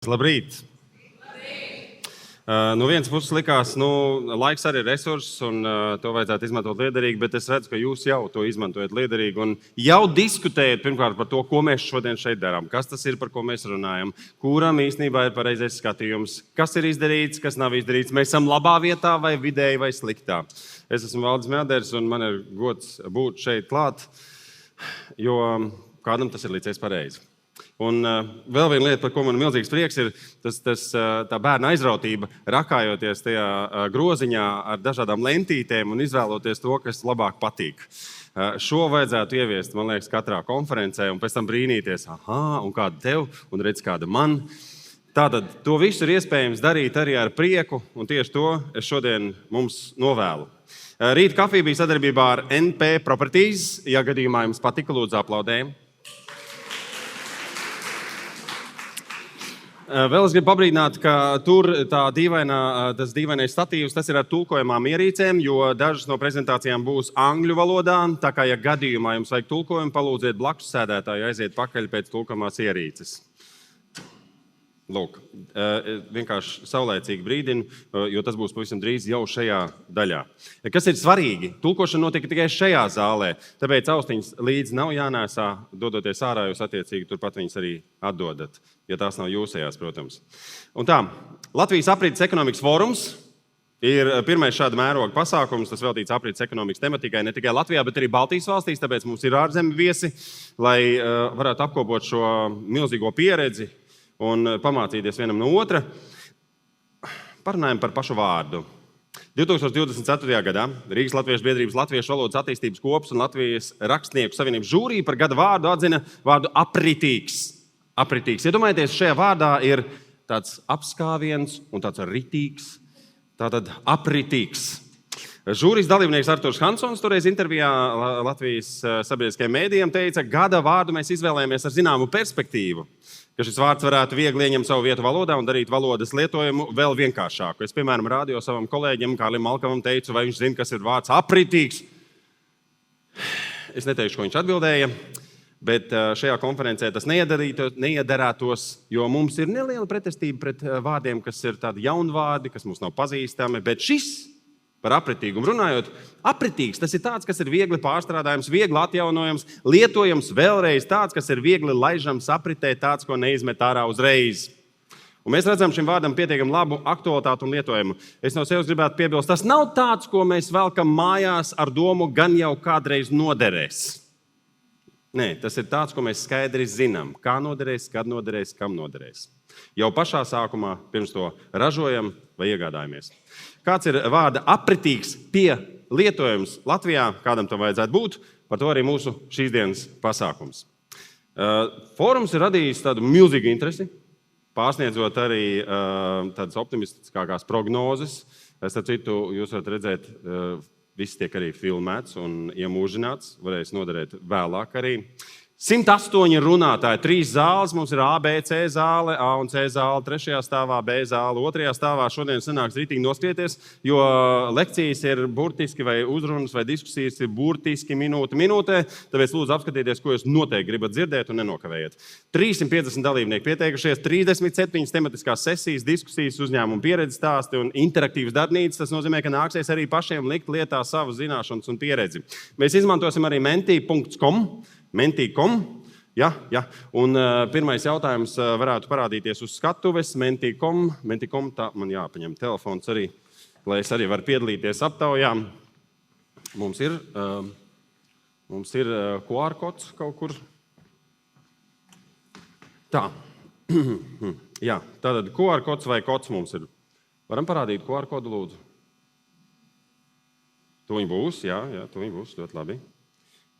Labrīt! No vienas puses likās, laiks arī ir resurss, un to vajadzētu izmantot liederīgi, bet es redzu, ka jūs jau to izmantojat liederīgi un jau diskutējat pirmkārt par to, ko mēs šodien šeit darām, kas tas ir, par ko mēs runājam, kuram īstenībā ir pareizais skatījums, kas ir izdarīts, kas nav izdarīts, mēs esam labā vietā vai vidēji vai sliktā. Es esmu Valdis Mēders, un man ir gods būt šeit klāt, jo kādam tas ir licies pareizi. Un vēl viena lieta, par ko man milzīgs prieks, ir tā bērna aizrautība, rakājoties tajā groziņā ar dažādām lentītēm un izvēloties to, kas labāk patīk. Šo vajadzētu ieviest, man liekas, katrā konferencē un pēc tam brīnīties, un kāda tev, un redz kāda man. Tātad to visu ir iespējams darīt arī ar prieku, un tieši to es šodien mums novēlu. Rīt kafija bija sadarbībā ar NP Properties. Ja gadījumā jums patika, lūdzu aplaudējumu. Vēl es gribu pabrīdināt, ka tur tas dīvainais statīvs, tas ir ar tulkojamām ierīcēm, jo dažas no prezentācijām būs angļu valodā. Tā kā, ja gadījumā jums vajag tulkojumu, palūdziet blakus sēdētāju aiziet pakaļ pēc tulkamās ierīces. Lūk, vienkārši saulēcīgi brīdinu, jo tas būs pavisam drīz jau šajā daļā. Kas ir svarīgi? Tulkošana notiek tikai šajā zālē, tāpēc austiņas līdzi nav jānēsā, dodoties ārā, jūs attiecīgi turpat viņas arī atdodat, ja tās nav jūsējās, protams. Un tā, Latvijas aprites ekonomikas fórums ir pirmais šāda mēroga pasākums, tas veltīts aprites ekonomikas tematikai ne tikai Latvijā, bet arī Baltijas valstīs, tāpēc mums ir ārzemju viesi, lai varētu apkopot šo milzīgo pieredzi un pamācīties vienam no otra. Parunājam par pašu vārdu. 2024. gadā Rīgas Latviešu biedrības Latviešu valodas attīstības kopas un Latvijas rakstnieku savienības žūrija par gada vārdu atzina vārdu apritīgs. Iedomājieties, šajā vārdā ir tāds apskāviens un tāds ritīgs, tātad apritīgs. Žūrijas dalībnieks Arturs Hansons toreiz intervijā Latvijas sabiedriskajiem mēdījiem teica, gada vārdu mēs izvēlējāmies ar zināmu perspektīvu, ka šis vārds varētu viegli ieņemt savu vietu valodā un darīt valodas lietojumu vēl vienkāršāku. Es, piemēram, rādio savam kolēģim Kārlim Malkavam teicu, vai viņš zina, kas ir vārds apritīgs. Es neteikšu, ko viņš atbildēja, bet šajā konferencē tas neiedarētos, jo mums ir neliela pretestība pret vārdiem, kas ir tādi jaunvārdi, kas mums nav pazīstami, bet šis par apritīgumu runājot, apritīgs tas ir tāds, kas ir viegli pārstrādājams, viegli atjaunojams, lietojams vēlreiz, tāds, kas ir viegli laižams apritē, tāds, ko neizmet ārā uzreiz. Un mēs redzam šim vārdam pietiekami labu aktualitāti un lietojumu. Es no sevis gribētu piebilst, tas nav tāds, ko mēs velkam mājās ar domu, gan jau kādreiz noderēs. Nē, tas ir tāds, ko mēs skaidri zinām, kā noderēs, kad noderēs, kam noderēs. Jau pašā sākumā, pirms to ražojam vai iegādājamies. Kāds ir vārda apritīgs pielietojums Latvijā, kādam tam vajadzētu būt, par to arī mūsu šīs dienas pasākums. Fórums ir radījis tādu milzīgu interesi, pārsniedzot arī tādas optimistiskākās prognozes. Starp citu, jūs varat redzēt, viss tiek arī filmēts un iemūžināts, varēs noderēt vēlāk arī. 108 runātāji, 3 zāles, mums ir A, B, C zāle, A un C zāle, 3. stāvā, B zāle, 2. stāvā. Šodien sanāks rītīgi noskrieties, jo lekcijas ir burtiski vai uzrunas vai diskusijas ir burtiski minūtē, tāpēc lūdzu apskatieties, ko jūs noteikti gribat dzirdēt un nenokavējiet. 350 dalībnieki pieteikušies, 37 tematiskās sesijas, diskusijas, uzņēmumu pieredzes stāsti un interaktīvas darbnīcas. Tas nozīmē, ka nāksies arī pašiem likt lietā savas zināšanas un pieredzi. Mēs izmantosim arī menti.com. Menti.com, ja. Un pirmais jautājums varētu parādīties uz skatuves. Menti.com, tā man jāpaņem telefons arī, lai es arī varu piedalīties aptaujā. Mums ir QR kods kaut kur. Tā. Jā, tātad QR kods vai kods mums ir. Varam parādīt QR kodu, lūdzu? Tuņi būs, jā, tuņi būs, ļoti labi.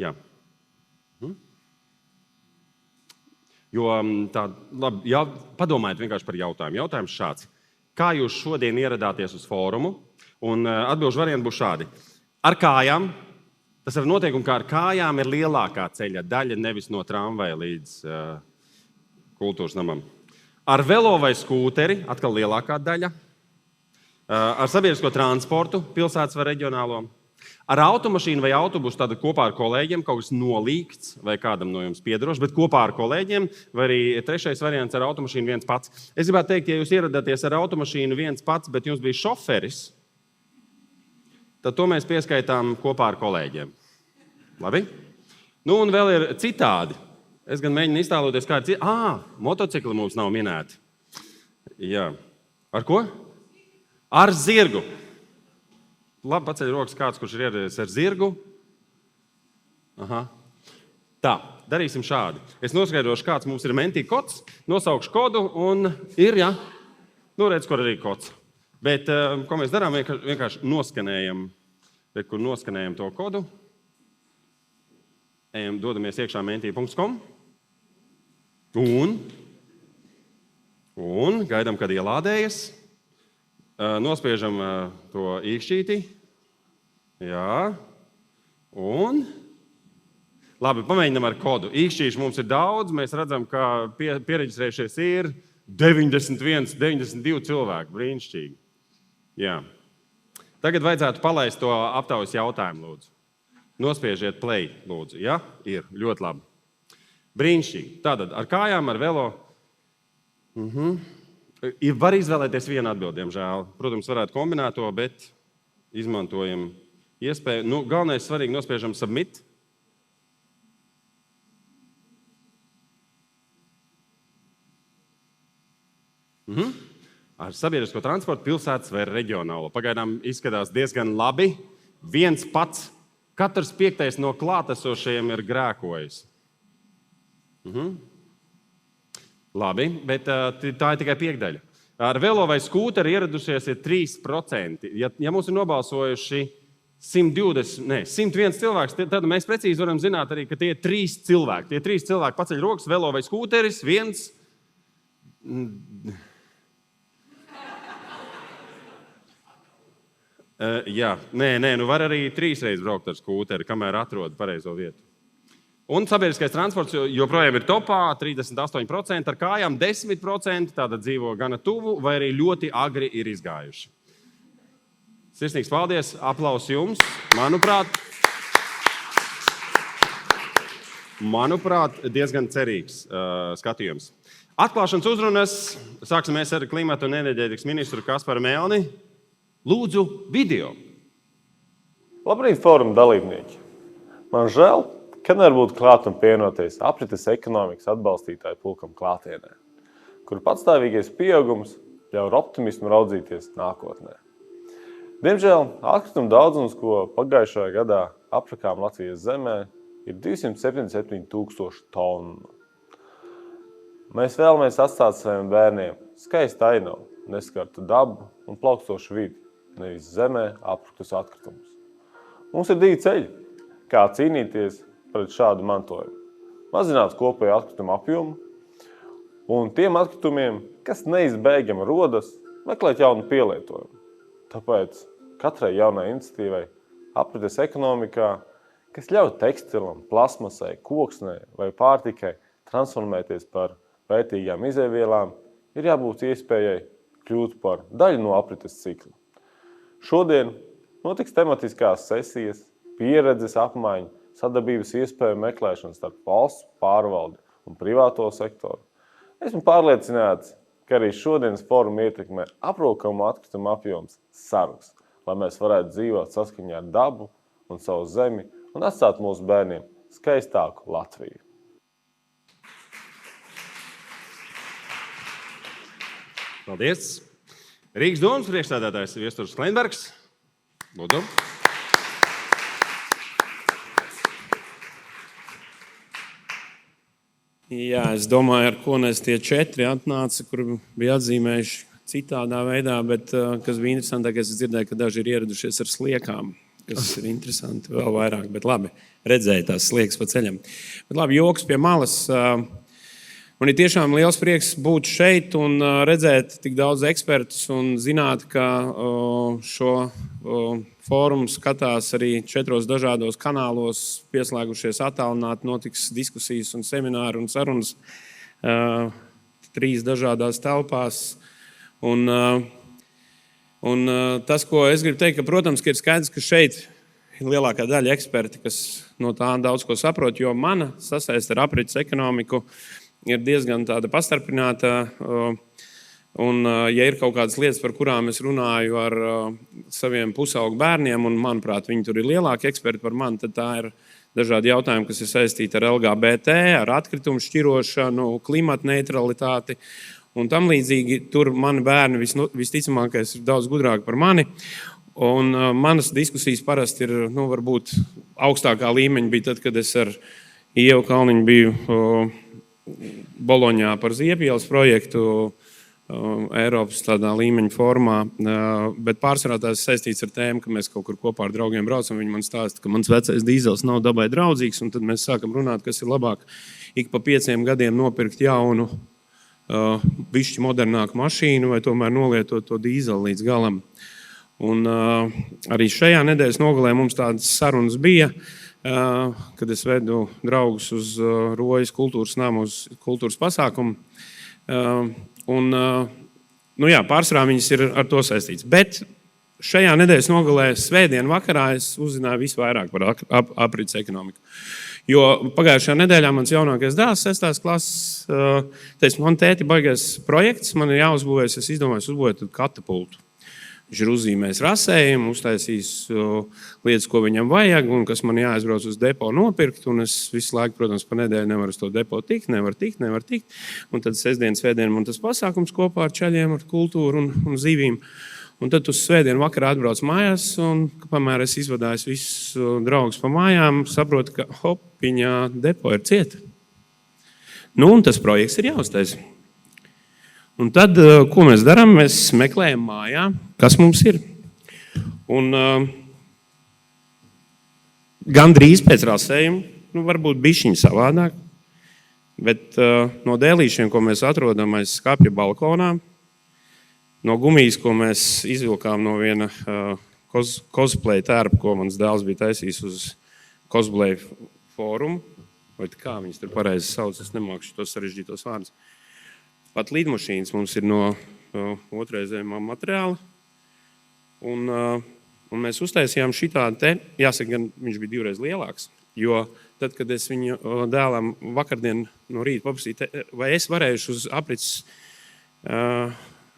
Jā. Jo tā, labi, padomājiet vienkārši par jautājumu. Jautājums šāds. Kā jūs šodien ieradāties uz fórumu? Un atbilžu varianti būs šādi. Ar kājām, tas ir noteikumi, kā ar kājām ir lielākā ceļa daļa, nevis no tramvaja līdz kultūras namam. Ar velo vai skūteri, atkal lielākā daļa. Ar sabiedrisko transportu, pilsētas vai reģionālo. Ar automašīnu vai autobusu tātad kopā ar kolēģiem kaut kas nolīgts vai kādam no jums piederošs, bet kopā ar kolēģiem, vai arī trešais variants ar automašīnu viens pats. Es gribētu teikt, ja jūs ieradāties ar automašīnu viens pats, bet jums bija šoferis, tad to mēs pieskaitām kopā ar kolēģiem. Labi? Nu, un vēl ir citādi. Es gan mēģinu iztēloties, kāds ir. Motocikli mums nav minēti. Jā. Ar ko? Ar zirgu. Labi, paceļ rokas kāds, kurš ir ieradies ar zirgu. Aha. Tā, darīsim šādi. Es noskaidrošu, kāds mums ir mentī kods, nosaukšu kodu un ir, ja? Nu, redz, kur arī kods. Bet, ko mēs darām, vienkārši noskanējam, kur noskanējam to kodu. Dodamies iekšā mentī.com un gaidām, kad ielādējas. Nospiežam to īkšķīti. Jā. Un. Labi, pamēģinam ar kodu. Īkšķīši mums ir daudz. Mēs redzam, ka piereģistrējušies ir 91, 92 cilvēki. Brīnišķīgi. Jā. Tagad vajadzētu palaist to aptaujas jautājumu, lūdzu. Nospiežiet play, lūdzu. Jā, ir. Ļoti labi. Brīnišķīgi. Tātad ar kājām, ar velo. Var izvēlēties vienu atbildi, diemžēl. Protams, varētu kombinēt to, bet izmantojam iespēju. Nu, galvenais svarīgi nospiežam submit. Ar sabiedrisko transportu pilsētas vai reģionālo. Pagaidām izskatās diezgan labi. Viens pats, katrs 5. no klātesošajiem ir grēkojis. Labi, bet tā ir tikai piekdaļa. Ar velo vai skūteri ieradušies ir 3%. Ja mums ir nobalsojuši 101 cilvēks, tad mēs precīzi varam zināt arī, ka tie ir 3 cilvēki. Tie 3 cilvēki paceļ rokas, velo vai skūteris, viens. Jā, nu var arī 3 reizes braukt ar skūteri, kamēr atrod pareizo vietu. Un sabiedriskais transports joprojām ir topā, 38%, ar kājām 10%, tātad dzīvo gana tuvu, vai arī ļoti agri ir izgājuši. Sirsnīgs paldies, aplausi jums. Manuprāt, diezgan cerīgs skatījums. Atklāšanas uzrunas sāksim mēs ar klimata un enerģētikas ministru Kasparu Melni. Lūdzu, video. Labrīt, fóruma dalībnieki. Man žēl, ka nevar būt klāt un pievienoties aprites ekonomikas atbalstītāju pulkam klātienē, kur patstāvīgais pieaugums ļauj optimismu raudzīties nākotnē. Diemžēl atkritumu daudzums, ko pagājušajā gadā aprakām Latvijas zemē, ir 277,000 tonu. Mēs vēlamies atstāt saviem bērniem skaistu ainavu, neskartu dabu un plaukstošu vidi, nevis zemē apraktus atkritumus. Mums ir 2 ceļi, kā cīnīties pret šādu mantojumu. Mazināt kopēju atkritumu apjomu un tiem atkritumiem, kas neizbēgami rodas, meklēt jaunu pielietojumu. Tāpēc katrai jaunai iniciatīvai aprites ekonomikā, kas ļauj tekstilam, plasmasai, koksnei vai pārtikai transformēties par vērtīgām izēvielām, ir jābūt iespējai kļūt par daļu no aprites cikla. Šodien notiks tematiskās sesijas, pieredzes apmaiņa, sadarbības iespēju meklēšana starp valsts pārvaldi un privāto sektoru. Esmu pārliecināts, ka arī šodienas fóruma ietekmē aprūkamu atkritumu apjoms saruks, lai mēs varētu dzīvot saskaņā ar dabu un savu zemi un atstāt mūsu bērniem skaistāku Latviju. Paldies! Rīgas domas priekšsēdētājs Viesturs Kleinbergs. Lūdzu. Jā, es domāju, ar ko nes tie 4 atnāca, kur bija atzīmējuši citādā veidā, bet kas bija interesantākais, es dzirdēju, ka daži ir ieradušies ar sliekām, kas ir interesanti vēl vairāk, bet labi, redzēju tās sliekas pa ceļam. Bet labi, joks pie malas. Man ir tiešām liels prieks būt šeit un redzēt tik daudz ekspertus un zināt, ka šo fórumu skatās arī 4 dažādos kanālos, pieslēgušies attālināti, notiks diskusijas un semināri un sarunas 3 dažādās telpās. Un tas, ko es gribu teikt, ka, protams, ka ir skaidrs, ka šeit lielākā daļa eksperti, kas no tā daudz ko saprot, jo mana sasaiste ar aprits ekonomiku ir diezgan tāda pastarpināta. Un, ja ir kaut kādas lietas, par kurām es runāju ar saviem pusaugu bērniem, un, manuprāt, viņi tur ir lielāki eksperti par mani, tad tā ir dažādi jautājumi, kas ir saistīti ar LGBT, ar atkritumu šķirošanu, klimata neutralitāti un tam līdzīgi. Tur mani bērni visticamākais ir daudz gudrāki par mani. Un manas diskusijas parasti ir, varbūt augstākā līmeņa bija tad, kad es ar Ievu Kalniņu biju Boloņā par Ziepielas projektu, Eiropas tādā līmeņa formā, bet pārsvarā tās saistīts ar tēmu, ka mēs kaut kur kopā ar draugiem braucam. Viņi man stāsta, ka mans vecais dīzels nav dabai draudzīgs, un tad mēs sākam runāt, kas ir labāk ik pa 5 gadiem nopirkt jaunu, bišķi modernāku mašīnu vai tomēr nolietot to dīzeli līdz galam. Un arī šajā nedēļas nogalē mums tādas sarunas bija, kad es vedu draugus uz Rojas kultūras namu, uz kultūras pasākumu. Un, pārsvarā viņas ir ar to saistīts. Bet šajā nedēļas nogalē svētdien vakarā es uzzināju visvairāk par aprits ekonomiku. Jo pagājušajā nedēļā mans jaunākais dēls 6. klases teica, man tēti baigais projekts, man ir jāuzbūvēs, es izdomāju uzbūvēt katapultu. Viņš ir uzzīmējis rasējumu, uztaisījis lietas, ko viņam vajag, un kas man jāaizbrauc uz depo nopirkt, un es visu laiku, protams, pa nedēļu nevaru uz to depo tikt, nevar tikt. Un tad svētdien man tas pasākums kopā ar čaļiem, ar kultūru un zivīm. Un tad uz svētdienu vakarā atbrauc mājās, un pamēr es izvadājos visus draugus pa mājām, saprotu, ka viņa depo ir cieta. Un tas projekts ir jāuztaisa. Un tad, ko mēs darām? Mēs meklējam mājā, kas mums ir. Un gandrīz pēc rasējuma, varbūt bišķiņi savādāk, bet no dēlīšiem, ko mēs atrodam aiz skapja balkonā, no gumijas, ko mēs izvilkām no viena cosplay tērpa, ko mans dēls bija taisījis uz cosplay fórumu, vai kā viņas tur pareizi sauc, es nemāku šitos sarežģītos vārdus. Pat lidmašīnas mums ir no otrreizējumā materiāla. Un mēs uztaisījām šitādu te, jāsaka, gan viņš bija 2 reizes lielāks, jo tad, kad es viņu dēlam vakardien no rīta paprasīju, vai es varēšu uz aprits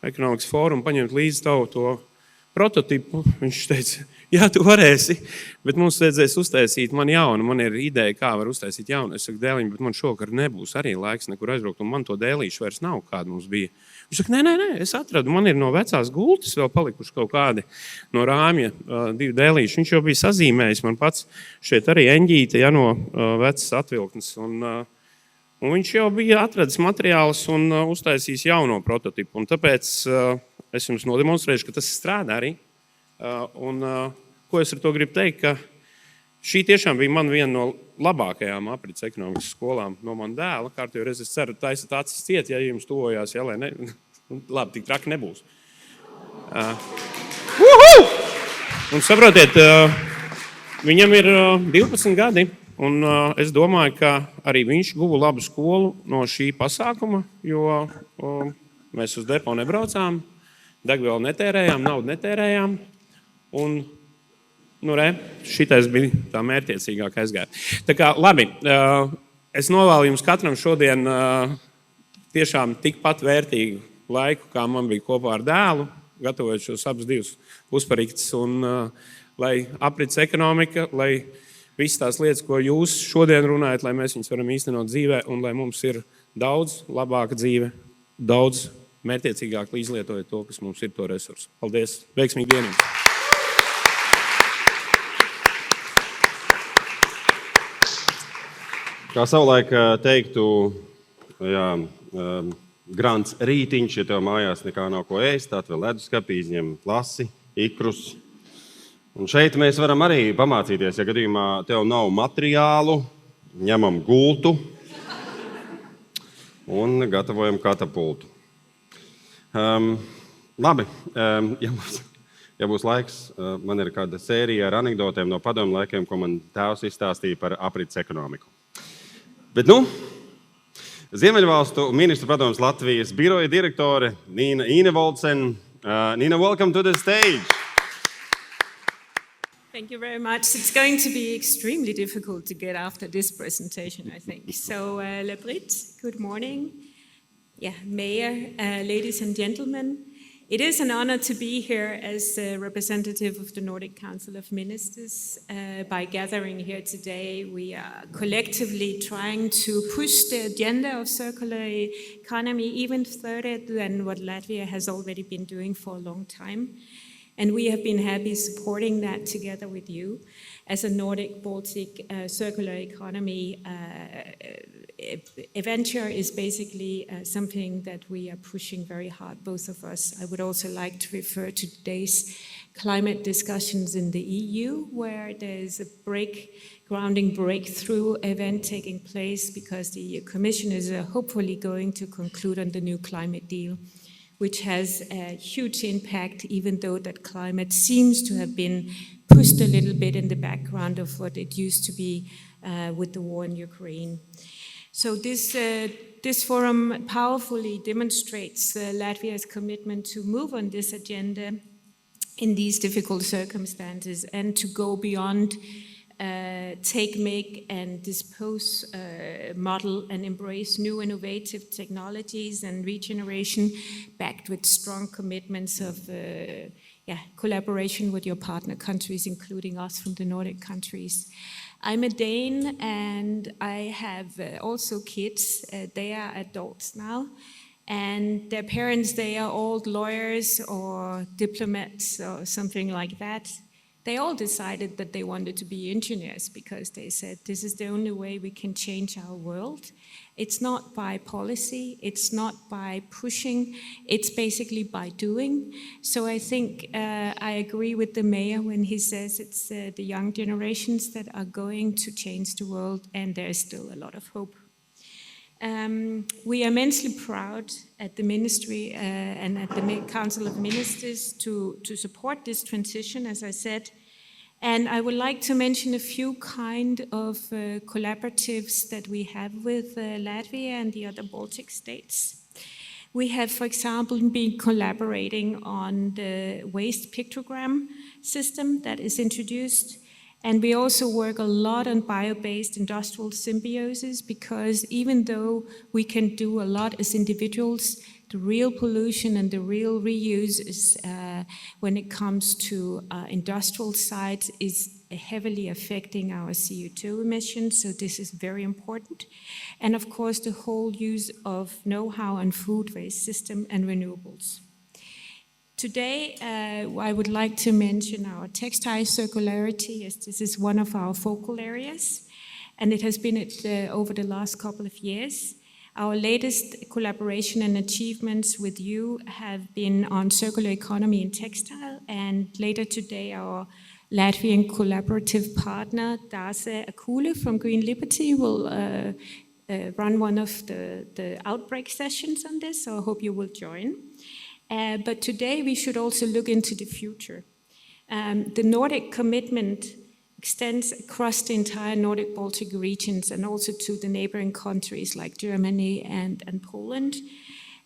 ekonomikas fórumu paņemt līdzi tavu to prototipu, viņš teica, jā, tu varēsi, bet mums vajadzēs uztaisīt man jaunu, man ir ideja, kā var uztaisīt jaunu. Es saku, dēliņ, bet man šokar nebūs arī laiks nekur aizbraukt, un man to dēlīšu vairs nav, kāda mums bija. Viņš saka, nē, es atradu, man ir no vecās gultas vēl palikuši kaut kādi no rāmja 2 dēlīši. Viņš jau bija sazīmējis man pats šeit arī eņģīte, no vecas atvilknes, un viņš jau bija atradis materiālus un uztaisījis jauno prototipu, un tāpēc es jums nodemonstrēšu, ka tas strādā arī. Ko es ar to gribu teikt, ka šī tiešām bija man viena no labākajām aprits ekonomikas skolām no man dēla. Kārtējo reizi es ceru, taisat acis ciet, ja jums tuvojās, lai ne. Labi, tik traki nebūs. Un saprotiet, viņam ir 12 gadi, un es domāju, ka arī viņš guva labu skolu no šī pasākuma, jo mēs uz depo nebraucām. Degvielu netērējām, naudu netērējām, un, šitais bija tā mērķiecīgāk aizgāja. Tā kā, labi, es novēlu jums katram šodien tiešām tikpat vērtīgu laiku, kā man bija kopā ar dēlu, gatavojot šos abus 2 puspariktus, un lai aprits ekonomika, lai visas tās lietas, ko jūs šodien runājat, lai mēs viņus varam īstenot dzīvē, un lai mums ir daudz labāka dzīve, daudz mērķiecīgāk izlietojot to, kas mums ir to resursu. Paldies! Veiksmīgi dienu! Kā savulaik teiktu, grants rītiņš, ja tev mājās nekā nav ko ēst, atvēl leduskapī, izņem lasi, ikrus. Un šeit mēs varam arī pamācīties, ja gadījumā tev nav materiālu, ņemam gultu un gatavojam katapultu. Labi, ja būs laiks, man ir kāda sērija ar anekdotēm no padomu laikiem, ko man tēvs izstāstīja par aprits ekonomiku. Bet Ziemeļvalstu ministru padomes Latvijas biroja direktore Nīna Volcen. Nīna, welcome to the stage. Thank you very much. It's going to be extremely difficult to get after this presentation, I think. So, Labrit, good morning. Yeah, Mayor, ladies and gentlemen. It is an honor to be here as a representative of the Nordic Council of Ministers. By gathering here today, we are collectively trying to push the agenda of circular economy even further than what Latvia has already been doing for a long time. And we have been happy supporting that together with you. As a Nordic-Baltic circular economy venture is basically something that we are pushing very hard, both of us. I would also like to refer to today's climate discussions in the EU, where there's a grounding breakthrough event taking place because the EU Commission is hopefully going to conclude on the new climate deal, which has a huge impact, even though that climate seems to have been pushed a little bit in the background of what it used to be with the war in Ukraine. So this forum powerfully demonstrates Latvia's commitment to move on this agenda in these difficult circumstances and to go beyond take, make, and dispose model and embrace new innovative technologies and regeneration backed with strong commitments of collaboration with your partner countries, including us from the Nordic countries. I'm a Dane and I have also kids. They are adults now. And their parents, they are old lawyers or diplomats or something like that. They all decided that they wanted to be engineers because they said this is the only way we can change our world. It's not by policy, it's not by pushing, it's basically by doing. So I think I agree with the mayor when he says it's the young generations that are going to change the world, and there's still a lot of hope. We are immensely proud at the Ministry and at the Council of Ministers to support this transition, as I said. And I would like to mention a few kind of collaboratives that we have with Latvia and the other Baltic states. We have, for example, been collaborating on the waste pictogram system that is introduced. And we also work a lot on bio-based industrial symbiosis because even though we can do a lot as individuals, the real pollution and the real reuse is, when it comes to industrial sites is heavily affecting our CO2 emissions. So this is very important. And of course, the whole use of know-how and food waste system and renewables. Today, I would like to mention our textile circularity, as this is one of our focal areas, and it has been over the last couple of years. Our latest collaboration and achievements with you have been on circular economy in textile, and later today, our Latvian collaborative partner, Dace Akule from Green Liberty, will run one of the outbreak sessions on this, so I hope you will join. But today we should also look into the future. The Nordic commitment extends across the entire Nordic-Baltic regions and also to the neighboring countries like Germany and Poland.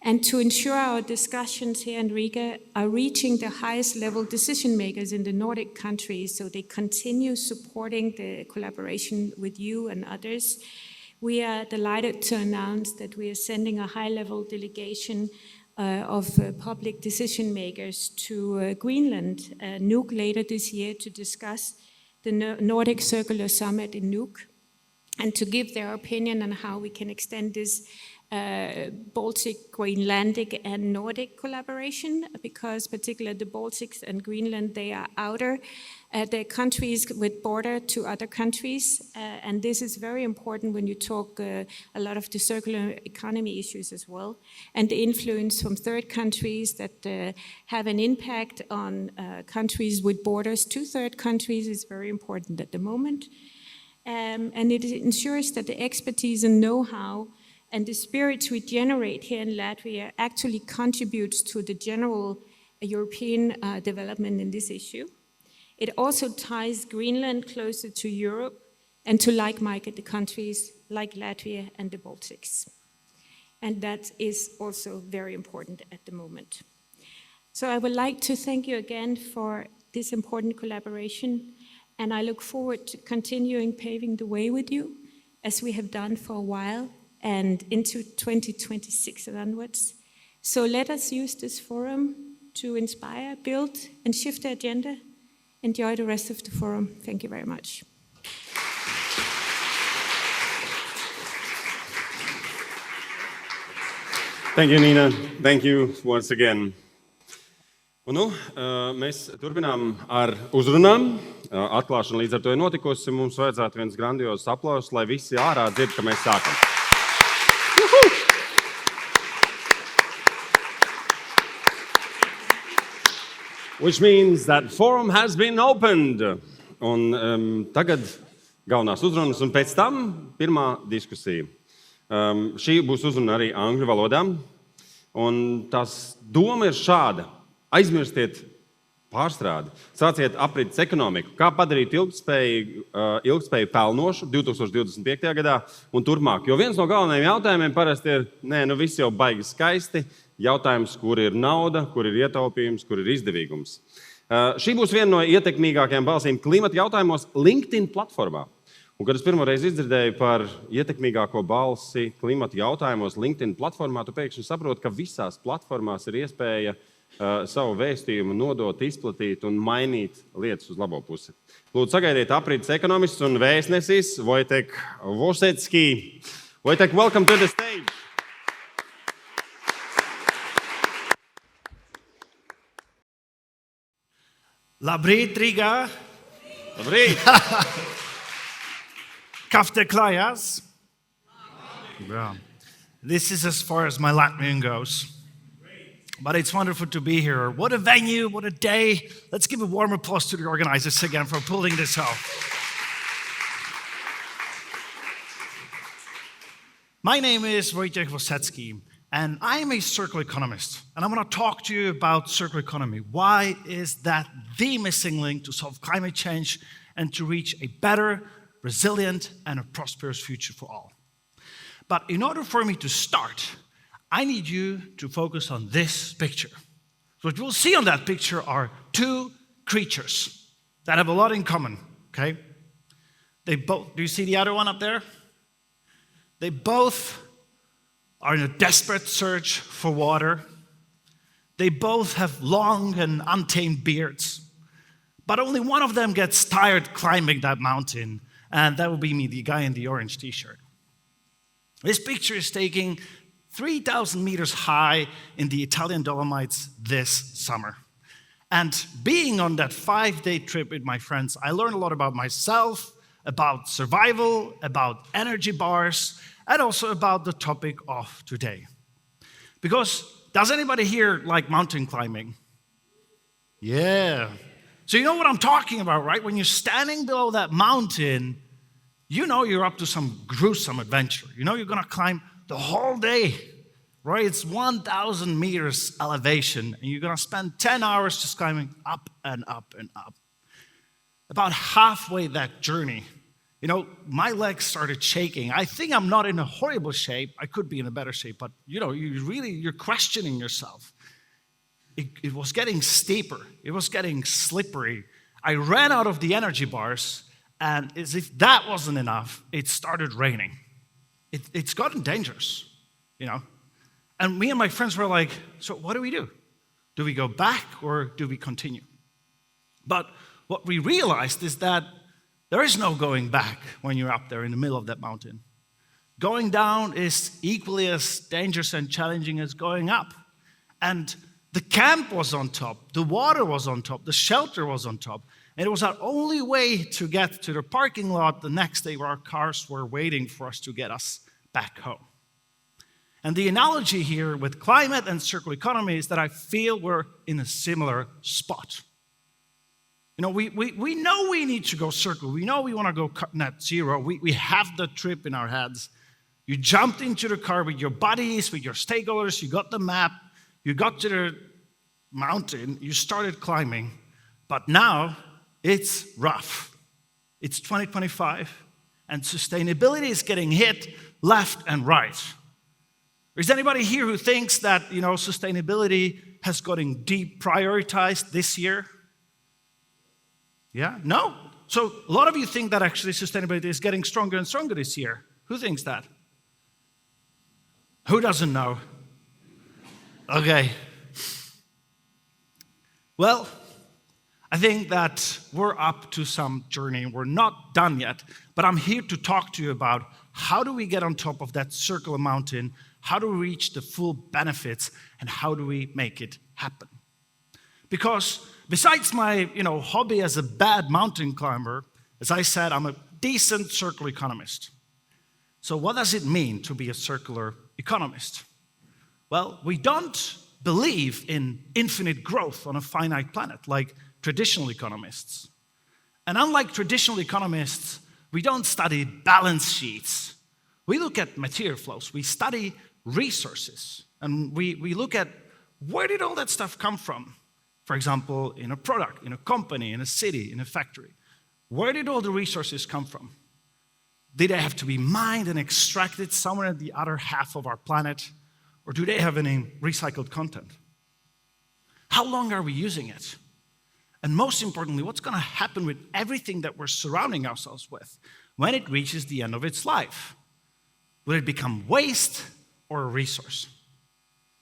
And to ensure our discussions here in Riga are reaching the highest level decision makers in the Nordic countries so they continue supporting the collaboration with you and others, we are delighted to announce that we are sending a high-level delegation of public decision makers to Greenland, Nuuk, later this year to discuss the Nordic Circular Summit in Nuuk and to give their opinion on how we can extend this Baltic, Greenlandic and Nordic collaboration, because particularly the Baltics and Greenland, they are outer, they're countries with border to other countries, and this is very important when you talk a lot of the circular economy issues as well, and the influence from third countries that have an impact on countries with borders to third countries is very important at the moment, and it ensures that the expertise and know-how and the spirit we generate here in Latvia actually contributes to the general European development in this issue. It also ties Greenland closer to Europe and to like-minded countries like Latvia and the Baltics. And that is also very important at the moment. So I would like to thank you again for this important collaboration. and I look forward to continuing paving the way with you, as we have done for a while, and into 2026 and onwards. So let us use this forum to inspire, build, and shift the agenda. Enjoy the rest of the forum. Thank you very much. Thank you, Nina. Thank you once again. Un, nu, mēs turpinām ar uzrunām. Atklāšana līdz ar to ir notikusi. Mums vajadzētu viens grandiozs aplausus, lai visi ārā dzird, ka mēs sākam. Which means that forum has been opened. Un tagad galvenās uzrunas un pēc tam pirmā diskusija. Šī būs uzruna arī angļu valodā. Un tās doma ir šāda. Aizmirstiet pārstrādi. Sāciet aprits ekonomiku. Kā padarīt ilgtspēju pelnošu 2025. gadā un turpmāk. Jo viens no galvenajiem jautājumiem parasti ir, viss jau baigi skaisti. Jautājums, kur ir nauda, kur ir ietaupījums, kur ir izdevīgums. Šī būs viena no ietekmīgākajām balsīm klimata jautājumos LinkedIn platformā. Un, kad es pirmoreiz izdzirdēju par ietekmīgāko balsi klimata jautājumos LinkedIn platformā, tu pēkšņi saproti, ka visās platformās ir iespēja savu vēstījumu nodot, izplatīt un mainīt lietas uz labo pusi. Lūdzu, sagaidiet aprits ekonomists un vēstnesis Wojtek Vosecki. Wojtek, welcome to the stage. Labrīt, Rīgā! Labrīt! Kafte klājās? Yeah. This is as far as my Latvian goes. But it's wonderful to be here. What a venue, what a day. Let's give a warm applause to the organizers again for pulling this off. My name is Wojciech Wosecki, and I am a circular economist. And I want to talk to you about circular economy. Why is that the missing link to solve climate change and to reach a better, resilient, and a prosperous future for all? But in order for me to start, I need you to focus on this picture. So what you'll see on that picture are two creatures that have a lot in common, okay? Do you see the other one up there? They both are in a desperate search for water. They both have long and untamed beards. But only one of them gets tired climbing that mountain, and that will be me, the guy in the orange t-shirt. This picture is taken 3,000 meters high in the Italian Dolomites this summer. And being on that 5-day trip with my friends, I learned a lot about myself, about survival, about energy bars, and also about the topic of today. Because does anybody here like mountain climbing? Yeah. So you know what I'm talking about, right? When you're standing below that mountain, you know you're up to some gruesome adventure. You know you're going to climb the whole day, right? It's 1,000 meters elevation, and you're going to spend 10 hours just climbing up and up and up. About halfway that journey, you know, my legs started shaking. I think I'm not in a horrible shape. I could be in a better shape, but you know, you're questioning yourself. It was getting steeper. It was getting slippery. I ran out of the energy bars, and as if that wasn't enough, it started raining. It's gotten dangerous, you know. And me and my friends were like, so what do we do? Do we go back or do we continue? But what we realized is that there is no going back when you're up there in the middle of that mountain. Going down is equally as dangerous and challenging as going up. And the camp was on top, the water was on top, the shelter was on top. And it was our only way to get to the parking lot the next day where our cars were waiting for us to get us back home. And the analogy here with climate and circular economy is that I feel we're in a similar spot. You know, we know we need to go circular. We know we want to go net zero. We have the trip in our heads. You jumped into the car with your buddies, with your stakeholders. You got the map. You got to the mountain. You started climbing. But now it's rough. It's 2025, and sustainability is getting hit left and right. Is anybody here who thinks that, you know, sustainability has gotten deprioritized this year? Yeah? No? So a lot of you think that actually sustainability is getting stronger and stronger this year. Who thinks that? Who doesn't know? Okay. Well, I think that we're up to some journey. We're not done yet, but I'm here to talk to you about how do we get on top of that circular mountain, how do we reach the full benefits, and how do we make it happen? Because besides my hobby as a bad mountain climber, as I said, I'm a decent circular economist. So what does it mean to be a circular economist? Well, we don't believe in infinite growth on a finite planet like traditional economists. And unlike traditional economists, we don't study balance sheets. We look at material flows. We study resources. And we look at where did all that stuff come from? For example, in a product, in a company, in a city, in a factory. Where did all the resources come from? Did they have to be mined and extracted somewhere in the other half of our planet? Or do they have any recycled content? How long are we using it? And most importantly, what's going to happen with everything that we're surrounding ourselves with when it reaches the end of its life? Will it become waste or a resource?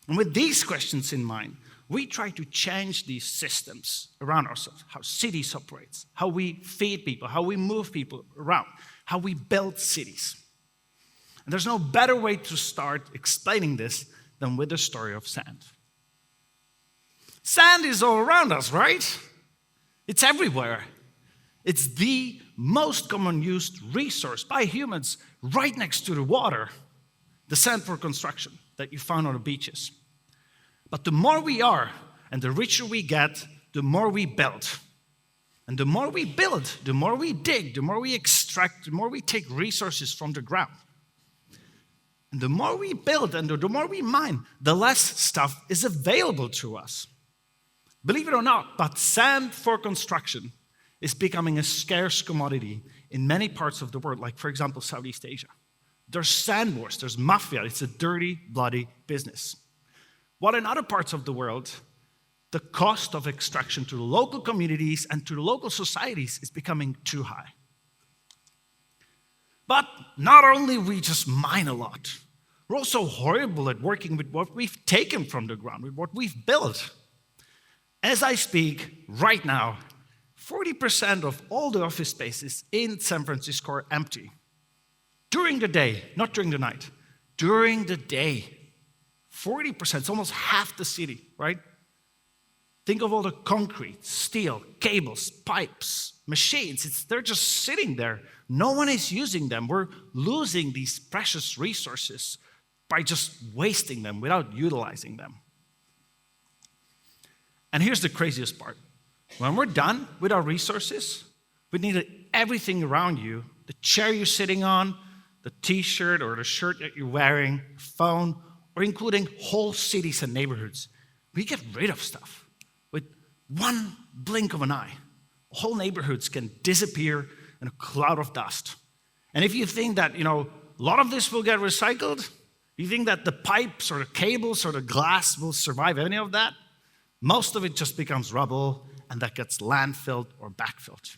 And with these questions in mind, we try to change these systems around ourselves, how cities operate, how we feed people, how we move people around, how we build cities. And there's no better way to start explaining this than with the story of sand. Sand is all around us, right? It's everywhere. It's the most common used resource by humans right next to the water, the sand for construction that you find on the beaches. But the more we are and the richer we get, the more we build. And the more we build, the more we dig, the more we extract, the more we take resources from the ground. And the more we build and the more we mine, the less stuff is available to us. Believe it or not, but sand for construction is becoming a scarce commodity in many parts of the world, like, for example, Southeast Asia. There's sand wars, there's mafia. It's a dirty, bloody business. While in other parts of the world, the cost of extraction to the local communities and to the local societies is becoming too high. But not only we just mine a lot, we're also horrible at working with what we've taken from the ground, with what we've built. As I speak right now, 40% of all the office spaces in San Francisco are empty. During the day, not during the night, during the day. 40%, it's almost half the city, right? Think of all the concrete, steel, cables, pipes, machines. They're just sitting there. No one is using them. We're losing these precious resources by just wasting them without utilizing them. And here's the craziest part. When we're done with our resources, we need everything around you, the chair you're sitting on, the t-shirt or the shirt that you're wearing, phone, or including whole cities and neighborhoods. We get rid of stuff. With one blink of an eye, whole neighborhoods can disappear in a cloud of dust. And if you think that, a lot of this will get recycled, you think that the pipes or the cables or the glass will survive any of that? Most of it just becomes rubble, and that gets landfilled or backfilled.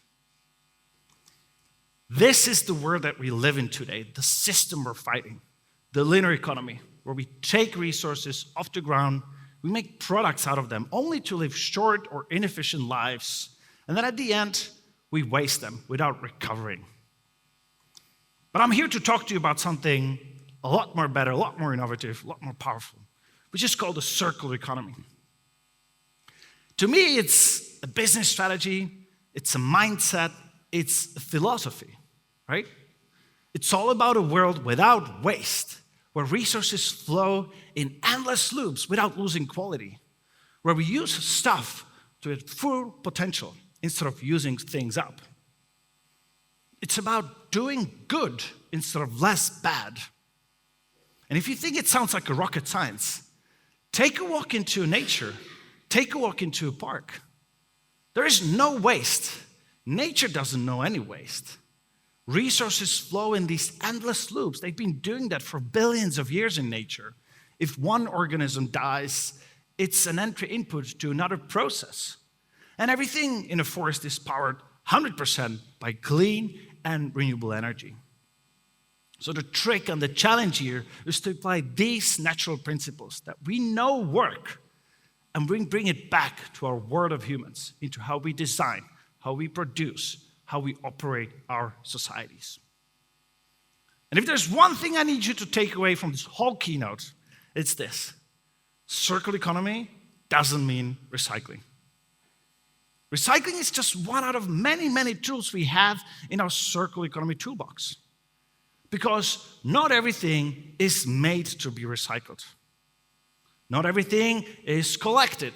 This is the world that we live in today, the system we're fighting, the linear economy, where we take resources off the ground, we make products out of them, only to live short or inefficient lives, and then at the end, we waste them without recovering. But I'm here to talk to you about something a lot more better, a lot more innovative, a lot more powerful, which is called the circular economy. To me, it's a business strategy, it's a mindset, it's a philosophy, right? It's all about a world without waste, where resources flow in endless loops without losing quality, where we use stuff to its full potential instead of using things up. It's about doing good instead of less bad. And if you think it sounds like a rocket science, take a walk into nature. Take a walk into a park. There is no waste. Nature doesn't know any waste. Resources flow in these endless loops. They've been doing that for billions of years in nature. If one organism dies, it's an entry input to another process. And everything in a forest is powered 100% by clean and renewable energy. So the trick and the challenge here is to apply these natural principles that we know work and bring it back to our world of humans, into how we design, how we produce, how we operate our societies. And if there's one thing I need you to take away from this whole keynote, it's this. Circular economy doesn't mean recycling. Recycling is just one out of many, many tools we have in our circular economy toolbox. Because not everything is made to be recycled. Not everything is collected.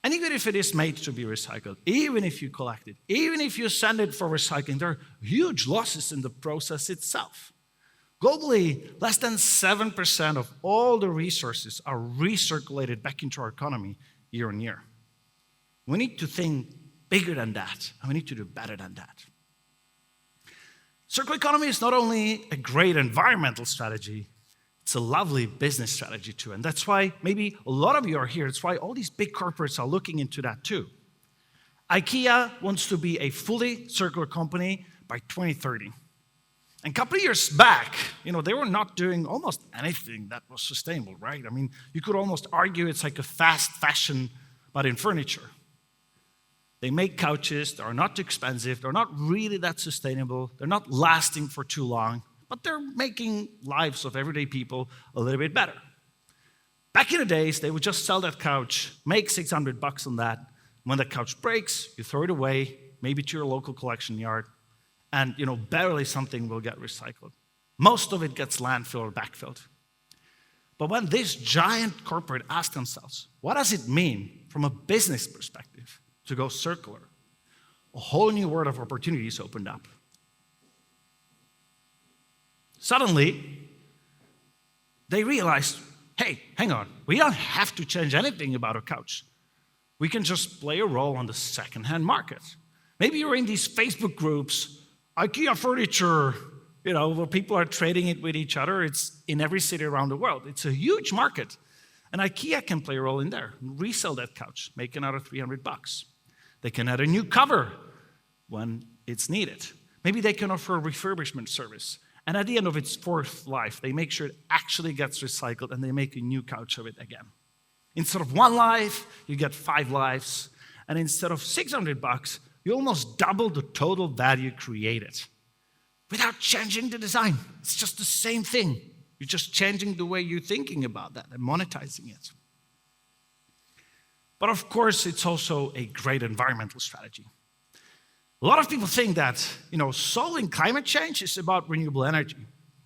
And even if it is made to be recycled, even if you collect it, even if you send it for recycling, there are huge losses in the process itself. Globally, less than 7% of all the resources are recirculated back into our economy year on year. We need to think bigger than that, and we need to do better than that. Circular economy is not only a great environmental strategy, it's a lovely business strategy too. And that's why maybe a lot of you are here. It's why all these big corporates are looking into that too. IKEA wants to be a fully circular company by 2030. And a couple of years back, they were not doing almost anything that was sustainable, right? I mean, you could almost argue it's like a fast fashion, but in furniture. They make couches that are not too expensive, they're not really that sustainable, they're not lasting for too long, but they're making lives of everyday people a little bit better. Back in the days, they would just sell that couch, make $600 on that. When the couch breaks, you throw it away, maybe to your local collection yard, and barely something will get recycled. Most of it gets landfill or backfilled. But when this giant corporate asked themselves, what does it mean from a business perspective to go circular? A whole new world of opportunities opened up. Suddenly, they realized, hey, hang on, we don't have to change anything about a couch. We can just play a role on the secondhand market. Maybe you're in these Facebook groups, IKEA furniture, where people are trading it with each other. It's in every city around the world. It's a huge market. And IKEA can play a role in there, resell that couch, make another $300. They can add a new cover when it's needed. Maybe they can offer a refurbishment service. And at the end of its fourth life, they make sure it actually gets recycled and they make a new couch of it again. Instead of one life, you get 5 lives. And instead of $600, you almost double the total value created without changing the design. It's just the same thing. You're just changing the way you're thinking about that and monetizing it. But of course, it's also a great environmental strategy. A lot of people think that, solving climate change is about renewable energy.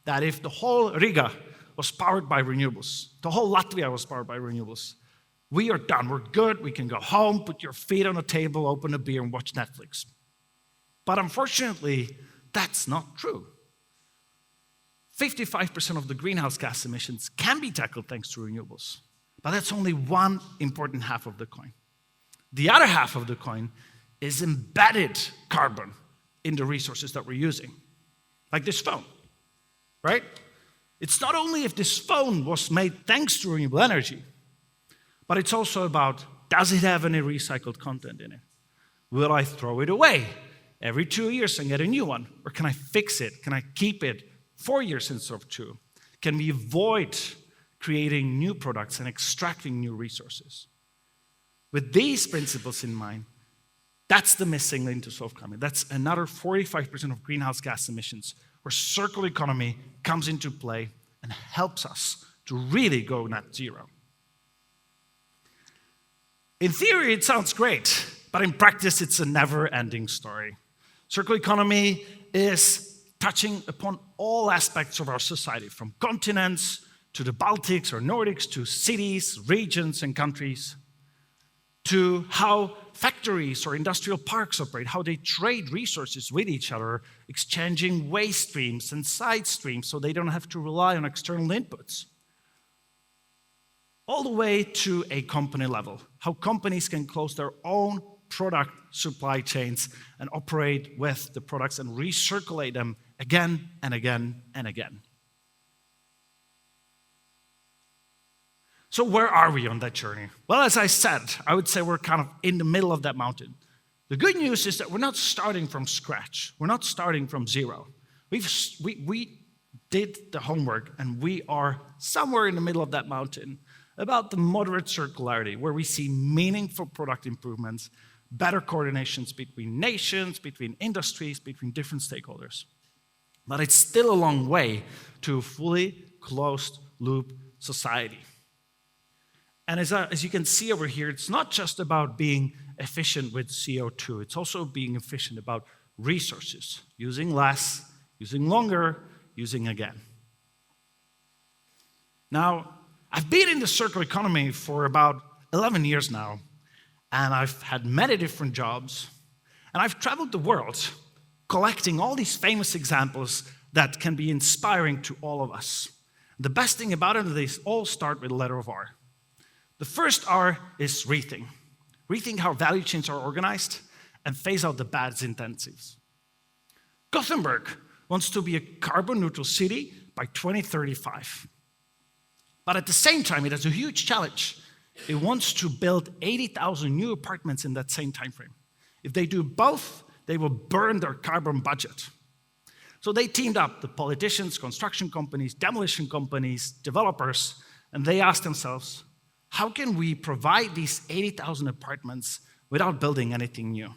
That if the whole Riga was powered by renewables, the whole Latvia was powered by renewables, we are done, we're good, we can go home, put your feet on a table, open a beer, and watch Netflix. But unfortunately, that's not true. 55% of the greenhouse gas emissions can be tackled thanks to renewables. But that's only one important half of the coin. The other half of the coin is embedded carbon in the resources that we're using. Like this phone, right? It's not only if this phone was made thanks to renewable energy, but it's also about, does it have any recycled content in it? Will I throw it away every 2 years and get a new one? Or can I fix it? Can I keep it 4 years instead of 2? Can we avoid creating new products and extracting new resources? With these principles in mind, that's the missing link to solve climate. That's another 45% of greenhouse gas emissions where circular economy comes into play and helps us to really go net zero. In theory, it sounds great, but in practice, it's a never-ending story. Circular economy is touching upon all aspects of our society, from continents to the Baltics or Nordics, to cities, regions, and countries, to how factories or industrial parks operate, how they trade resources with each other, exchanging waste streams and side streams so they don't have to rely on external inputs. All the way to a company level, how companies can close their own product supply chains and operate with the products and recirculate them again and again and again. So where are we on that journey? Well, as I said, I would say we're kind of in the middle of that mountain. The The good news is that we're not starting from scratch. We're not starting from zero. We did the homework, and we are somewhere in the middle of that mountain about the moderate circularity, where we see meaningful product improvements, better coordinations between nations, between industries, between different stakeholders. But it's still a long way to a fully closed-loop society. And as you can see over here, it's not just about being efficient with CO2. It's also being efficient about resources, using less, using longer, using again. Now, I've been in the circular economy for about 11 years now, and I've had many different jobs, and I've traveled the world collecting all these famous examples that can be inspiring to all of us. The best thing about it is they all start with the letter of R. The first R is rethink. Rethink how value chains are organized and phase out the bad incentives. Gothenburg wants to be a carbon neutral city by 2035. But at the same time, it has a huge challenge. It wants to build 80,000 new apartments in that same time frame. If they do both, they will burn their carbon budget. So they teamed up, the politicians, construction companies, demolition companies, developers, and they asked themselves, how can we provide these 80,000 apartments without building anything new?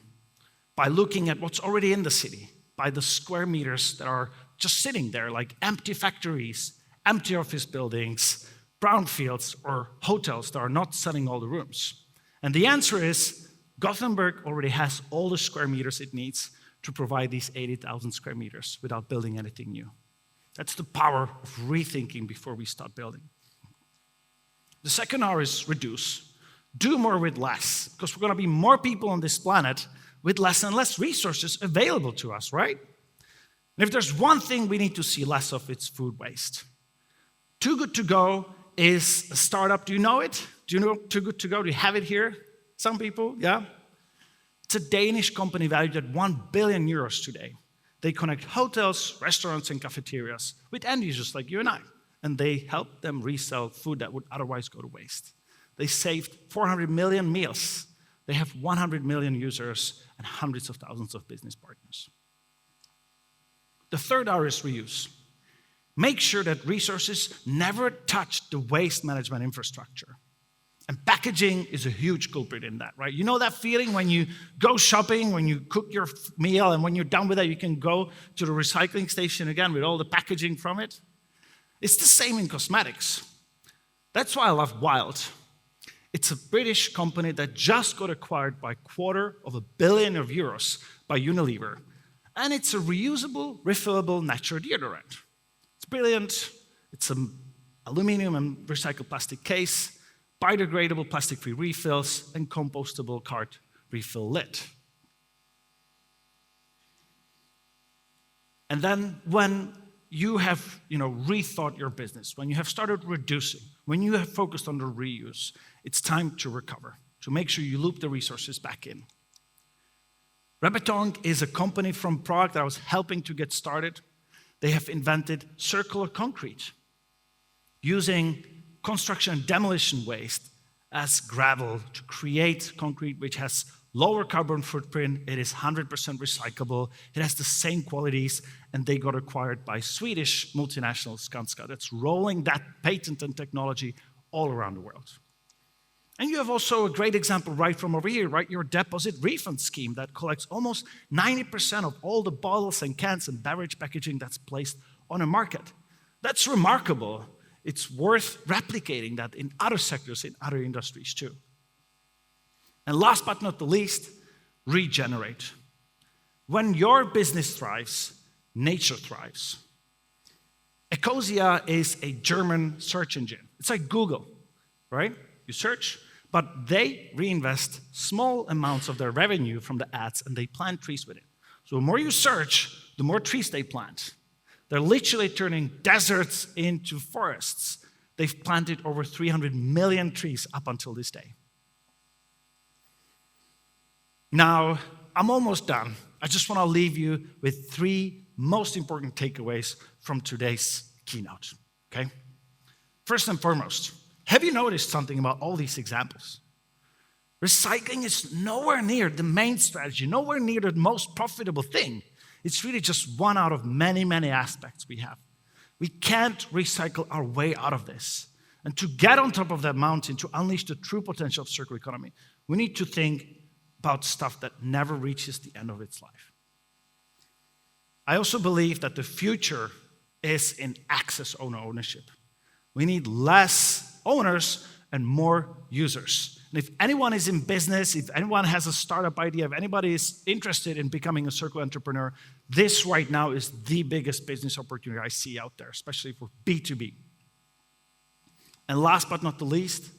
By looking at what's already in the city, by the square meters that are just sitting there, like empty factories, empty office buildings, brownfields, or hotels that are not selling all the rooms. And the answer is, Gothenburg already has all the square meters it needs to provide these 80,000 square meters without building anything new. That's the power of rethinking before we start building. The second R is reduce. Do more with less, because we're going to be more people on this planet with less and less resources available to us, right? And if there's one thing we need to see less of, it's food waste. Too Good To Go is a startup. Do you know it? Do you know Too Good To Go? Do you have it here? Some people, yeah? It's a Danish company valued at 1 billion euros today. They connect hotels, restaurants, and cafeterias with end users like you and I. And they help them resell food that would otherwise go to waste. They saved 400 million meals. They have 100 million users and hundreds of thousands of business partners. The third R is reuse. Make sure that resources never touch the waste management infrastructure. And packaging is a huge culprit in that, right? You know that feeling when you go shopping, when you cook your meal, and when you're done with that, you can go to the recycling station again with all the packaging from it? It's the same in cosmetics. That's why I love Wild. It's a British company that just got acquired by €250 million by Unilever. And it's a reusable, refillable natural deodorant. It's brilliant. It's an aluminum and recycled plastic case, biodegradable plastic-free refills, and compostable card refill lid. And then when you have rethought your business, when you have started reducing, when you have focused on the reuse, it's time to recover, to make sure you loop the resources back in. Rebetong is a company from Prague that I was helping to get started. They have invented circular concrete, using construction and demolition waste as gravel to create concrete which has lower carbon footprint, it is 100% recyclable, it has the same qualities, and they got acquired by Swedish multinational Skanska that's rolling that patent and technology all around the world. And you have also a great example right from over here, right? Your deposit refund scheme that collects almost 90% of all the bottles and cans and beverage packaging that's placed on a market. That's remarkable. It's worth replicating that in other sectors, in other industries too. And last but not the least, regenerate. When your business thrives, nature thrives. Ecosia is a German search engine. It's like Google, right? You search, but they reinvest small amounts of their revenue from the ads and they plant trees with it. So the more you search, the more trees they plant. They're literally turning deserts into forests. They've planted over 300 million trees up until this day. Now, I'm almost done. I just want to leave you with 3 most important takeaways from today's keynote, okay? First and foremost, have you noticed something about all these examples? Recycling is nowhere near the main strategy, nowhere near the most profitable thing. It's really just one out of many, many aspects we have. We can't recycle our way out of this. And to get on top of that mountain, to unleash the true potential of circular economy, we need to think about stuff that never reaches the end of its life. I also believe that the future is in access ownership. We need less owners and more users. And if anyone is in business, if anyone has a startup idea, if anybody is interested in becoming a circular entrepreneur, this right now is the biggest business opportunity I see out there, especially for B2B. And last but not the least,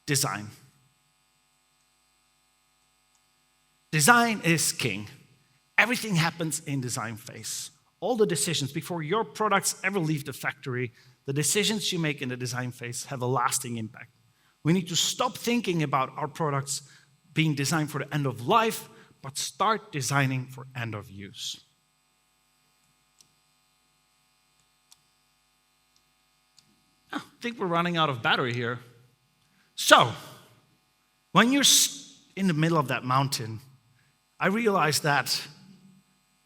design. Design is king. Everything happens in design phase. All the decisions, before your products ever leave the factory, the decisions you make in the design phase have a lasting impact. We need to stop thinking about our products being designed for the end of life, but start designing for end of use. I think we're running out of battery here. So, when you're in the middle of that mountain, I realized that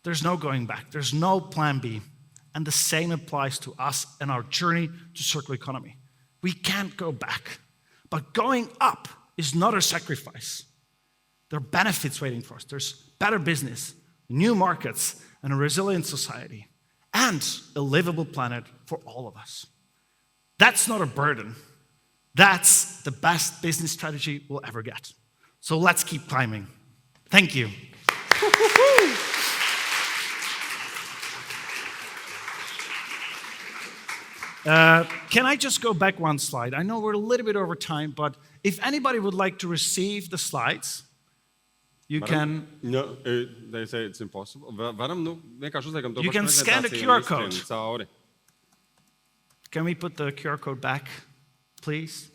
there's no going back. There's no plan B. And the same applies to us and our journey to circular economy. We can't go back. But going up is not a sacrifice. There are benefits waiting for us. There's better business, new markets, and a resilient society, and a livable planet for all of us. That's not a burden. That's the best business strategy we'll ever get. So let's keep climbing. Thank you. Can I just go back one slide? I know we're a little bit over time, but if anybody would like to receive the slides, you can... No, they say it's impossible. Varam, vienkārši uzliekam to You pašu can scan the prezentāciju QR un izskrien code. cauri. Can we put the QR code back, please?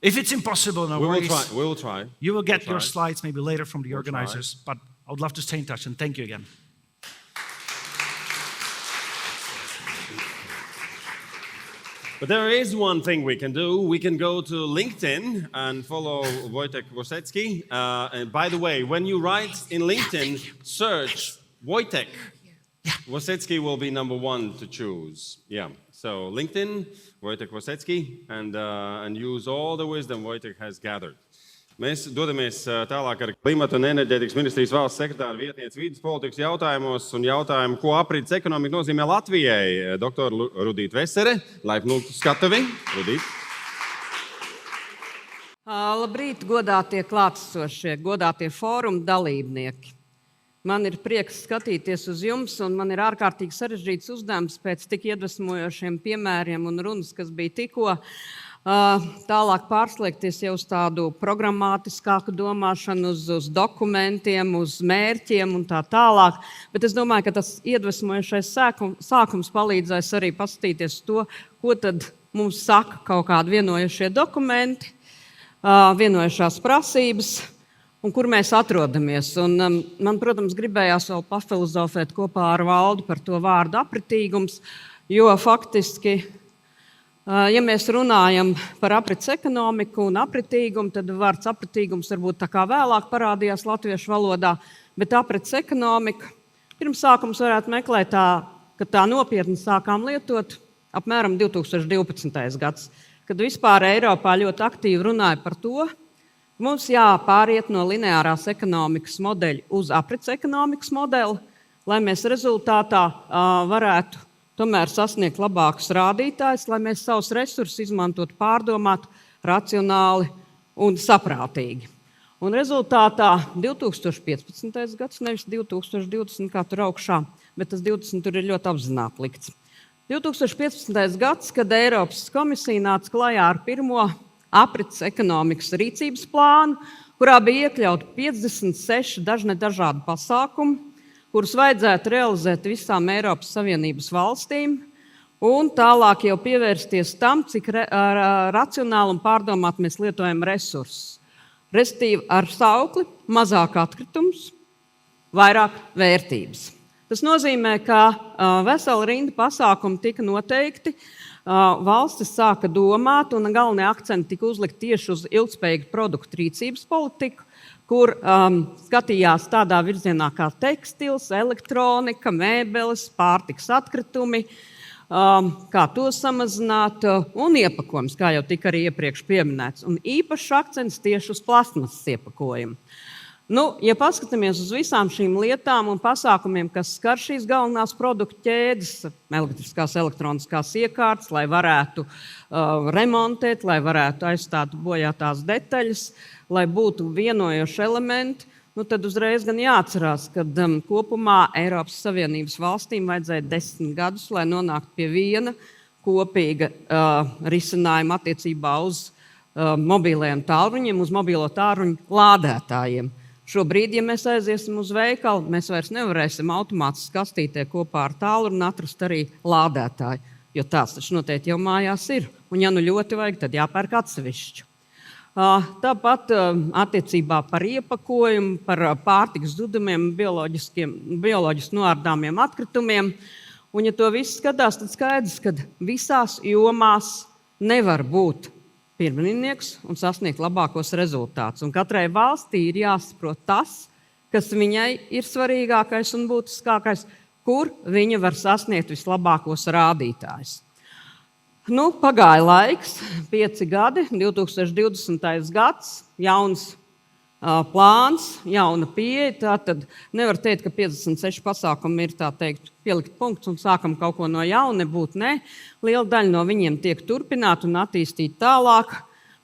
If it's impossible, no worries. We will try. You will get We'll your try. slides maybe later from the We'll organizers, but I would love to stay in touch, and thank you again. But there is one thing we can do. We can go to LinkedIn and follow Wojtek Wosecki. And by the way, when you write in LinkedIn, search Wojtek. Wosecki will be number one to choose. Yeah. So LinkedIn, Wojtek Wosecki, and use all the wisdom Wojtek has gathered. Mēs dodamies tālāk ar Klimata un enerģētikas ministrijas valsts sekretāra vietnieci vides politikas jautājumos un jautājumu, ko aprits ekonomika nozīmē Latvijai. Dr. Rudīta Vesere, laipni lūgtu skatuvi. Rudīt. Labrīt, godātie klātesošie, godātie fóruma dalībnieki. Man ir prieks skatīties uz jums, un man ir ārkārtīgi sarežģīts uzdevums pēc tik iedvesmojošiem piemēriem un runas, kas bija tikko. Tālāk pārslēgties jau uz tādu programmatiskāku domāšanu, uz dokumentiem, uz mērķiem un tā tālāk. Bet es domāju, ka tas iedvesmojošais sākums palīdzēs arī paskatīties to, ko tad mums saka kaut kādi vienojušie dokumenti, vienojušās prasības un kur mēs atrodamies. Un, man, protams, gribējās vēl pafilozofēt kopā ar Valdu par to vārdu apritīgums, jo faktiski ja mēs runājam par aprits ekonomiku un apritīgumu, tad vārds apritīgums varbūt tā kā vēlāk parādījās latviešu valodā, bet aprits ekonomika pirms sākums varētu meklēt ka tā nopietni sākām lietot apmēram 2012. gads, kad vispār Eiropā ļoti aktīvi runāja par to, ka mums jāpāriet no lineārās ekonomikas modeļa uz aprits ekonomikas modeli, lai mēs rezultātā varētu tomēr sasniegt labākus rādītājus, lai mēs savus resursus izmantotu pārdomāt, racionāli un saprātīgi. Un rezultātā 2015. gads, nevis 2020, kā tur augšā, bet tas 20 tur ir ļoti apzināti likts. 2015. gads, kad Eiropas komisija nāca klajā ar pirmo aprits ekonomikas rīcības plānu, kurā bija iekļauti 56 dažādi pasākumi, kurus vajadzētu realizēt visām Eiropas Savienības valstīm, un tālāk jau pievērsties tam, cik racionāli un pārdomāt mēs lietojam resursus. Respektīvi ar saukli mazāk atkritums, vairāk vērtības. Tas nozīmē, ka vesela rinda pasākumu tika noteikti, valstis sāka domāt, un galvenie akcenti tika uzlikt tieši uz ilgspējīgu produktu rīcības politiku, kur skatījās tādā virzienā kā tekstils, elektronika, mēbeles, pārtikas atkritumi, kā to samazināt, un iepakojums, kā jau tika arī iepriekš pieminēts. Un īpašs akcents tieši uz plasmasas iepakojumu. Ja paskatāmies uz visām šīm lietām un pasākumiem, kas skar šīs galvenās produktu ķēdes, elektriskās, elektroniskās iekārtas, lai varētu remontēt, lai varētu aizstāt bojātās detaļas, lai būtu vienojoši elementi, tad uzreiz gan jāatcerās, ka kopumā Eiropas Savienības valstīm vajadzēja 10 gadus, lai nonāktu pie viena kopīga risinājuma attiecībā uz mobilajiem tālruņiem, uz mobilo tālruņu lādētājiem. Šobrīd, ja mēs aiziesim uz veikalu, mēs vairs nevarēsim automātiski kastītē kopā ar tālruni atrast arī lādētāju, jo tāds taču noteikti jau mājās ir. Un ja nu ļoti vajag, tad jāpērk atsevišķu. Tāpat attiecībā par iepakojumu, par pārtikas zudumiem, bioloģiski noārdāmiem atkritumiem. Un ja to viss skatās, tad skaidrs, ka visās jomās nevar būt pirminieks un sasniegt labākos rezultātus. Un katrai valstī ir jāsaprot tas, kas viņai ir svarīgākais un būtiskākais, kur viņa var sasniegt vislabākos rādītājus. Pagāja laiks, 5 gadi, 2020. gads, jauns plāns, jauna pieeja. Tātad nevar teikt, ka 56 pasākumi ir pielikt punkts un sākam kaut ko no jauna, nebūtu ne. Liela daļa no viņiem tiek turpināta un attīstīta tālāk.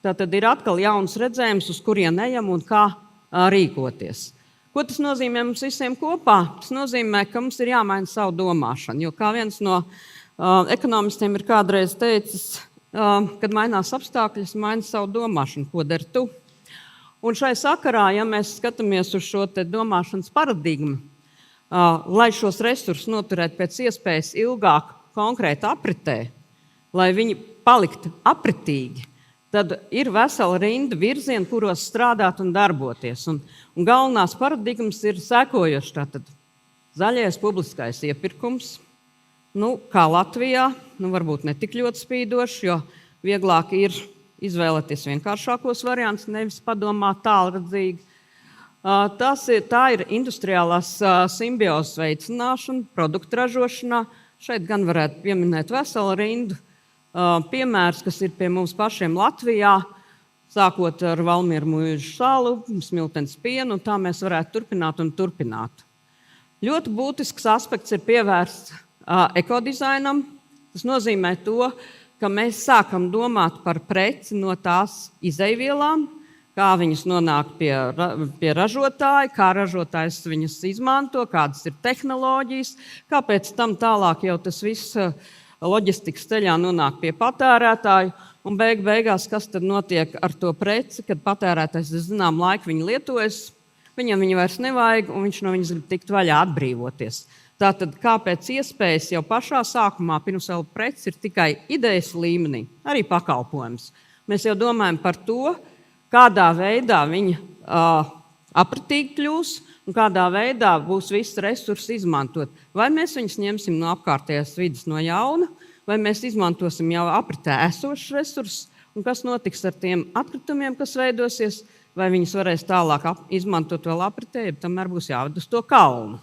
Tātad ir atkal jauns redzējums, uz kurien ejam un kā rīkoties. Ko tas nozīmē mums visiem kopā? Tas nozīmē, ka mums ir jāmaina savu domāšanu, jo kā viens no ekonomistiem ir kādreiz teicis, kad mainās apstākļus, maina savu domāšanu, ko dari tu. Un šai sakarā, ja mēs skatāmies uz šo domāšanas paradigmu, lai šos resursus noturētu pēc iespējas ilgāk konkrēti apritē, lai viņi paliktu apritīgi, tad ir vesela rinda virzienu, kuros strādāt un darboties. Un galvenās paradigmas ir sekojošas. Tātad zaļais publiskais iepirkums, kā Latvijā, varbūt ne tik ļoti spīdošs, jo vieglāk ir izvēlēties vienkāršākos variantus, nevis padomāt tālredzīgi. Tā ir industriālās simbiozes veicināšana, produktu ražošanā. Šeit gan varētu pieminēt veselu rindu piemērus, kas ir pie mums pašiem Latvijā, sākot ar Valmieru mūžu salu, Smiltenes pienu, un tā mēs varētu turpināt un turpināt. Ļoti būtisks aspekts ir pievērsts ekodizainam. Tas nozīmē to, ka mēs sākam domāt par preci no tās izejvielām, kā viņas nonāk pie ražotāja, kā ražotājs viņas izmanto, kādas ir tehnoloģijas, kāpēc tam tālāk jau tas viss loģistikas ceļā nonāk pie patērētāju, un beigās, kas tad notiek ar to preci, kad patērētājs zinām laiku viņu lietojas, viņam viņa vairs nevajag, un viņš no viņas grib tikt vaļā atbrīvoties. Tātad, kāpēc iespējas jau pašā sākumā, pirms vēl preci ir tikai idejas līmenī, arī pakalpojums. Mēs jau domājam par to, kādā veidā viņa apritīgi kļūs un kādā veidā būs visi resursi izmantot. Vai mēs viņus ņemsim no apkārtējās vidas no jauna, vai mēs izmantosim jau apritē esošus resursus, un kas notiks ar tiem atkritumiem, kas veidosies, vai viņus varēs tālāk izmantot vēl apritē, ja tomēr būs jāved uz to kalnu.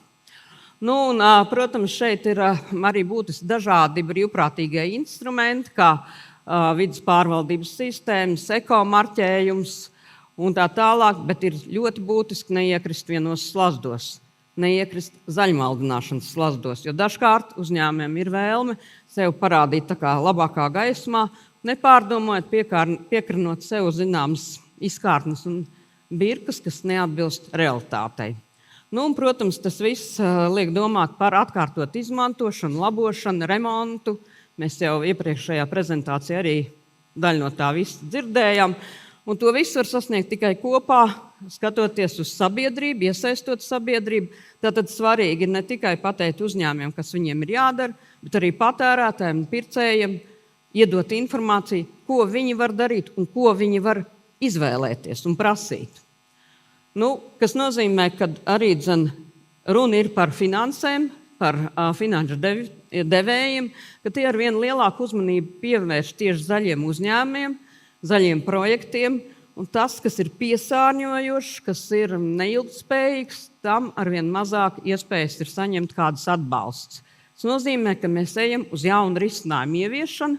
Protams, šeit ir arī būtiski dažādi brīvprātīgie instrumenti, kā vidas pārvaldības sistēmas, ekomarķējums un tā tālāk, bet ir ļoti būtiski neiekrist vienos slazdos, neiekrist zaļmaldināšanas slazdos, jo dažkārt uzņēmumiem ir vēlme sev parādīt tā kā labākā gaismā, nepārdomājot, piekrinot sev zināmas izkārtnes un birkas, kas neatbilst realitātei. Protams, tas viss liek domāt par atkārtot izmantošanu, labošanu, remontu. Mēs jau iepriekšējā prezentācijā arī daļu no tā visa dzirdējām. Un to visu var sasniegt tikai kopā, skatoties uz sabiedrību, iesaistot sabiedrību. Tātad svarīgi ir ne tikai pateikt uzņēmumiem, kas viņiem ir jādara, bet arī patērētājiem un pircējiem iedot informāciju, ko viņi var darīt un ko viņi var izvēlēties un prasīt. Kas nozīmē, ka arī runa ir par finansēm, par par finanšu devējiem, ka tie ar vien lielāku uzmanību pievērš tieši zaļiem uzņēmumiem, zaļiem projektiem, un tas, kas ir piesārņojošs, kas ir neilgtspējīgs, tam ar vien mazāk iespējas ir saņemt kādus atbalsts. Tas nozīmē, ka mēs ejam uz jaunu risinājumu ieviešanu,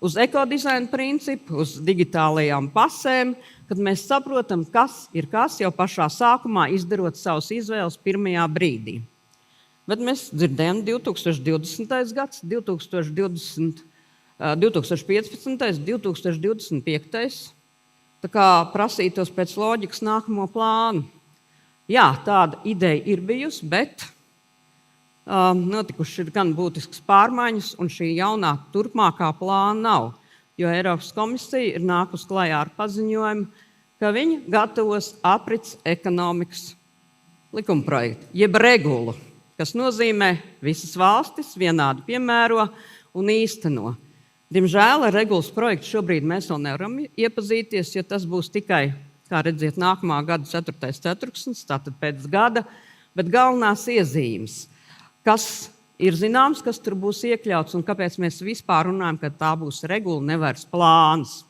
uz ekodizaina principu, uz digitālajām pasēm, kad mēs saprotam, kas ir kas jau pašā sākumā, izdarot savas izvēles pirmajā brīdī. Bet mēs dzirdējam 2020. gads, 2015. 2025. Tā kā prasītos pēc loģikas nākamo plānu. Jā, tāda ideja ir bijusi, bet notikušas ir gan būtiskas pārmaiņas, un šī jaunā turpmākā plāna nav. Jo Eiropas komisija ir nākus klajā ar paziņojumu, ka viņi gatavos aprits ekonomikas likumprojektu, jeb regulu, kas nozīmē visas valstis vienādi piemēro un īsteno. Diemžēl ar regulas projektu šobrīd mēs vēl nevaram iepazīties, jo tas būs tikai, kā redziet, nākamā gada 4. ceturksnis, tātad pēc gada, bet galvenās iezīmes, kas ir zināms, kas tur būs iekļauts un kāpēc mēs vispār runājam, ka tā būs regula, nevis plāns.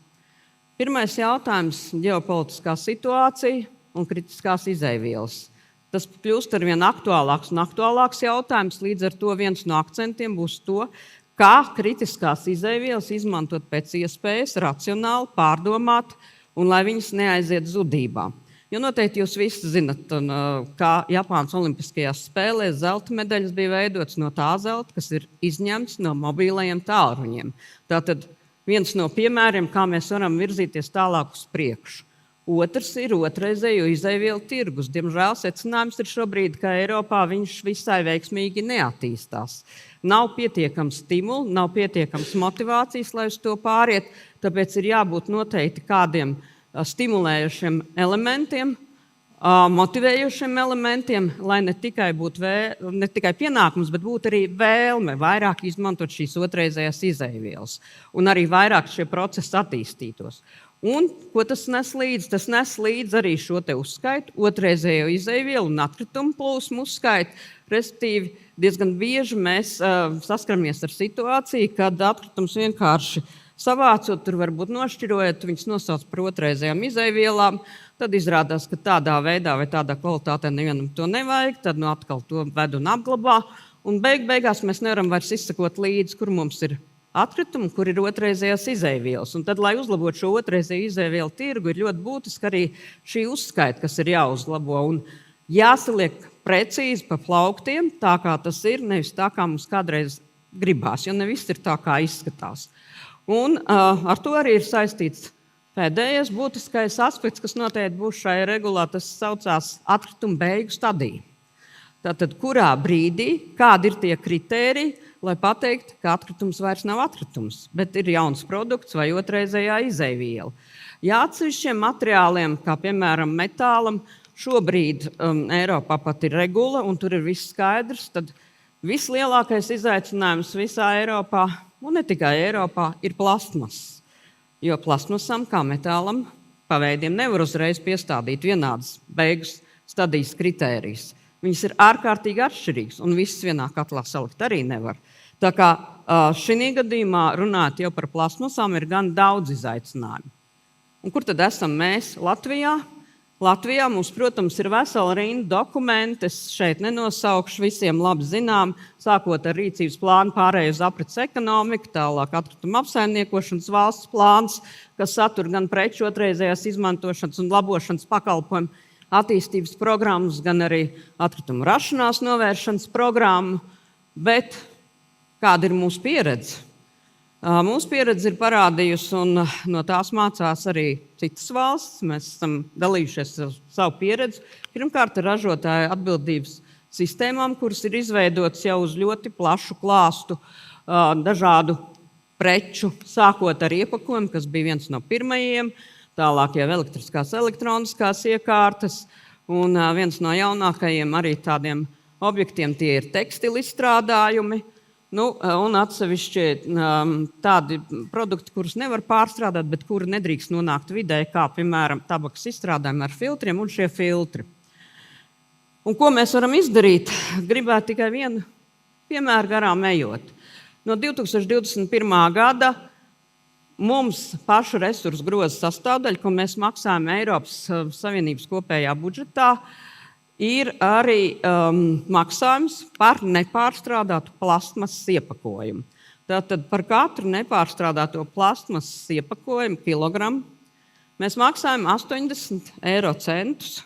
Pirmais jautājums - ģeopolitiskā situācija un kritiskās izeivielas. Tas kļūst ar vien aktuālāks un aktuālāks jautājums, līdz ar to viens no akcentiem būs to, kā kritiskās izeivielas izmantot pēc iespējas racionāli, pārdomāt un lai viņas neaiziet zudībā. Jo noteikti jūs visi zinat, kā Japānas Olimpiskajās spēlēs zelta medaļas bija veidotas no tā zelta, kas ir izņemts no mobilajiem tālruņiem. Tātad viens no piemēriem, kā mēs varam virzīties tālāk uz priekšu. Otrs ir otrreizējo izaivielu tirgus. Diemžēl secinājums ir šobrīd, ka Eiropā viņš visai veiksmīgi neattīstās. Nav pietiekams stimulu, nav pietiekams motivācijas, lai uz to pāriet, tāpēc ir jābūt noteikti kādiem stimulējušiem elementiem, motivējušiem elementiem, lai ne tikai būtu ne tikai pienākums, bet būtu arī vēlme vairāk izmantot šīs otrreizējās izaivielas un arī vairāk šie procesi attīstītos. Un ko tas nes līdzi? Tas nes līdzi arī šo te uzskaitu, otrreizējo izaivielu un atkritumu plūsmu uzskaitu. Respektīvi, diezgan bieži mēs saskaramies ar situāciju, kad atkritums vienkārši savācot, tur varbūt nošķirojot, viņas nosauc par otrreizējām izaivielām, tad izrādās, ka tādā veidā vai tādā kvalitātē nevienam to nevajag, tad atkal to ved un apglabā, un beigās mēs nevaram vairs izsekot līdzi, kur mums ir atkritumi, kur ir otrreizējās izaivielas. Un tad, lai uzlabotu šo otrreizējo izaivielu tirgu, ir ļoti būtiski arī šī uzskaita, kas ir jāuzlabo un jāsaliek precīzi pa plauktiem, tā kā tas ir, nevis tā, kā mums kādreiz gribās, jo ne viss ir tā, kā izskatās. Un ar to arī ir saistīts pēdējais būtiskais aspekts, kas noteikti būs šajā regulā, tas saucās atkritumu beigu stadija. Tātad, kurā brīdī, kādi ir tie kritēriji, lai pateiktu, ka atkritums vairs nav atkritums, bet ir jauns produkts vai otrreizējā izaiviela. Ja atsevišķiem materiāliem, kā piemēram metālam, šobrīd Eiropā pat ir regula un tur ir viss skaidrs, tad vislielākais izaicinājums visā Eiropā, un ne tikai Eiropā, ir plastmasas. Jo plastmasam, kā metālam, pa veidiem nevar uzreiz piestādīt vienādas beigas stadijas kritērijas. Viņas ir ārkārtīgi atšķirīgas, un visas vienā katlā salikt arī nevar. Tā kā šī gadījumā runāt jau par plastmasām ir gan daudz izaicinājumu. Un kur tad esam mēs Latvijā? Latvijā mums, protams, ir vesela rinda dokumenti, es šeit nenosaukšu, visiem labi zinām, sākot ar rīcības plānu pārēju uz aprits ekonomiku, tālāk atkrituma apsaimniekošanas valsts plāns, kas satur gan preču otrreizējās izmantošanas un labošanas pakalpojumu attīstības programmas, gan arī atkritumu rašanās novēršanas programmu. Bet kāda ir mūsu pieredze? Mūsu pieredze ir parādījusi, un no tās mācās arī citas valstis. Mēs esam dalījušies ar savu pieredzi. Pirmkārt, ar ražotāju atbildības sistēmām, kuras ir izveidotas jau uz ļoti plašu klāstu dažādu preču, sākot ar iepakojumu, kas bija viens no pirmajiem, tālāk jau elektroniskās iekārtas, un viens no jaunākajiem arī tādiem objektiem tie ir tekstilu izstrādājumi, un atsevišķi tādi produkti, kurus nevar pārstrādāt, bet kuri nedrīkst nonākt vidē, kā piemēram tabakas izstrādājumi ar filtriem un šie filtri. Un ko mēs varam izdarīt? Gribētu tikai vienu Piemēram, garām ejot. No 2021. gada mums pašu resursu groza sastāvdaļa, ko mēs maksājam Eiropas Savienības kopējā budžetā, ir arī maksājums par nepārstrādātu plastmasas iepakojumu. Tātad par katru nepārstrādāto plastmasas iepakojumu kilogramu mēs maksājam 80 eiro centus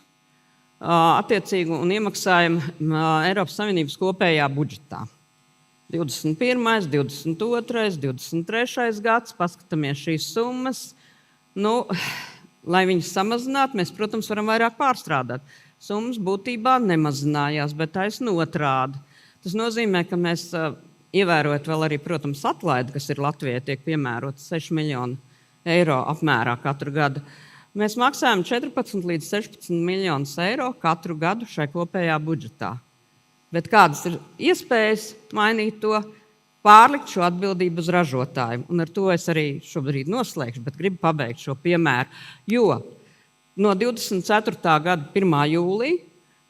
attiecīgi un iemaksājam Eiropas Savienības kopējā budžetā. 21., 22., 23. gads, paskatāmies šīs summas. Lai viņas samazinātu, mēs, protams, varam vairāk pārstrādāt. Summas būtībā nemazinājās, bet taisn otrādi. Tas nozīmē, ka mēs ievērojot vēl arī, protams, atlaidi, kas ir Latvijai, tiek piemērota 6 miljonu eiro apmērā katru gadu. Mēs maksājam 14 līdz 16 miljonus eiro katru gadu šai kopējā budžetā. Bet kādas ir iespējas mainīt to, pārlikt šo atbildību uz ražotāju? Un ar to es arī šobrīd noslēgšu, bet gribu pabeigt šo piemēru. Jo no 24. gada 1. jūlija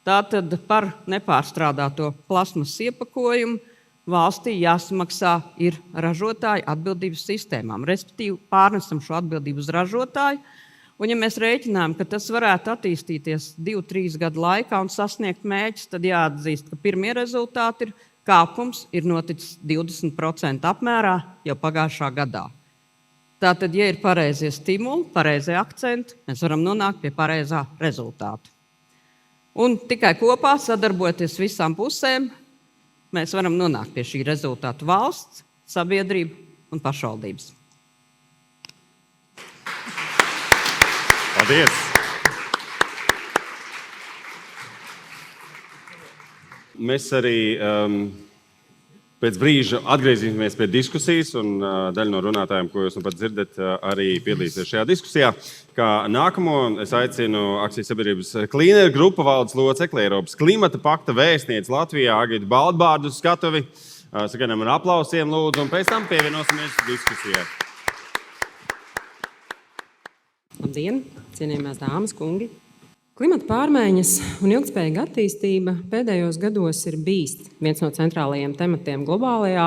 tātad par nepārstrādāto plasmas iepakojumu valstī jāsamaksā ir ražotāju atbildības sistēmām. Respektīvi pārnesam šo atbildību uz ražotāju. Un, ja mēs rēķinām, ka tas varētu attīstīties 2-3 gadu laikā un sasniegt mērķus, tad jāatzīst, ka pirmie rezultāti ir kāpums ir noticis 20% apmērā jau pagājušā gadā. Tātad, ja ir pareizie stimuli, pareizie akcenti, mēs varam nonākt pie pareizā rezultātu. Un tikai kopā, sadarbojoties visām pusēm, mēs varam nonākt pie šī rezultātu valsts, sabiedrība un pašvaldības. Paldies! Mēs arī pēc brīža atgriezīsimies pie diskusijas, un daļa no runātājiem, ko jūs nu pat dzirdat, arī piedalīsies šajā diskusijā. Kā nākamo es aicinu akcijas sabiedrības Cleaner grupu valdes locekli, Eiropas klimata pakta vēstnieci Latvijā Agitu Baldbārdu uz skatuvi. Sagaidām ar aplausiem lūdzu, un pēc tam pievienosimies diskusijai. Labdien, cienījamās dāmas, kungi! Klimata pārmaiņas un ilgtspējīga attīstība pēdējos gados ir bijis viens no centrālajiem tematiem globālajā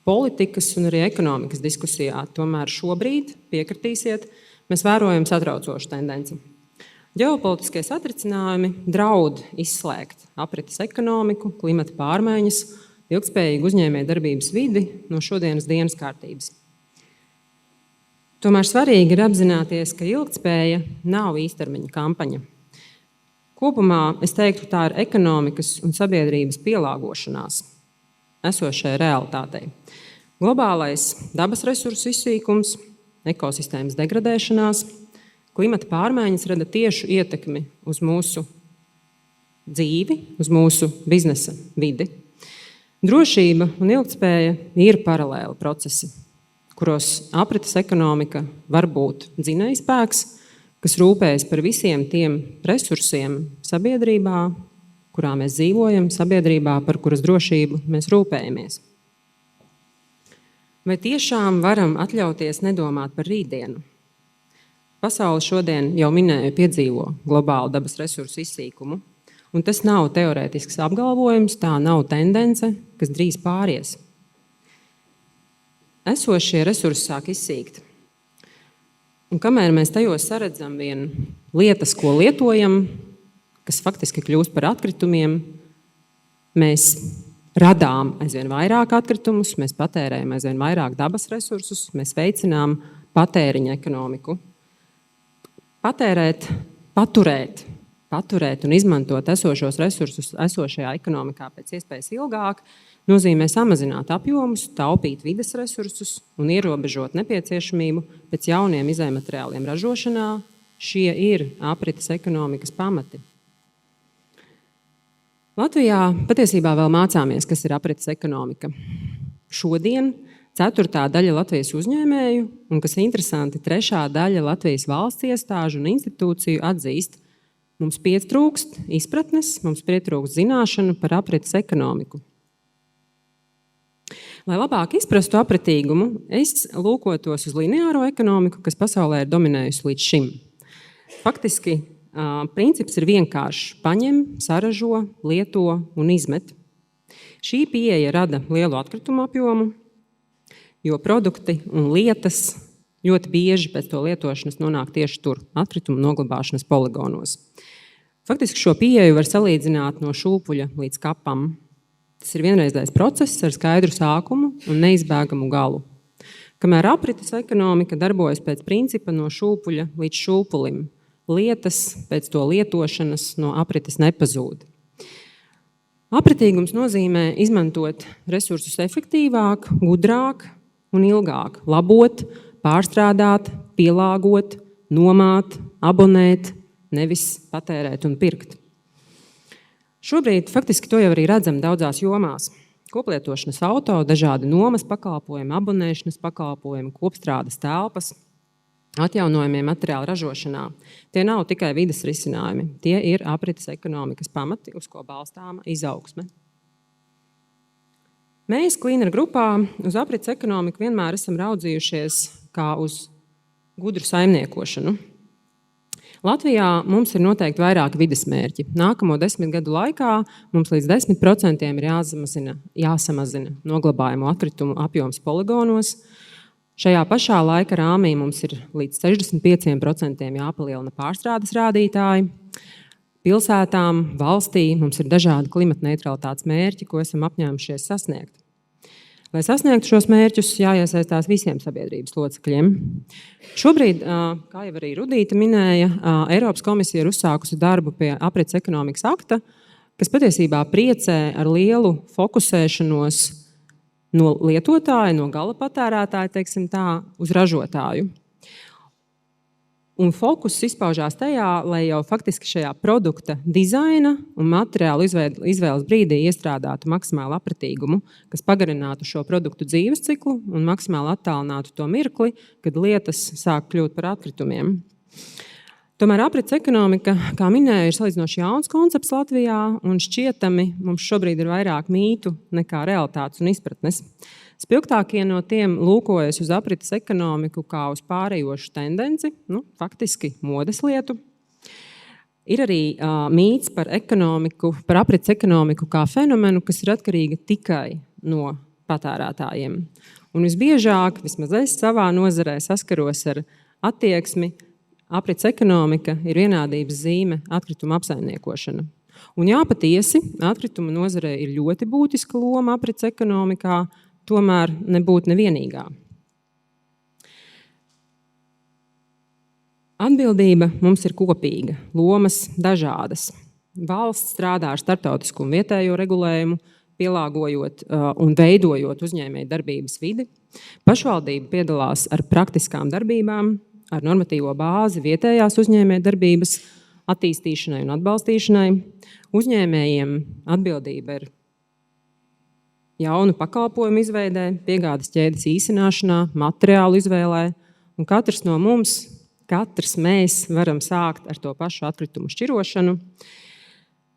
politikas un arī ekonomikas diskusijā. Tomēr šobrīd, piekritīsiet, mēs vērojam satraucošu tendenci. Ģeopolitiskie satricinājumi draud izslēgt aprites ekonomiku, klimata pārmaiņas, ilgtspējīgu uzņēmējdarbības vidi no šodienas dienas kārtības. Tomēr svarīgi ir apzināties, ka ilgtspēja nav īstermiņa kampaņa. Kopumā es teiktu, tā ir ekonomikas un sabiedrības pielāgošanās esošajai realitātei. Globālais dabas resursu izsīkums, ekosistēmas degradēšanās, klimata pārmaiņas rada tiešu ietekmi uz mūsu dzīvi, uz mūsu biznesa vidi. Drošība un ilgtspēja ir paralēli procesi, kuros aprites ekonomika var būt dzinējspēks, kas rūpējas par visiem tiem resursiem sabiedrībā, kurā mēs dzīvojam, sabiedrībā, par kuras drošību mēs rūpējamies. Vai tiešām varam atļauties nedomāt par rītdienu? Pasaule šodien jau minēju piedzīvo globālu dabas resursu izsīkumu, un tas nav teorētisks apgalvojums, tā nav tendence, kas drīz pāries. Esošie resursi sāk izsīkt. Un kamēr mēs tajos saredzam vien lietas, ko lietojam, kas faktiski kļūst par atkritumiem, mēs radām aizvien vairāk atkritumus, mēs patērējam aizvien vairāk dabas resursus, mēs veicinām patēriņa ekonomiku. Paturēt un izmantot esošos resursus esošajā ekonomikā pēc iespējas ilgāk nozīmē samazināt apjomus, taupīt vides resursus un ierobežot nepieciešamību pēc jauniem izējmateriāliem ražošanā. Šie ir aprites ekonomikas pamati. Latvijā patiesībā vēl mācāmies, kas ir aprites ekonomika. Šodien 4. daļa Latvijas uzņēmēju un, kas interesanti, 3. daļa Latvijas valsts iestāžu un institūciju atzīst, mums pietrūkst izpratnes, mums pietrūkst zināšanu par aprites ekonomiku. Lai labāk izprastu apritīgumu, es lūkotos uz lineāro ekonomiku, kas pasaulē ir dominējusi līdz šim. Faktiski, princips ir vienkāršs: paņem, saražo, lieto un izmet. Šī pieeja rada lielu atkritumu apjomu, jo produkti un lietas ļoti bieži pēc to lietošanas nonāk tieši tur, atkritumu noglabāšanas poligonos. Faktiski šo pieeju var salīdzināt no šūpuļa līdz kapam. Tas ir vienreizējs process ar skaidru sākumu un neizbēgamu galu. Kamēr aprites ekonomika darbojas pēc principa no šūpuļa līdz šūpulim, lietas pēc to lietošanas no aprites nepazūd. Apritīgums nozīmē izmantot resursus efektīvāk, gudrāk un ilgāk, labot, pārstrādāt, pielāgot, nomāt, abonēt, nevis patērēt un pirkt. Šobrīd faktiski to jau arī redzam daudzās jomās. Koplietošanas auto, dažādi nomas pakalpojumi, abonēšanas pakalpojumi, kopstrādes telpas, atjaunojamie materiāli ražošanā. Tie nav tikai vides risinājumi, tie ir aprites ekonomikas pamati, uz ko balstāma izaugsme. Mēs Cleaner grupā uz aprites ekonomiku vienmēr esam raudzījušies kā uz gudru saimniekošanu. Latvijā mums ir noteikti vairāki vides mērķi. Nākamo 10 gadu laikā mums līdz 10% ir jāsamazina noglabājumu atkritumu apjoms poligonos. Šajā pašā laika rāmī mums ir līdz 65% jāpalielina pārstrādes rādītāji. Pilsētām, valstī mums ir dažādi klimatneitralitātes mērķi, ko esam apņēmušies sasniegt. Lai sasniegtu šos mērķus, jāiesaistās visiem sabiedrības locekļiem. Šobrīd, kā jau arī Rudīta minēja, Eiropas komisija ir uzsākusi darbu pie aprits ekonomikas akta, kas patiesībā priecē ar lielu fokusēšanos no lietotāja, no gala patērētāja, teiksim tā, uz ražotāju. Un fokus izpaužās tajā, lai jau faktiski šajā produkta dizaina un materiālu izvēles brīdī iestrādātu maksimālu apratīgumu, kas pagarinātu šo produktu dzīves ciklu un maksimāli attālinātu to mirkli, kad lietas sāk kļūt par atkritumiem. Tomēr aprits ekonomika, kā minēju, ir salīdzinoši jauns koncepts Latvijā, un šķietami mums šobrīd ir vairāk mītu nekā realitātes un izpratnes. Spilgtākie no tiem lūkojas uz aprites ekonomiku kā uz pārējošu tendenci, faktiski modes lietu. Ir arī mīts par aprites ekonomiku kā fenomenu, kas ir atkarīga tikai no patērētājiem. Un visbiežāk, vismaz es savā nozarē saskaros ar attieksmi, aprits ekonomika ir vienādības zīme atkrituma apsaimniekošana. Un jā, patiesi, atkrituma nozarē ir ļoti būtiska loma aprits ekonomikā, tomēr nebūtu nevienīgā. Atbildība mums ir kopīga, lomas dažādas. Valsts strādā ar starptautisku un vietējo regulējumu, pielāgojot un veidojot uzņēmēju darbības vidi. Pašvaldība piedalās ar praktiskām darbībām, ar normatīvo bāzi vietējās uzņēmēju darbības attīstīšanai un atbalstīšanai. Uzņēmējiem atbildība ir jaunu pakalpojumu izveidē, piegādes ķēdes īsināšanā, materiālu izvēlē, un katrs no mums, mēs varam sākt ar to pašu atkritumu šķirošanu,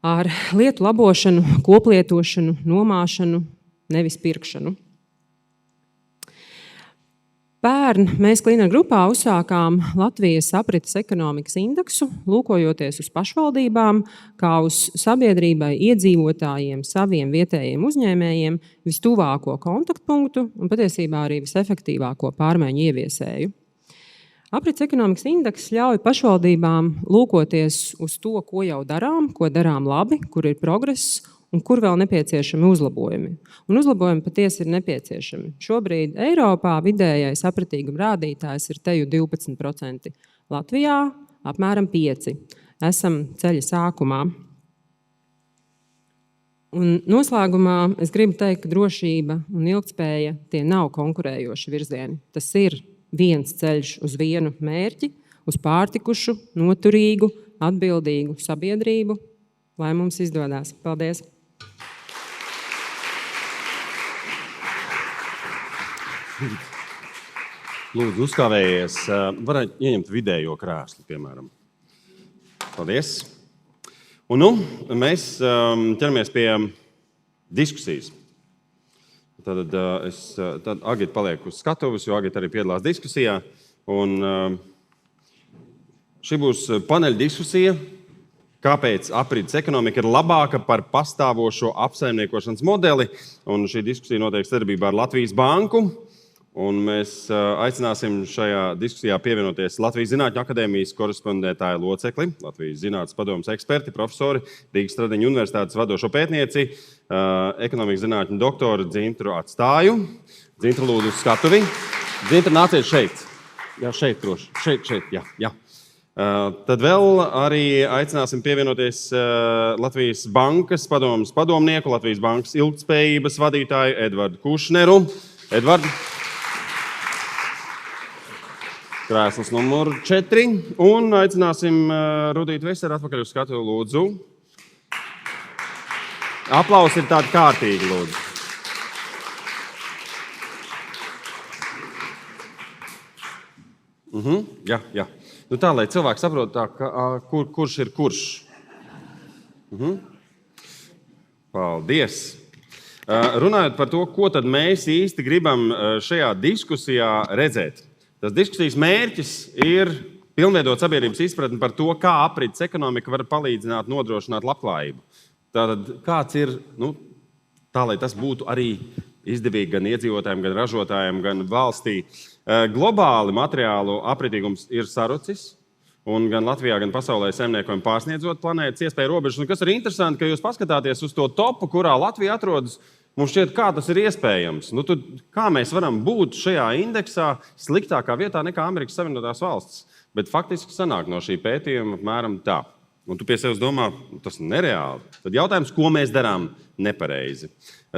ar lietu labošanu, koplietošanu, nomāšanu, nevis pirkšanu. Pērn mēs Cleaner grupā uzsākām Latvijas aprites ekonomikas indeksu, lūkojoties uz pašvaldībām, kā uz sabiedrībai iedzīvotājiem, saviem vietējiem uzņēmējiem, vistuvāko kontaktpunktu un patiesībā arī visefektīvāko pārmaiņu ieviesēju. Aprites ekonomikas indeks ļauj pašvaldībām lūkoties uz to, ko jau darām, ko darām labi, kur ir progress un kur vēl nepieciešami uzlabojumi. Un uzlabojumi patiesi ir nepieciešami. Šobrīd Eiropā vidējais apratīguma rādītājs ir teju 12%. Latvijā apmēram 5%. Esam ceļa sākumā. Un noslēgumā es gribu teikt, ka drošība un ilgtspēja tie nav konkurējoši virzieni. Tas ir viens ceļš uz vienu mērķi, uz pārtikušu, noturīgu, atbildīgu sabiedrību, lai mums izdodas. Paldies! Lūdzu, uzkāvējies. Varētu ieņemt vidējo krēslu, piemēram. Paldies. Un mēs ķeramies pie diskusijas. Tad Agita paliek uz skatuves, jo Agita arī piedalās diskusijā. Un šī būs paneļa diskusija kāpēc aprits ekonomika ir labāka par pastāvošo apsaimniekošanas modeli. Un šī diskusija notiek sadarbībā ar Latvijas Banku. Un mēs aicināsim šajā diskusijā pievienoties Latvijas Zinātņu akadēmijas korespondētāja locekli, Latvijas Zinātnes padomes eksperti, profesori, Rīgas Stradiņu universitātes vadošo pētnieci, ekonomikas zinātņu doktoru Dzintru Atstāju. Dzintra, lūdzu, uz skatuvi. Dzintra, nāciet šeit. Jā, šeit droši. Šeit, jā. Tad vēl arī aicināsim pievienoties Latvijas Bankas padomes padomnieku, Latvijas Bankas ilgtspējības vadītāju Edvardu Kušneru. Edvard. Krēsls numur 4. Un aicināsim Rudītu Veseru atpakaļ uz skatuvi, lūdzu. Aplausi ir tādi kārtīgi, lūdzu. Jā. Nu tā, lai cilvēki saprot, kurš ir kurš. Paldies. Runājot par to, ko tad mēs īsti gribam šajā diskusijā redzēt. Tas diskusijas mērķis ir pilnveidot sabiedrības izpratni par to, kā aprits ekonomika var palīdzināt nodrošināt labklājību. Tātad, kāds ir, tā, lai tas būtu arī izdevīgi gan iedzīvotājiem, gan ražotājiem, gan valstī. Globāli materiālu apritīgums ir sarucis, un gan Latvijā, gan pasaulē saimniekojumi pārsniedzot planētas iespēju robežas. Un kas ir interesanti, ka jūs paskatāties uz to topu, kurā Latvija atrodas, mums šķiet, kā tas ir iespējams. Tad, kā mēs varam būt šajā indeksā sliktākā vietā nekā Amerikas Savienotās valstis? Bet faktiski sanāk no šī pētījuma apmēram tā. Un tu pie sevis domā, tas ir nereāli. Tad jautājums, ko mēs darām nepareizi.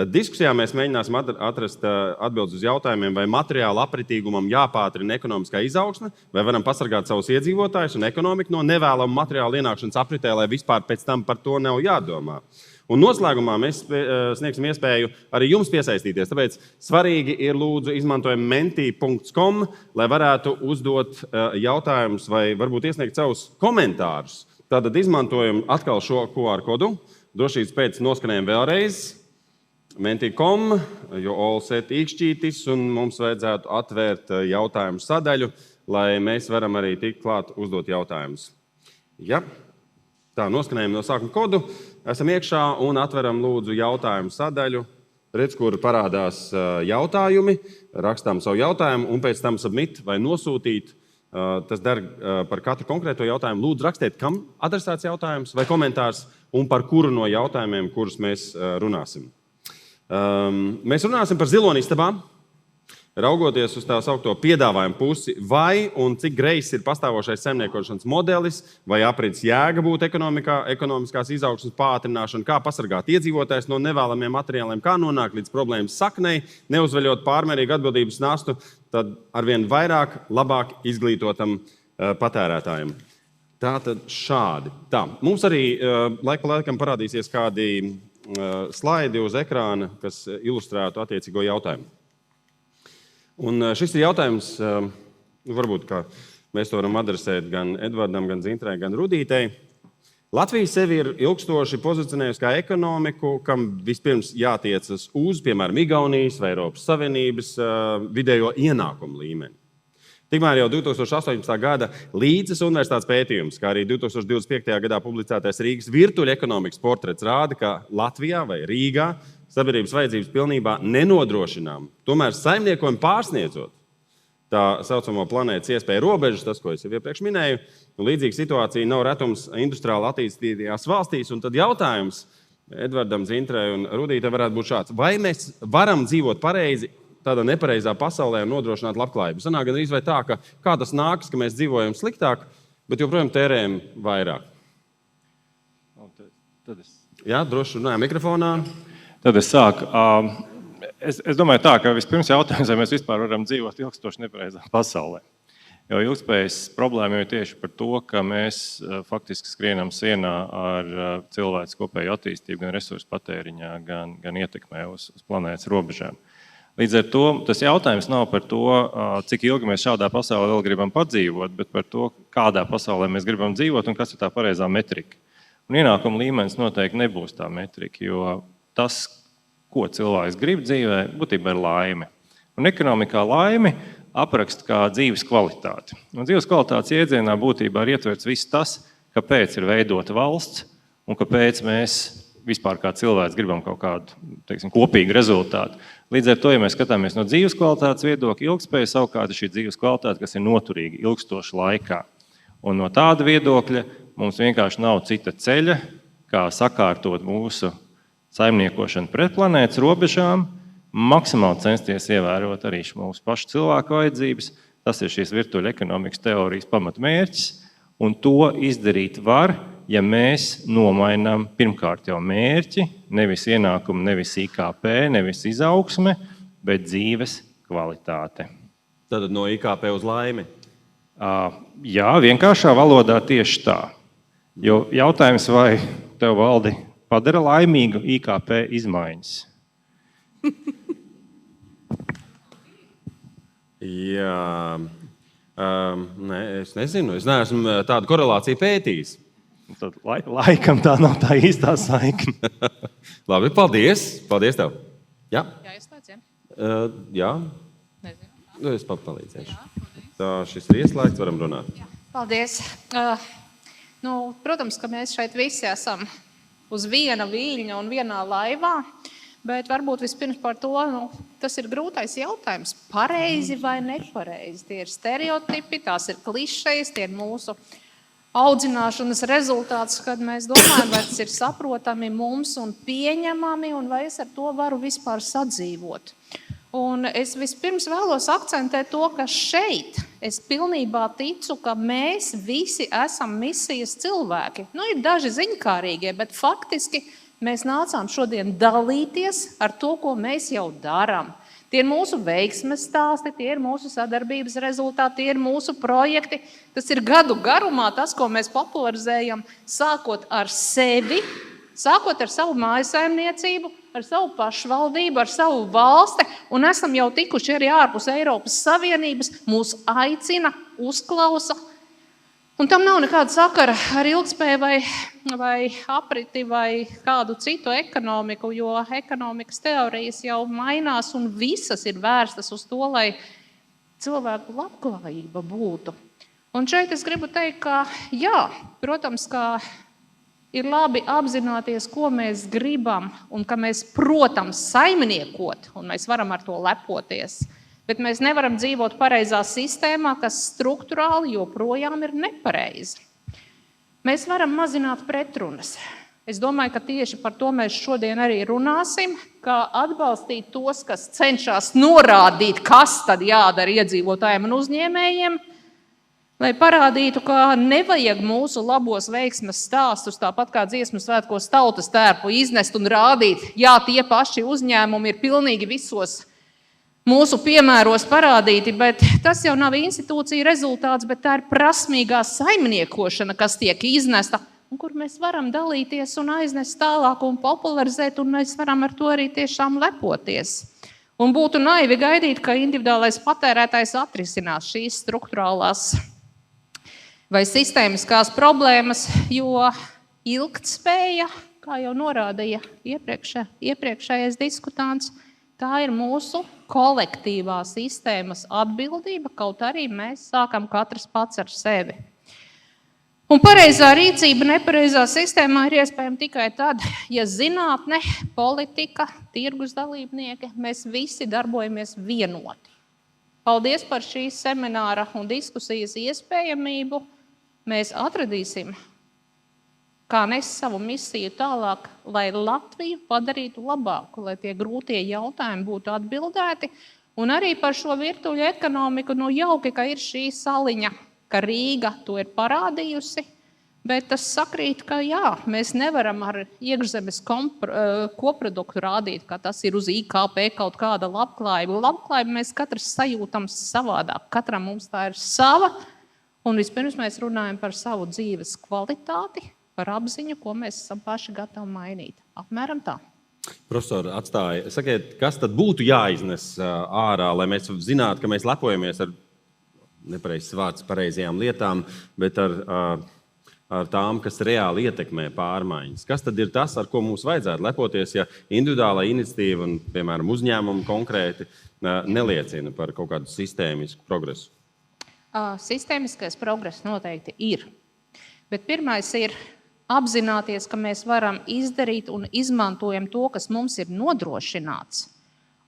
Diskusijā mēs mēģināsim atrast atbildes uz jautājumiem, vai materiāla apritīgumam jāpātrina ekonomiskā izaugsme, vai varam pasargāt savus iedzīvotājus un ekonomiku no nevēlama materiāla ienākšanas apritē, lai vispār pēc tam par to nav jādomā. Un noslēgumā mēs sniegsim iespēju arī jums piesaistīties. Tāpēc svarīgi ir lūdzu izmantojam menti.com, lai varētu uzdot jautājumus vai varbūt iesniegt savus komentārus. Tātad izmantojam atkal šo QR kodu. Drošības pēc noskanējam vēlreiz. Menti.com, jo all set īkšķītis, un mums vajadzētu atvērt jautājumu sadaļu, lai mēs varam arī tikt klāt uzdot jautājumus. Ja. Tā, noskanējam no sākuma kodu, esam iekšā un atveram lūdzu jautājumu sadaļu. Redz, kur parādās jautājumi, rakstām savu jautājumu un pēc tam submit vai nosūtīt. Tas der par katru konkrēto jautājumu. Lūdzu rakstiet, kam adresēts jautājums vai komentārs un par kuru no jautājumiem, kurus mēs runāsim. Mēs runāsim par zilonistabām, raugoties uz tā saukto piedāvājumu pusi, vai un cik greizs ir pastāvošais saimniekošanas modelis, vai aprits jēga būt ekonomiskās izaugsmes pātrināšana, kā pasargāt iedzīvotājus no nevēlamiem materiāliem, kā nonākt līdz problēmas saknei, neuzveļot pārmērīgu atbildības nastu, tad arvien vairāk, labāk izglītotam patērētājiem. Tātad šādi. Tā, mums arī laika pa laikam parādīsies kādi slaidi uz ekrāna, kas ilustrētu attiecīgo jautājumu. Un šis ir jautājums, varbūt, kā mēs to varam adresēt gan Edvardam, gan Dzintrai, gan Rudītei. Latvija sevi ir ilgstoši pozicionējusi kā ekonomiku, kam vispirms jātiecas uz, piemēram, Igaunijas vai Eiropas Savienības vidējo ienākumu līmeni. Tikmēr jau 2018. gada Līdzes universitātes pētījums, kā arī 2025. gadā publicētais Rīgas virtuļu ekonomikas portrets rāda, ka Latvijā vai Rīgā sabiedrības vajadzības pilnībā nenodrošinām. Tomēr saimniekojumu pārsniedzot tā saucamo planētas iespēju robežas, tas, ko es jau iepriekš minēju, līdzīga situācija nav retums industriāli attīstītajās valstīs. Un tad jautājums Edvardam, Dzintrai un Rudītai varētu būt šāds. Vai mēs varam dzīvot pareizi tādā nepareizā pasaulē un nodrošināt labklājību? Sanāk gan arī tā, ka kā tas nākas, ka mēs dzīvojam sliktāk, bet joprojām tērējam vairāk. Jā, droši runājam mikrofonā. Tad es sāku. Es domāju tā, ka vispirms jautājums, vai mēs vispār varam dzīvot ilgstoši nepareizā pasaulē. Jo ilgspējas problēma ir tieši par to, ka mēs faktiski skrienam sienā ar cilvēces kopēju attīstību, gan resursu patēriņā, gan ietekmē uz planētas robežām. Līdz ar to tas jautājums nav par to, cik ilgi mēs šādā pasaulē vēl gribam padzīvot, bet par to, kādā pasaulē mēs gribam dzīvot un kas ir tā pareizā metrika. Un ienākuma līmenis noteikti nebūs tā metrika, jo tas, ko cilvēks grib dzīvē, būtībā ir laime. Un ekonomikā laimi apraksta kā dzīves kvalitāti. Un dzīves kvalitātes iedzienā būtībā ir ietverts viss tas, kāpēc ir veidota valsts un kāpēc mēs vispār kā cilvēks gribam kaut kādu, teiksim, kopīgu rezultātu. Līdz ar to, ja mēs skatāmies no dzīves kvalitātes viedokļa, ilgtspēja savukārt ir šī dzīves kvalitāte, kas ir noturīga, ilgstoša laikā. Un no tāda viedokļa mums vienkārši nav cita ceļa, kā sakārtot mūsu saimniekošanu pret planētas robežām, maksimāli censties ievērot arī mūsu pašu cilvēku vajadzības. Tas ir šīs virtuļu ekonomikas teorijas pamatmērķis, un to izdarīt var, ja mēs nomainām pirmkārt jau mērķi, nevis ienākumu, nevis IKP, nevis izaugsme, bet dzīves kvalitāte. Tātad no IKP uz laimi? Jā, vienkāršā valodā tieši tā. Jo jautājums, vai tev, Valdi, padara laimīgu IKP izmaiņas? Jā, nē, es nezinu. Es neesmu tādu korelāciju pētījis. Tad laikam tā nav tā īstā saikne. Labi, paldies. Paldies tev. Jā? Jā, ieslēdziem. Jā. Nezinu. Es pat palīdzēšu. Tā, šis ir ieslēgts, varam runāt. Paldies. Protams, ka mēs šeit visi esam uz viena viļņa un vienā laivā, bet varbūt vispirms par to, tas ir grūtais jautājums. Pareizi vai nepareizi? Tie ir stereotipi, tās ir klišejas, tie ir mūsu audzināšanas rezultāts, kad mēs domājam, vai tas ir saprotami mums un pieņemami, un vai es ar to varu vispār sadzīvot. Un es vispirms vēlos akcentēt to, ka šeit es pilnībā ticu, ka mēs visi esam misijas cilvēki. Ir daži ziņkārīgie, bet faktiski mēs nācām šodien dalīties ar to, ko mēs jau darām. Tie ir mūsu veiksmes stāsti, tie ir mūsu sadarbības rezultāti, tie ir mūsu projekti. Tas ir gadu garumā tas, ko mēs popularizējam, sākot ar sevi, sākot ar savu mājasaimniecību, ar savu pašvaldību, ar savu valsti, un esam jau tikuši arī ārpus Eiropas Savienības, mūs aicina, uzklausa. Un tam nav nekāda sakara ar ilgtspēju vai apriti vai kādu citu ekonomiku, jo ekonomikas teorijas jau mainās un visas ir vērstas uz to, lai cilvēku labklājība būtu. Un šeit es gribu teikt, ka jā, protams, ka ir labi apzināties, ko mēs gribam un ka mēs, protams, saimniekot, un mēs varam ar to lepoties. Bet mēs nevaram dzīvot pareizā sistēmā, kas strukturāli joprojām ir nepareiza. Mēs varam mazināt pretrunas. Es domāju, ka tieši par to mēs šodien arī runāsim, kā atbalstīt tos, kas cenšas norādīt, kas tad jādara iedzīvotājiem un uzņēmējiem, lai parādītu, ka nevajag mūsu labos veiksmes stāstus, tāpat kā dziesmu svētkos tautas tērpu iznest un rādīt, jā, tie paši uzņēmumi ir pilnīgi visos mūsu piemēros parādīti, bet tas jau nav institūcija rezultāts, bet tā ir prasmīgā saimniekošana, kas tiek iznesta, un kur mēs varam dalīties un aiznest tālāk un popularizēt, un mēs varam ar to arī tiešām lepoties. Un būtu naivi gaidīt, ka individuālais patērētājs atrisinās šīs strukturālās vai sistēmiskās problēmas, jo ilgtspēja, kā jau norādīja iepriekšējais diskutants, tā ir mūsu kolektīvā sistēmas atbildība, kaut arī mēs sākam katrs pats ar sevi. Un pareizā rīcība nepareizā sistēmā ir iespējama tikai tad, ja zinātne, politika, tirgus dalībnieki, mēs visi darbojamies vienoti. Paldies par šīs semināra un diskusijas iespējamību. Mēs atradīsim, kā nes savu misiju tālāk, lai Latviju padarītu labāku, lai tie grūtie jautājumi būtu atbildēti. Un arī par šo virtuļu ekonomiku, jauki, ka ir šī saliņa, ka Rīga to ir parādījusi, bet tas sakrīt, ka jā, mēs nevaram ar iekšzemes koproduktu rādīt, ka tas ir uz IKP kaut kāda labklājība. Labklājība mēs katrs sajūtam savādāk, katram mums tā ir sava, un vispirms mēs runājam par savu dzīves kvalitāti, par apziņu, ko mēs esam paši gatavi mainīt. Apmēram tā. Profesor, sakiet, kas tad būtu jāiznes ārā, lai mēs zinātu, ka mēs lepojamies ar nepareizs vārds pareizajām lietām, bet ar tām, kas reāli ietekmē pārmaiņas. Kas tad ir tas, ar ko mums vajadzētu lepoties, ja individuālā iniciatīva un, piemēram, uzņēmumi konkrēti neliecina par kaut kādu sistēmisku progresu? Sistēmiskais progress noteikti ir. Bet pirmais ir apzināties, ka mēs varam izdarīt un izmantojam to, kas mums ir nodrošināts.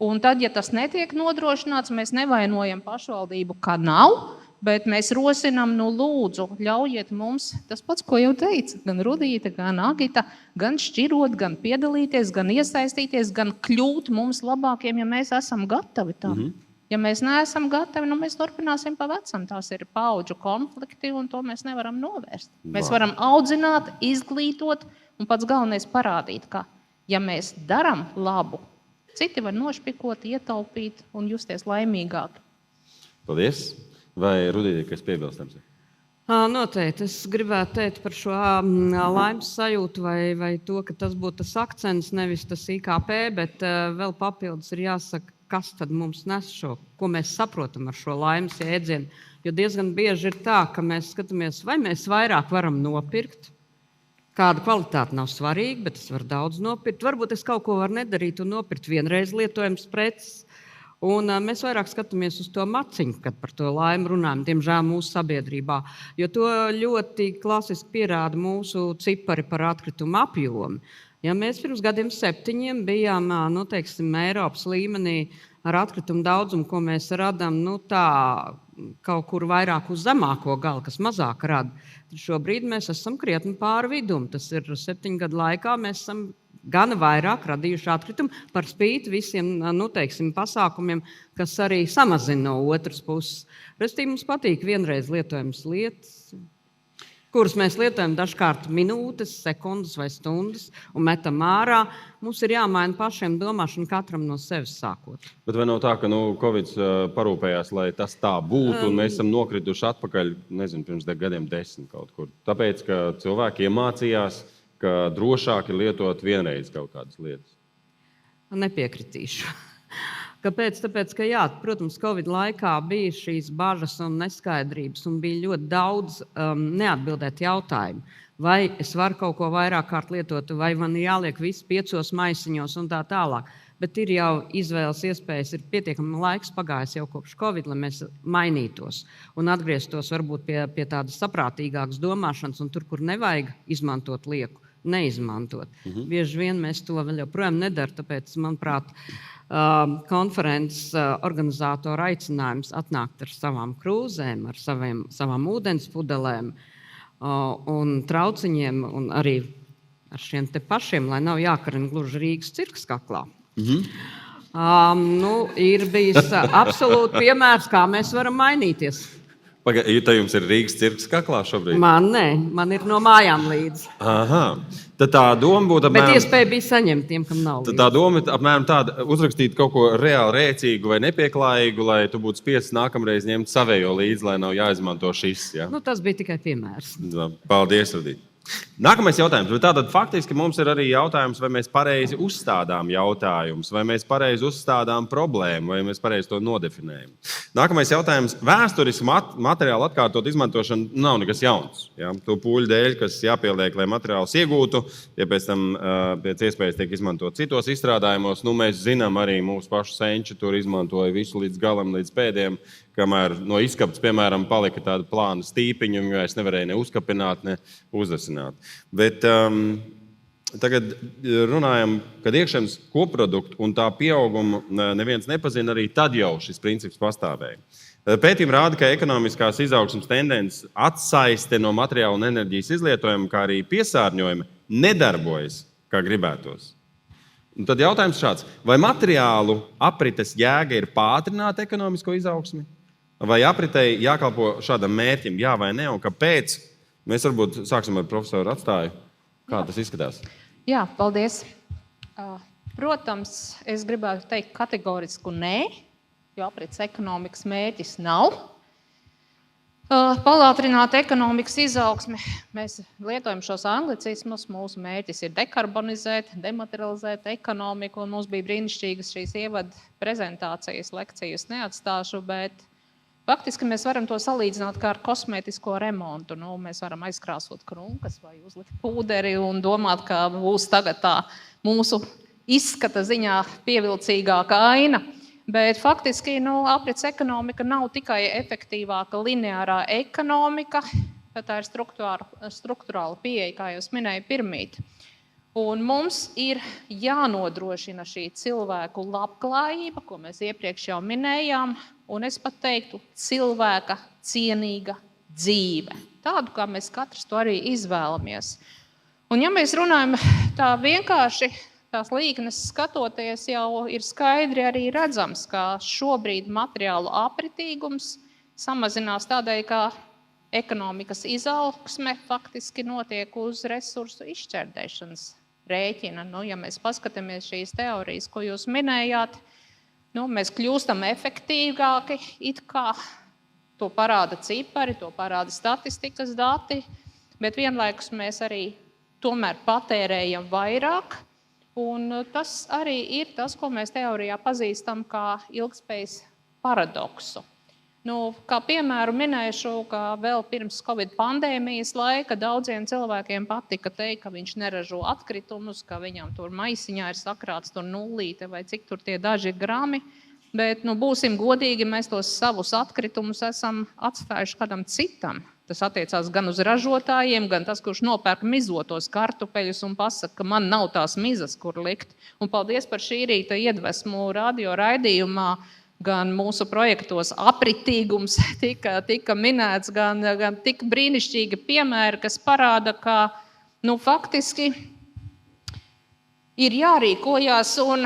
Un tad, ja tas netiek nodrošināts, mēs nevainojam pašvaldību, ka nav, bet mēs rosinām, lūdzu, ļaujiet mums, tas pats, ko jau teica, gan Rudīta, gan Agita, gan šķirot, gan piedalīties, gan iesaistīties, gan kļūt mums labākiem, ja mēs esam gatavi tam. Ja mēs neesam gatavi, mēs turpināsim pa vecam. Tās ir paudžu konflikti, un to mēs nevaram novērst. Mēs varam audzināt, izglītot, un pats galvenais parādīt, ka, ja mēs daram labu, citi var nošpikot, ietaupīt un justies laimīgāk. Paldies! Vai Rudīte, kas piebilstams? Noteikti. Es gribētu teikt par šo laimes sajūtu vai to, ka tas būtu tas akcents, nevis tas IKP, bet vēl papildus ir jāsaka, kas tad mums nes šo, ko mēs saprotam ar šo laimes jēdzienu. Jo diezgan bieži ir tā, ka mēs skatāmies, vai mēs vairāk varam nopirkt. Kāda kvalitāte nav svarīga, bet es varu daudz nopirkt. Varbūt es kaut ko varu nedarīt un nopirkt vienreiz lietojams preces. Un mēs vairāk skatāmies uz to maciņu, kad par to laimi runājam, diemžēl mūsu sabiedrībā. Jo to ļoti klasiski pierāda mūsu cipari par atkritumu apjomu. Ja mēs pirms gadiem 7 bijām Eiropas līmenī ar atkritumu daudzumu, ko mēs radām, tā kaut kur vairāk uz zemāko galu, kas mazāk rada. Tad šobrīd mēs esam krietni pāri vidum. Tas ir 7 gadu laikā mēs esam gan vairāk radījuši atkritumu par spīti visiem pasākumiem, kas arī samazina no otras puses. Restīvi mums patīk vienreiz lietojamas lietas, kuras mēs lietojam dažkārt minūtes, sekundes vai stundas un metam ārā. Mums ir jāmaina pašiem domāšana katram no sevis sākot. Bet vai nav tā, ka Covid parūpējās, lai tas tā būtu, un mēs esam nokrituši atpakaļ, pirms gadiem 10 kaut kur? Tāpēc, ka cilvēki iemācījās, ka drošāk ir lietot vienreiz kaut kādas lietas? Nepiekritīšu. Kāpēc? Tāpēc, ka jā, protams, Covid laikā bija šīs bažas un neskaidrības un bija ļoti daudz neatbildēt jautājumu. Vai es varu kaut ko vairāk kārt lietot, vai man jāliek viss 5 maisiņos un tā tālāk. Bet ir jau izvēles iespējas, ir pietiekami laiks pagājis jau kopš Covid, lai mēs mainītos un atgrieztos varbūt pie tādas saprātīgākas domāšanas un tur, kur nevajag izmantot lieku, neizmantot. Bieži vien mēs to vēl joprojām nedara, tāpēc, manuprāt, konferences organizātora aicinājums atnākt ar savām krūzēm, ar savām ūdens pudelēm un trauciņiem un arī ar šiem te pašiem, lai nav jākarina gluži Rīgas cirks kaklā. Ir bijis absolūti piemērs, kā mēs varam mainīties. Te jums ir Rīgas cirks kaklā šobrīd? Man ir no mājām līdzi. Aha. Tad tā doma būtu apmēram... Bet iespēja bija saņemt tiem, kam nav līdzi. Tā doma ir apmēram tāda, uzrakstīt kaut ko reāli rēcīgu vai nepieklājīgu, lai tu būtu spiests nākamreiz ņemt savējo līdzi, lai nav jāizmanto šis. Ja? Tas bija tikai piemērs. Paldies, Rudīt. Nākamais jautājums. Tātad faktiski mums ir arī jautājums, vai mēs pareizi uzstādām jautājumus, vai mēs pareizi uzstādām problēmu, vai mēs pareizi to nodefinējam. Nākamais jautājums. Vēsturiski materiālu atkārtot izmantošana nav nekas jauns. Ja? To pūļu dēļ, kas jāpieliek, lai materiālus iegūtu, ja pēc tam pēc iespējas tiek izmantot citos izstrādājumos, mēs zinām arī mūsu pašu senči tur izmantoja visu līdz galam, līdz pēdējiem, kamēr no izkapts, piemēram, palika tāda plāna stīpiņa, un es nevarēju ne uzkapināt, ne uzasināt. Bet tagad runājam, kad iekšzemes koproduktu un tā pieaugumu neviens nepazina, arī tad jau šis princips pastāvēja. Pētījumi rāda, ka ekonomiskās izaugsmes tendences atsaiste no materiāla un enerģijas izlietojuma, kā arī piesārņojuma, nedarbojas, kā gribētos. Un tad jautājums šāds. Vai materiālu aprites jēga ir pātrināt ekonomisko izaugsmi? Vai apritei jākalpo šādam mērķim, jā vai ne, un kāpēc? Mēs varbūt sāksim ar profesoru Atstāju. Kā tas izskatās? Jā, paldies. Protams, es gribētu teikt kategorisku nē, jo aprits ekonomikas mērķis nav. Palātrināt ekonomikas izaugsmi. Mēs lietojam šos anglicismus. Mūsu mērķis ir dekarbonizēt, dematerializēt ekonomiku, un mums bija brīnišķīgas šīs ievada prezentācijas, lekcijas neatstāšu, bet faktiski mēs varam to salīdzināt kā ar kosmētisko remontu. Mēs varam aizkrāsot krunkas vai uzlikt pūderi un domāt, ka būs tagad tā mūsu izskata ziņā pievilcīgāka aina. Bet faktiski aprits ekonomika nav tikai efektīvāka lineārā ekonomika, tā ir struktūrāla pieeja, kā jūs minēju pirmīt. Un mums ir jānodrošina šī cilvēku labklājība, ko mēs iepriekš jau minējām, un es pat teiktu cilvēka cienīga dzīve. Tādu, kā mēs katrs to arī izvēlamies. Un ja mēs runājam tā vienkārši, tās līknes skatoties, jau ir skaidri arī redzams, ka šobrīd materiālu apritīgums samazinās tādēļ, ka ekonomikas izaugsme faktiski notiek uz resursu izšķērdēšanas rēķina. Ja mēs paskatāmies šīs teorijas, ko jūs minējāt, mēs kļūstam efektīvāki, it kā to parāda cipari, to parāda statistikas dati, bet vienlaikus mēs arī tomēr patērējam vairāk, un tas arī ir tas, ko mēs teorijā pazīstam kā ilgtspējas paradoksu. Kā piemēru minēšu, ka vēl pirms Covid pandēmijas laika daudziem cilvēkiem patika teikt, ka viņš neražo atkritumus, ka viņam tur maisiņā ir sakrāts tur nullīte vai cik tur tie daži grami, bet būsim godīgi, mēs tos savus atkritumus esam atstājuši kādam citam. Tas attiecās gan uz ražotājiem, gan tas, kurš nopērk mizotos kartupeļus un pasaka, ka man nav tās mizas, kur likt. Un paldies par šī rīta iedvesmu radio raidījumā. Gan mūsu projektos apritīgums tika minēts, gan tik brīnišķīgi piemēri, kas parāda, ka faktiski ir jārīkojās un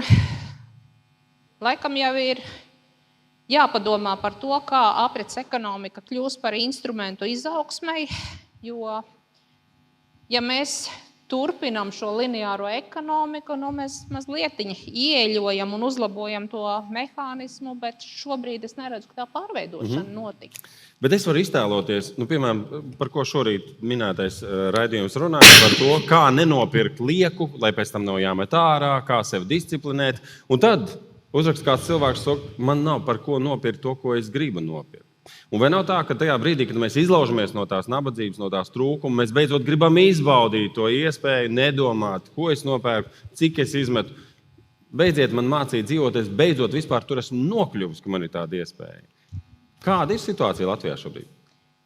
laikam jau ir jāpadomā par to, kā aprits ekonomika kļūs par instrumentu izaugsmei, jo ja mēs turpinam šo lineāro ekonomiku, mēs mazliet ieļojam un uzlabojam to mehānismu, bet šobrīd es neredzu, ka tā pārveidošana notika. Bet es varu iztēloties, piemēram, par ko šorīt minētais raidījums runāja, par to, kā nenopirkt lieku, lai pēc tam nav jāmet ārā, kā sevi disciplinēt. Un tad uzrakst kāds cilvēks, man nav par ko nopirkt to, ko es gribu nopirkt. Un vai nav tā, ka tajā brīdī, kad mēs izlaužamies no tās nabadzības, no tās trūkuma, mēs beidzot gribam izbaudīt to iespēju, nedomāt, ko es nopērku, cik es izmetu. Beidziet man mācīt dzīvot, es beidzot vispār tur esmu nokļuvis, ka man ir tāda iespēja. Kāda ir situācija Latvijā šobrīd?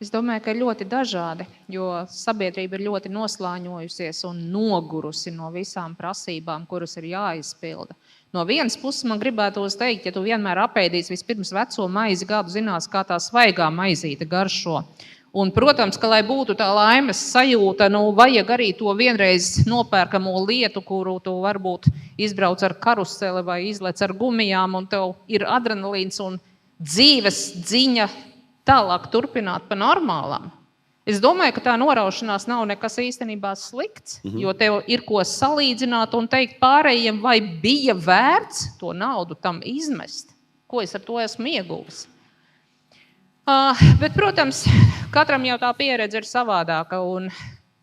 Es domāju, ka ir ļoti dažādi, jo sabiedrība ir ļoti noslāņojusies un nogurusi no visām prasībām, kuras ir jāizpilda. No vienas puses man gribētos teikt, ja tu vienmēr apēdīsi vispirms veco maizi gadu, zinās, kā tā svaigā maizīte garšo. Un, protams, ka, lai būtu tā laimes sajūta, vajag arī to vienreiz nopērkamo lietu, kuru tu varbūt izbrauc ar karuseli vai izlec ar gumijām, un tev ir adrenalīns un dzīves dziņa tālāk turpināt pa normālām. Es domāju, ka tā noraušanās nav nekas īstenībā slikts, jo tev ir ko salīdzināt un teikt pārējiem, vai bija vērts to naudu tam izmest, ko es ar to esmu ieguvis. Bet, protams, katram jau tā pieredze ir savādāka, un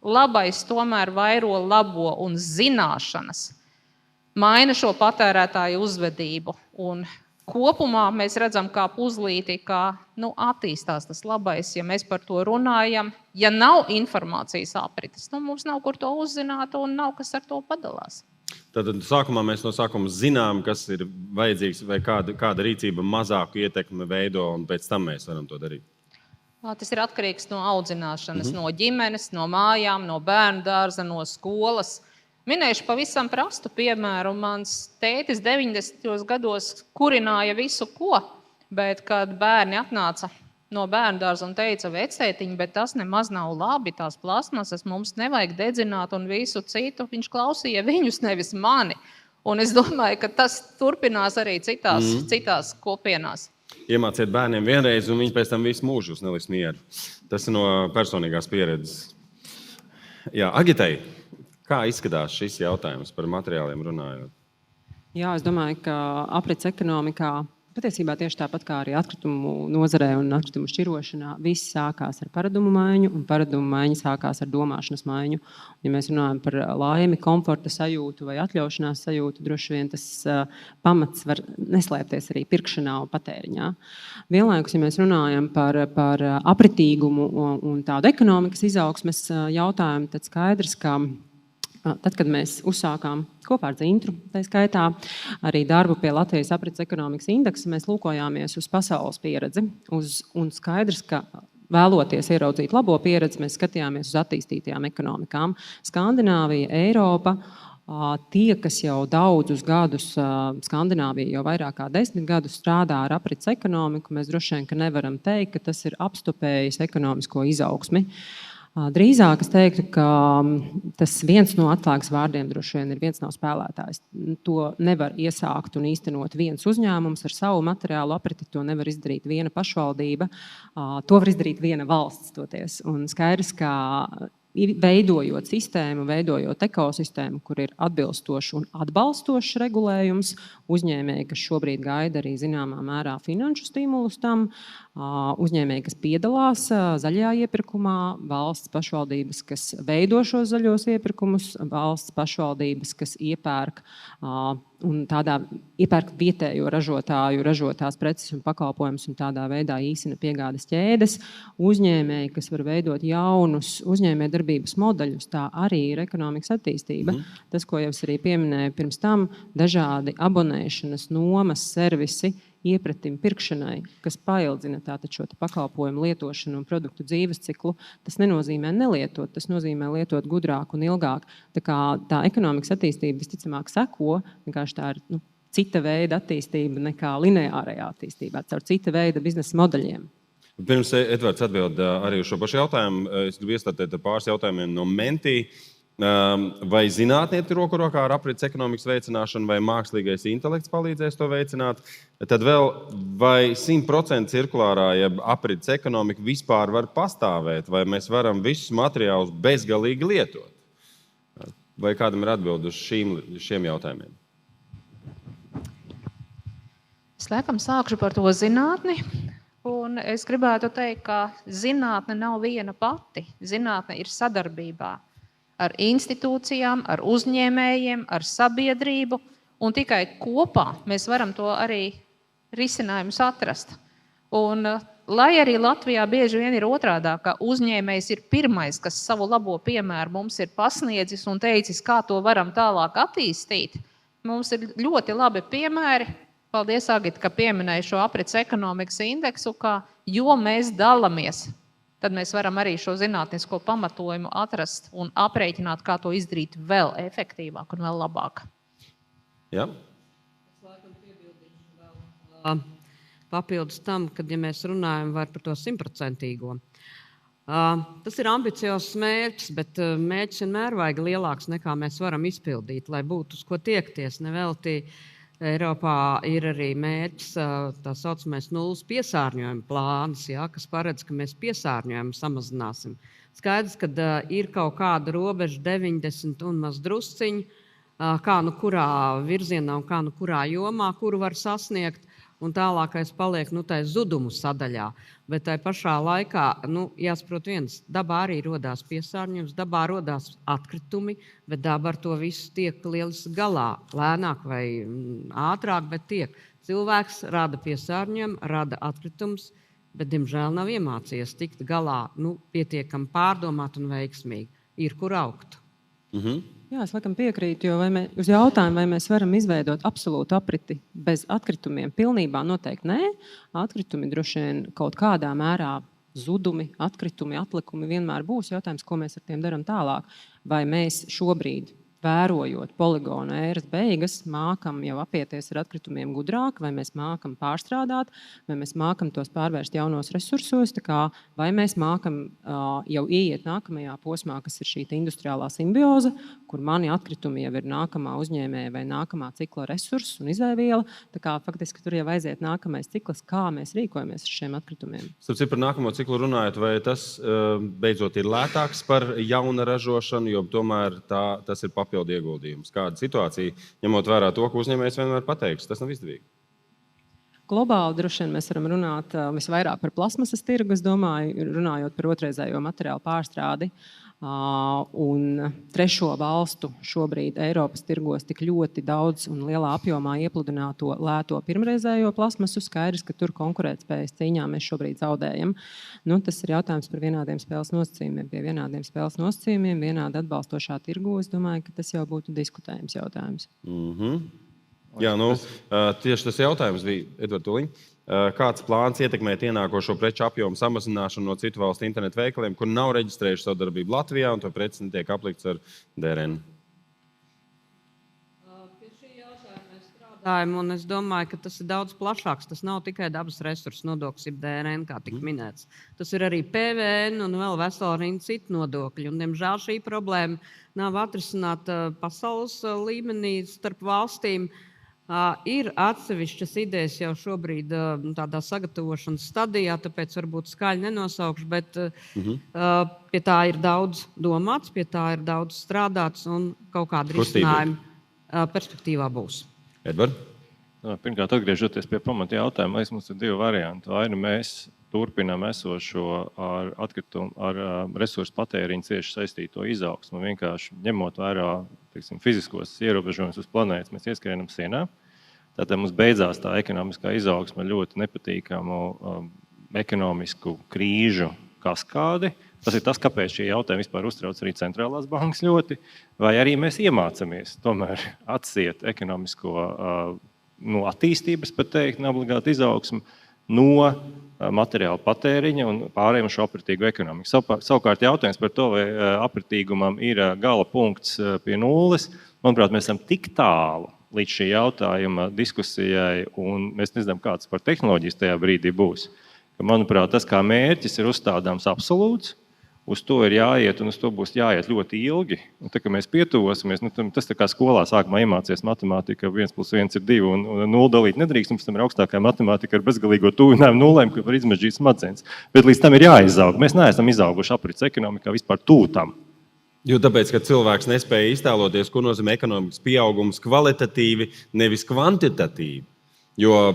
labais tomēr vairo labo un zināšanas maina šo patērētāju uzvedību. Un kopumā mēs redzam, kā puzlīti, kā attīstās tas labais, ja mēs par to runājam. Ja nav informācijas aprites, mums nav kur to uzzināt un nav kas ar to padalās. Tad sākumā mēs no sākuma zinām, kas ir vajadzīgs vai kāda rīcība mazāku ietekmi veido, un pēc tam mēs varam to darīt. Tas ir atkarīgs no audzināšanas, no ģimenes, no mājām, no bērnu dārza, no skolas. Minēšu pavisam prastu piemēru. Mans tētis 90. gados kurināja visu ko, bet kad bērni atnāca no bērndārza un teica, vecētiņi, bet tas nemaz nav labi, tās plasmasas mums nevajag dedzināt un visu citu, viņš klausīja viņus, nevis mani. Un es domāju, ka tas turpinās arī citās kopienās. Iemāciet bērniem vienreiz, un viņi pēc tam visu mūžu jūs nelis mieru. Tas ir no personīgās pieredzes. Jā, Agitei. Kā izskatās šis jautājums par materiāliem runājot? Jā, es domāju, ka aprits ekonomikā patiesībā tieši tāpat kā arī atkritumu nozarē un atkritumu šķirošanā, viss sākās ar paradumu maiņu, un paradumu maiņa sākās ar domāšanas maiņu. Un, ja mēs runājam par laimi, komforta sajūtu vai atļaušanās sajūtu, droši vien tas pamats var neslēpties arī pirkšanā un patēriņā. Vienlaikus, ja mēs runājam par apritīgumu un tādu ekonomikas izaugsmes jautājumu, tad skaidrs, ka tad, kad mēs uzsākām kopā ar Dzintru, tā skaitā arī darbu pie Latvijas aprits ekonomikas indeksa, mēs lūkojāmies uz pasaules pieredzi. Un skaidrs, ka vēloties ieraudzīt labo pieredzi, mēs skatījāmies uz attīstītajām ekonomikām. Skandināvija, Eiropa, tie, kas jau daudzus gadus, Skandināvija jau vairāk kā 10 gadus strādā ar aprits ekonomiku, mēs droši vien, ka nevaram teikt, ka tas ir apstupējis ekonomisko izaugsmi. Drīzāk es teiktu, ka tas viens no atslēgas vārdiem droši vien ir viens no spēlētājs. To nevar iesākt un īstenot viens uzņēmums ar savu materiālu apriti, to nevar izdarīt viena pašvaldība, to var izdarīt viena valsts toties. Un skaidrs, ka veidojot sistēmu, veidojot ekosistēmu, kur ir atbilstošs un atbalstošs regulējums, uzņēmēji, kas šobrīd gaida arī zināmā mērā finanšu stimulus tam, uzņēmēji, kas piedalās zaļajā iepirkumā, valsts pašvaldības, kas veido šos zaļos iepirkumus, valsts pašvaldības, kas iepērk un tādā iepērk vietējo ražotāju ražotās preces un pakalpojumus un tādā veidā īsina piegādes ķēdes, uzņēmēji, kas var veidot jaunus uzņēmējdarbības modeļus, tā arī ir ekonomikas attīstība. Tas, ko jau es arī pieminēju pirms tam, dažādi abonēšanas, nomas, servisi, iepratim pirkšanai, kas paildzina tātad šo pakalpojumu lietošanu un produktu dzīves ciklu, tas nenozīmē nelietot, tas nozīmē lietot gudrāk un ilgāk. Tā kā tā ekonomikas attīstība visticamāk seko, vienkārši tā ir cita veida attīstība nekā lineārajā attīstībā, caur cita veida biznesa modeļiem. Pirms Edvards atbild arī uz šo pašu jautājumu, es gribu iestātīt pāris jautājumiem no Mentī. Vai zinātnieki ir roku rokā ar aprits ekonomikas veicināšanu, vai mākslīgais intelekts palīdzēs to veicināt? Tad vēl, vai 100% cirkulārā, ja aprits ekonomika vispār var pastāvēt, vai mēs varam visus materiālus bezgalīgi lietot? Vai kādam ir atbild uz šiem jautājumiem? Es laikam sākšu par to zinātni. Un es gribētu teikt, ka zinātne nav viena pati. Zinātne ir sadarbībā ar institūcijām, ar uzņēmējiem, ar sabiedrību, un tikai kopā mēs varam to arī risinājumus atrast. Un, lai arī Latvijā bieži vien ir otrādā, ka uzņēmējs ir pirmais, kas savu labo piemēru mums ir pasniedzis un teicis, kā to varam tālāk attīstīt, mums ir ļoti labi piemēri. Paldies, Agita, ka pieminēji šo aprits ekonomikas indeksu, ka jo mēs dalamies, tad mēs varam arī šo zinātnisko pamatojumu atrast un aprēķināt, kā to izdarīt vēl efektīvāk un vēl labāk. Jā. Es laikam piebildīšu vēl papildus tam, kad ja mēs runājam par to 100%. Tas ir ambiciozs mērķis, bet mērķis vienmēr vajag lielāks nekā mēs varam izpildīt, lai būtu uz ko tiekties. Nevelti Eiropā ir arī mērķis, tā saucamais nulles piesārņojuma plāns, kas paredz, ka mēs piesārņojumu samazināsim. Skaidrs, ka ir kaut kāda robeža 90 un maz drusciņi, kā nu kurā virzienā un kā nu kurā jomā, kuru var sasniegt, un tālākais paliek tai zudumu sadaļā. Bet tai pašā laikā, jāsaprot viens, dabā arī rodās piesārņojums, dabā rodās atkritumi, bet daba ar to visu tiek lieliski galā, lēnāk vai ātrāk, bet tiek. Cilvēks rada piesārņojumu, rada atkritumus, bet, diemžēl, nav iemācījies tikt galā pietiekami pārdomāt un veiksmīgi. Ir kur augt. Jā, es laikam piekrītu, jo uz jautājumu, vai mēs varam izveidot absolūtu apriti bez atkritumiem, pilnībā noteikti nē. Atkritumi droši vien kaut kādā mērā zudumi, atkritumi, atlikumi vienmēr būs. Jautājums, ko mēs ar tiem darām tālāk. Vai mēs šobrīd, vērojot poligonu ēras beigas, mākam jau apieties ar atkritumiem gudrāk, vai mēs mākam pārstrādāt, vai mēs mākam tos pārvērst jaunos resursos, vai mēs mākam jau ieiet nākamajā posmā, kas ir šī industriālā simbioze, kur mani atkritumi jau ir nākamā uzņēmēja vai nākamā cikla resurss un izēviela. Faktiski tur jau aiziet nākamais cikls, kā mēs rīkojamies ar šiem atkritumiem. Starp par nākamo ciklu runājot, vai tas beidzot ir lētāks par jauna ražošanu, jo tomēr tas ir papildu ieguldījums. Kāda situācija, ņemot vērā to, ka uzņēmējs vienmēr pateiks, tas nav izdevīgi? Globāli droši vien mēs varam runāt visvairāk par plasmasas tirgu, es domāju, runājot par otrreizējo materiālu pārstrādi. Un trešo valstu šobrīd Eiropas tirgos tik ļoti daudz un lielā apjomā iepludināto lēto pirmreizējo plasmasu. Skaidrs, ka tur konkurētspējas cīņā mēs šobrīd zaudējam. Tas ir jautājums par vienādiem spēles nosacījumiem. Pie vienādiem spēles nosacījumiem, vienādi atbalstošā tirgu, es domāju, ka tas jau būtu diskutējums jautājums. Jā, tieši tas jautājums bija, Edvard Tuliņ. kāds plāns ietekmēt ienākošo preču apjomu samazināšanu no citu valstu internetu veikaliem, kur nav reģistrējuši savu darbību Latvijā, un to preces netiek aplikts ar DRN? Un es domāju, ka tas ir daudz plašāks. Tas nav tikai dabas resursu nodoklis, jeb DRN, kā tika minēts. Tas ir arī PVN un vēl vesela rinda citu nodokļu. Un, diemžēl šī problēma nav atrisināta pasaules līmenī starp valstīm. Ir atsevišķas idejas jau šobrīd tādā sagatavošanas stadijā, tāpēc varbūt skaļi nenosaukšu, bet pie tā ir daudz domāts, pie tā ir daudz strādāts un kaut kāda risinājuma perspektīvā būs. Edvard? Pirmkārt, atgriežoties pie pamata jautājuma, mums ir divi varianti. Vai nu mēs turpinām esošo ar resursu patēriņu cieši saistīto izaugsmu, vienkārši ņemot vērā fiziskos ierobežojumus uz planētas, mēs ieskrienam sienā. Tātad mums beidzās tā ekonomiskā izaugsme ļoti nepatīkamu ekonomisku krīžu kaskādi. Tas ir tas, kāpēc šie jautājumi vispār uztrauc arī centrālās bankas ļoti, vai arī mēs iemācamies tomēr atsiet ekonomisko attīstības, pat teikt, neobligāti izaugsmu no materiāla patēriņa un pārējiem šo apritīgu ekonomiku. Savukārt jautājums par to, vai apritīgumam ir gala punkts pie nulles, manuprāt, mēs esam tik tālu līdz šī jautājuma diskusijai, un mēs nezinām, kāds par tehnoloģijas tajā brīdī būs. Manuprāt, tas kā mērķis ir uzstādāms absolūts, uz to ir jāiet, un uz to būs jāiet ļoti ilgi. Un tā, ka mēs pietuvosimies, tas tā kā skolā sākumā iemācies matemātika, 1 + 1 ir 2, un 0 dalīt nedrīkst, un pēc tam ir augstākā matemātika ar bezgalīgo tuvinājumu nulēm, ka var izmežģīt smadzenes. Bet līdz tam ir jāizaug. Mēs neesam izauguši aprits ekonomikā vispār tūtam. Jo tāpēc, ka cilvēks nespēja iztēloties, ko nozīmē ekonomikas pieaugums kvalitatīvi, nevis kvantitatīvi. Jo,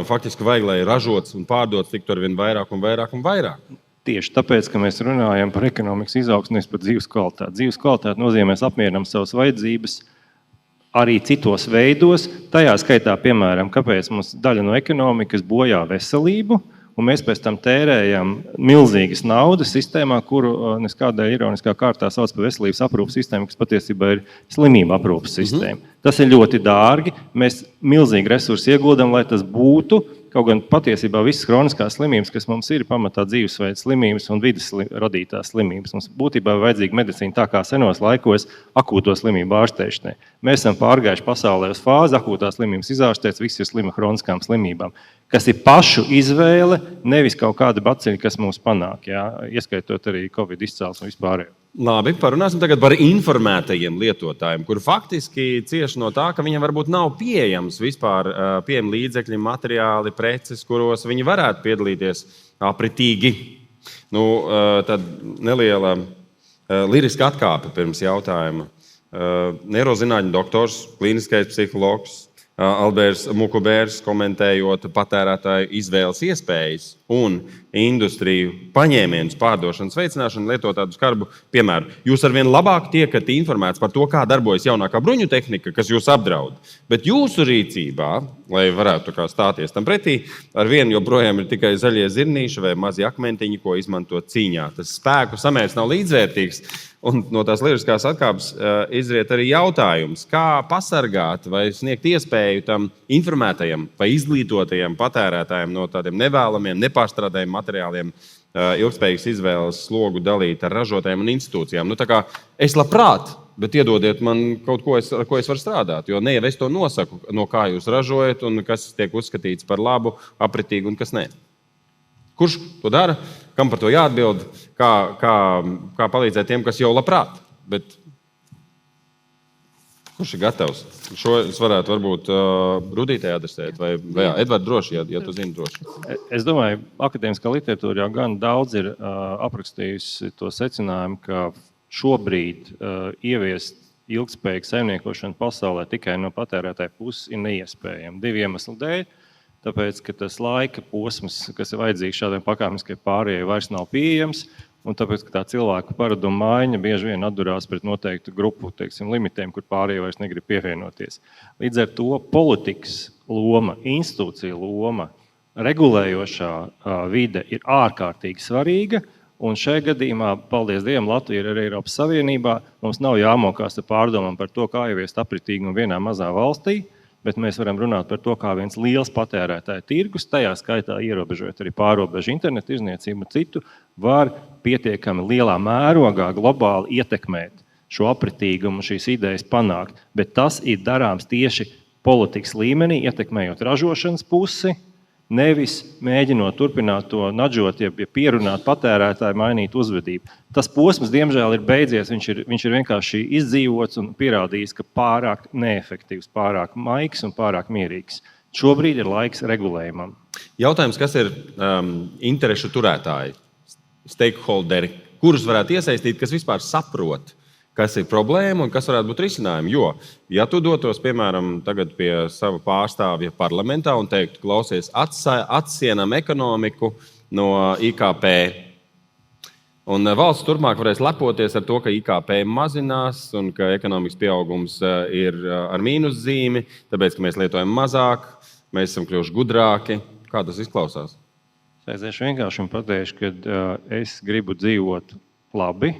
faktiski vajag, lai ražots un pārdots tiktu arvien vairāk un vairāk un vairāk. Tieši tāpēc, ka mēs runājam par ekonomikas izaugsmu, nevis par dzīves kvalitāti. Dzīves kvalitāte nozīmē, mēs apmierinām savas vajadzības arī citos veidos. Tajā skaitā, piemēram, kāpēc mums daļa no ekonomikas bojā veselību, un mēs pēc tam tērējam milzīgas naudas sistēmā, kuru neskādai ironiskā kārtā sauc par veselības aprūpas sistēmu, kas patiesībā ir slimība aprūpas sistēma. Tas ir ļoti dārgi, mēs milzīgi resursi ieguldam, lai tas būtu. Kaut gan patiesībā visas kroniskās slimības, kas mums ir pamatā dzīvesveida slimības un vidas radītās slimības, mums būtībā ir vajadzīga medicīna tā kā senos laikos akūto slimību ārstēšanai. Mēs esam pārgājuši pasaulē uz fāzi, akūtās slimības izārstēts, visi ir slimi kroniskām slimībām, kas ir pašu izvēle, nevis kaut kāda baciļa, kas mūs panāk, ieskaitot arī Covid izcēles un vispārējo. Labi, parunāsim tagad par informētajiem lietotājiem, kuri faktiski cieši no tā, ka viņiem varbūt nav pieejams vispār pieejami līdzekļi, materiāli, preces, kuros viņi varētu piedalīties apritīgi. Tad neliela liriska atkāpe pirms jautājuma. Neirozinātņu doktors, klīniskais psihologs Alberts Mukubērs, komentējot patērētāju izvēles iespējas un industriju paņēmienus pārdošanas veicināšanu, lietot tādu skarbu piemēru. Jūs arvien labāk tiekat informēts par to, kā darbojas jaunākā bruņu tehnika, kas jūs apdraud. Bet jūsu rīcībā, lai varētu stāties tam pretī, arvien joprojām ir tikai zaļie zirnīši vai mazi akmentiņi, ko izmantot cīņā. Tas spēku samērs nav līdzvērtīgs. Un no tās liriskās atkāpes izriet arī jautājums, kā pasargāt vai sniegt iespēju tam informētajam vai izglītotajam patērētājiem no tādiem nevēlamiem, nepārstrādājiem materiāliem ilgspējīgas izvēles slogu dalīt ar ražotājiem un institūcijām. Es labprāt, bet iedodiet man kaut ko, ar ko es varu strādāt, jo ne jau es to nosaku, no kā jūs ražojat un kas tiek uzskatīts par labu, apritīgu un kas ne. Kurš to dara? Kam par to jāatbild? Kā palīdzēt tiem, kas jau labprāt? Bet kurš ir gatavs? Šo es varētu varbūt Rudītei adresēt, vai Edvard droši, ja tu zini droši. Es domāju, akadēmiskā literatūra jau gan daudz ir aprakstījusi to secinājumu, ka šobrīd ieviest ilgspējīgu saimniekošanu pasaulē tikai no patērētāja puses ir neiespējami. 2 iemeslu dēļ. Tāpēc, ka tas laika posms, kas ir vajadzīgs šādai pakāpeniskai pārējai, vairs nav pieejams, un tāpēc, ka tā cilvēku paraduma maiņa bieži vien atdurās pret noteiktu grupu, limitiem, kur pārējie vairs negrib pievienoties. Līdz ar to politikas loma, institūcija loma, regulējošā vide ir ārkārtīgi svarīga, un šajā gadījumā, paldies Dievam, Latvija ir arī Eiropas Savienībā, mums nav jāmokās ar pārdomām par to, kā ieviest apritīgumu vienā mazā valstī. bet mēs varam runāt par to, kā viens liels patērētāju tirgus, tajā skaitā ierobežot arī pārobežu internetu tirzniecību un citu, var pietiekami lielā mērogā globāli ietekmēt šo apritīgumu, šīs idejas panākt. Bet tas ir darāms tieši politikas līmenī, ietekmējot ražošanas pusi, nevis mēģinot turpināt to nadžot, ja pierunāt patērētāju, mainīt uzvedību. Tas posms, diemžēl, ir beidzies, viņš ir vienkārši izdzīvots un pierādījis, ka pārāk neefektīvs, pārāk maigs un pārāk mierīgs. Šobrīd ir laiks regulējumam. Jautājums, kas ir interešu turētāji, stakeholderi, kurus varētu iesaistīt, kas vispār saprot, kas ir problēma un kas varētu būt risinājumi. Jo, ja tu dotos, piemēram, tagad pie sava pārstāvja parlamentā un teiktu, klausies, atsienam ekonomiku no IKP, un valsts turpmāk varēs lepoties ar to, ka IKP mazinās un ka ekonomikas pieaugums ir ar mīnuszīmi, tāpēc, ka mēs lietojam mazāk, mēs esam kļuvuši gudrāki. Kā tas izklausās? Es aiziešu vienkārši un pateikšu, ka es gribu dzīvot labi,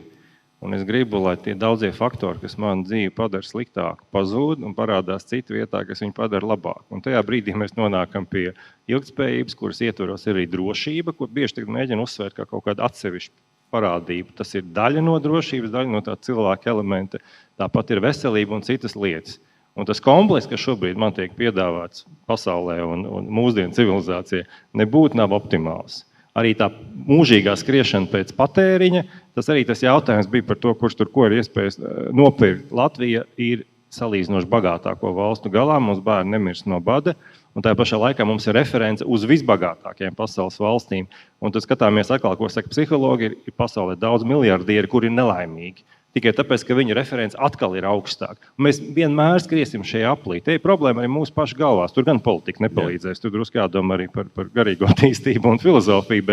un es gribu, lai tie daudzie faktori, kas manu dzīvi padara sliktāku, pazūd un parādās citu vietā, kas viņu padara labāku. Un tajā brīdī mēs nonākam pie ilgtspējības, kuras ietvaros ir arī drošība, ko bieži tagad mēģina uzsvērt kā kaut kādu atsevišķu parādību. Tas ir daļa no drošības, daļa no tā cilvēka elementa. Tāpat ir veselība un citas lietas. Un tas komplekss, kas šobrīd man tiek piedāvāts pasaulē un mūsdienu civilizācijā, nebūtu nav optimāls. Arī tā mūžīgā skriešana pēc patēriņa, tas jautājums bija par to, kurš tur ko ir iespējas nopirkt. Latvija ir salīdzinoši bagātāko valstu galā, mums bērni nemirst no bada, un tajā pašā laikā mums ir reference uz visbagātākajām pasaules valstīm. Un tad skatāmies atkal, ko saka psihologi, ir pasaulē daudz miljardieri, kuri ir nelaimīgi. Tikai tāpēc, ka viņa reference atkal ir augstāk. Un mēs vienmēr skriesim šajā aplī. Te ir problēma arī mūsu pašu galvās. Tur gan politika nepalīdzēs, tur drusku jādomā arī par garīgo attīstību un filozofiju,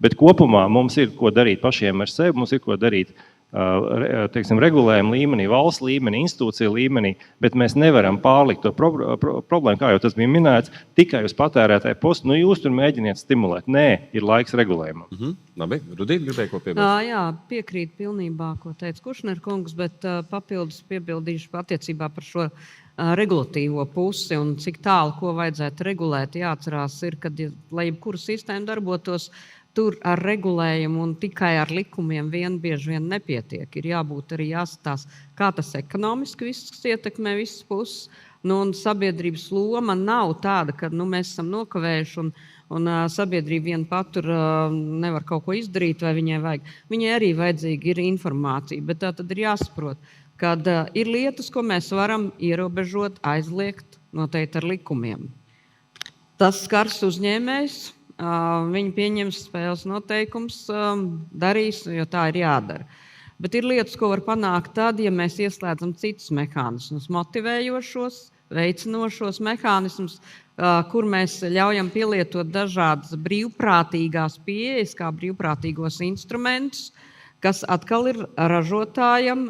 bet kopumā mums ir ko darīt pašiem ar sevi, mums ir ko darīt regulējuma līmenī, valsts līmenī, institūcija līmenī, bet mēs nevaram pārlikt to problēmu, kā jau tas bija minēts, tikai uz patērētāju postu. Nu, jūs tur mēģiniet stimulēt. Nē, ir laiks regulējumam. Labi, Rudīt, gribēju ko piebilst? Jā, piekrīt pilnībā, ko teica Kušner kungs, bet papildus piebildīšu attiecībā par šo regulatīvo pusi un cik tālu, ko vajadzētu regulēt. Jāatcerās ir, ka, lai jebkura sistēma darbotos, tur ar regulējumu un tikai ar likumiem bieži vien nepietiek. Ir jābūt arī jāskatās, kā tas ekonomiski viss ietekmē visas puses. Un sabiedrības loma nav tāda, ka mēs esam nokavējuši un sabiedrība vien patur nevar kaut ko izdarīt, vai viņai vajag. Viņai arī vajadzīga ir informācija, bet tā tad ir jāsaprot, ka ir lietas, ko mēs varam ierobežot, aizliegt noteikti ar likumiem. Tas skars uzņēmējs. Viņi pieņems spēles noteikums, darīs, jo tā ir jādara. Bet ir lietas, ko var panākt tad, ja mēs ieslēdzam citus mehānismus, motivējošos, veicinošos mehānismus, kur mēs ļaujam pielietot dažādas brīvprātīgās pieejas, kā brīvprātīgos instrumentus, kas atkal ir ražotājam,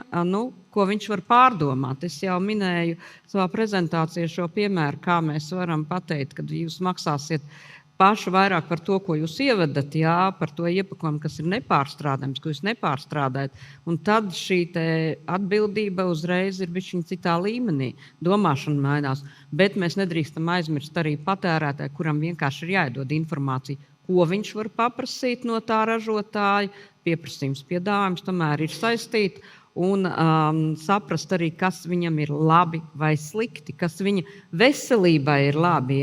ko viņš var pārdomāt. Es jau minēju savā prezentācijā šo piemēru, kā mēs varam pateikt, kad jūs maksāsiet paši vairāk par to, ko jūs ievedat, par to iepakojumu, kas ir nepārstrādājams, ko jūs nepārstrādājat. Un tad šī atbildība uzreiz ir bišķiņ citā līmenī. Domāšana mainās. Bet mēs nedrīkstam aizmirst arī patērētāju, kuram vienkārši ir jāiedod informācija, ko viņš var paprasīt no tā ražotāja. Pieprasījums, piedāvājums tomēr ir saistīti. Un saprast arī, kas viņam ir labi vai slikti, kas viņa veselībai ir labi.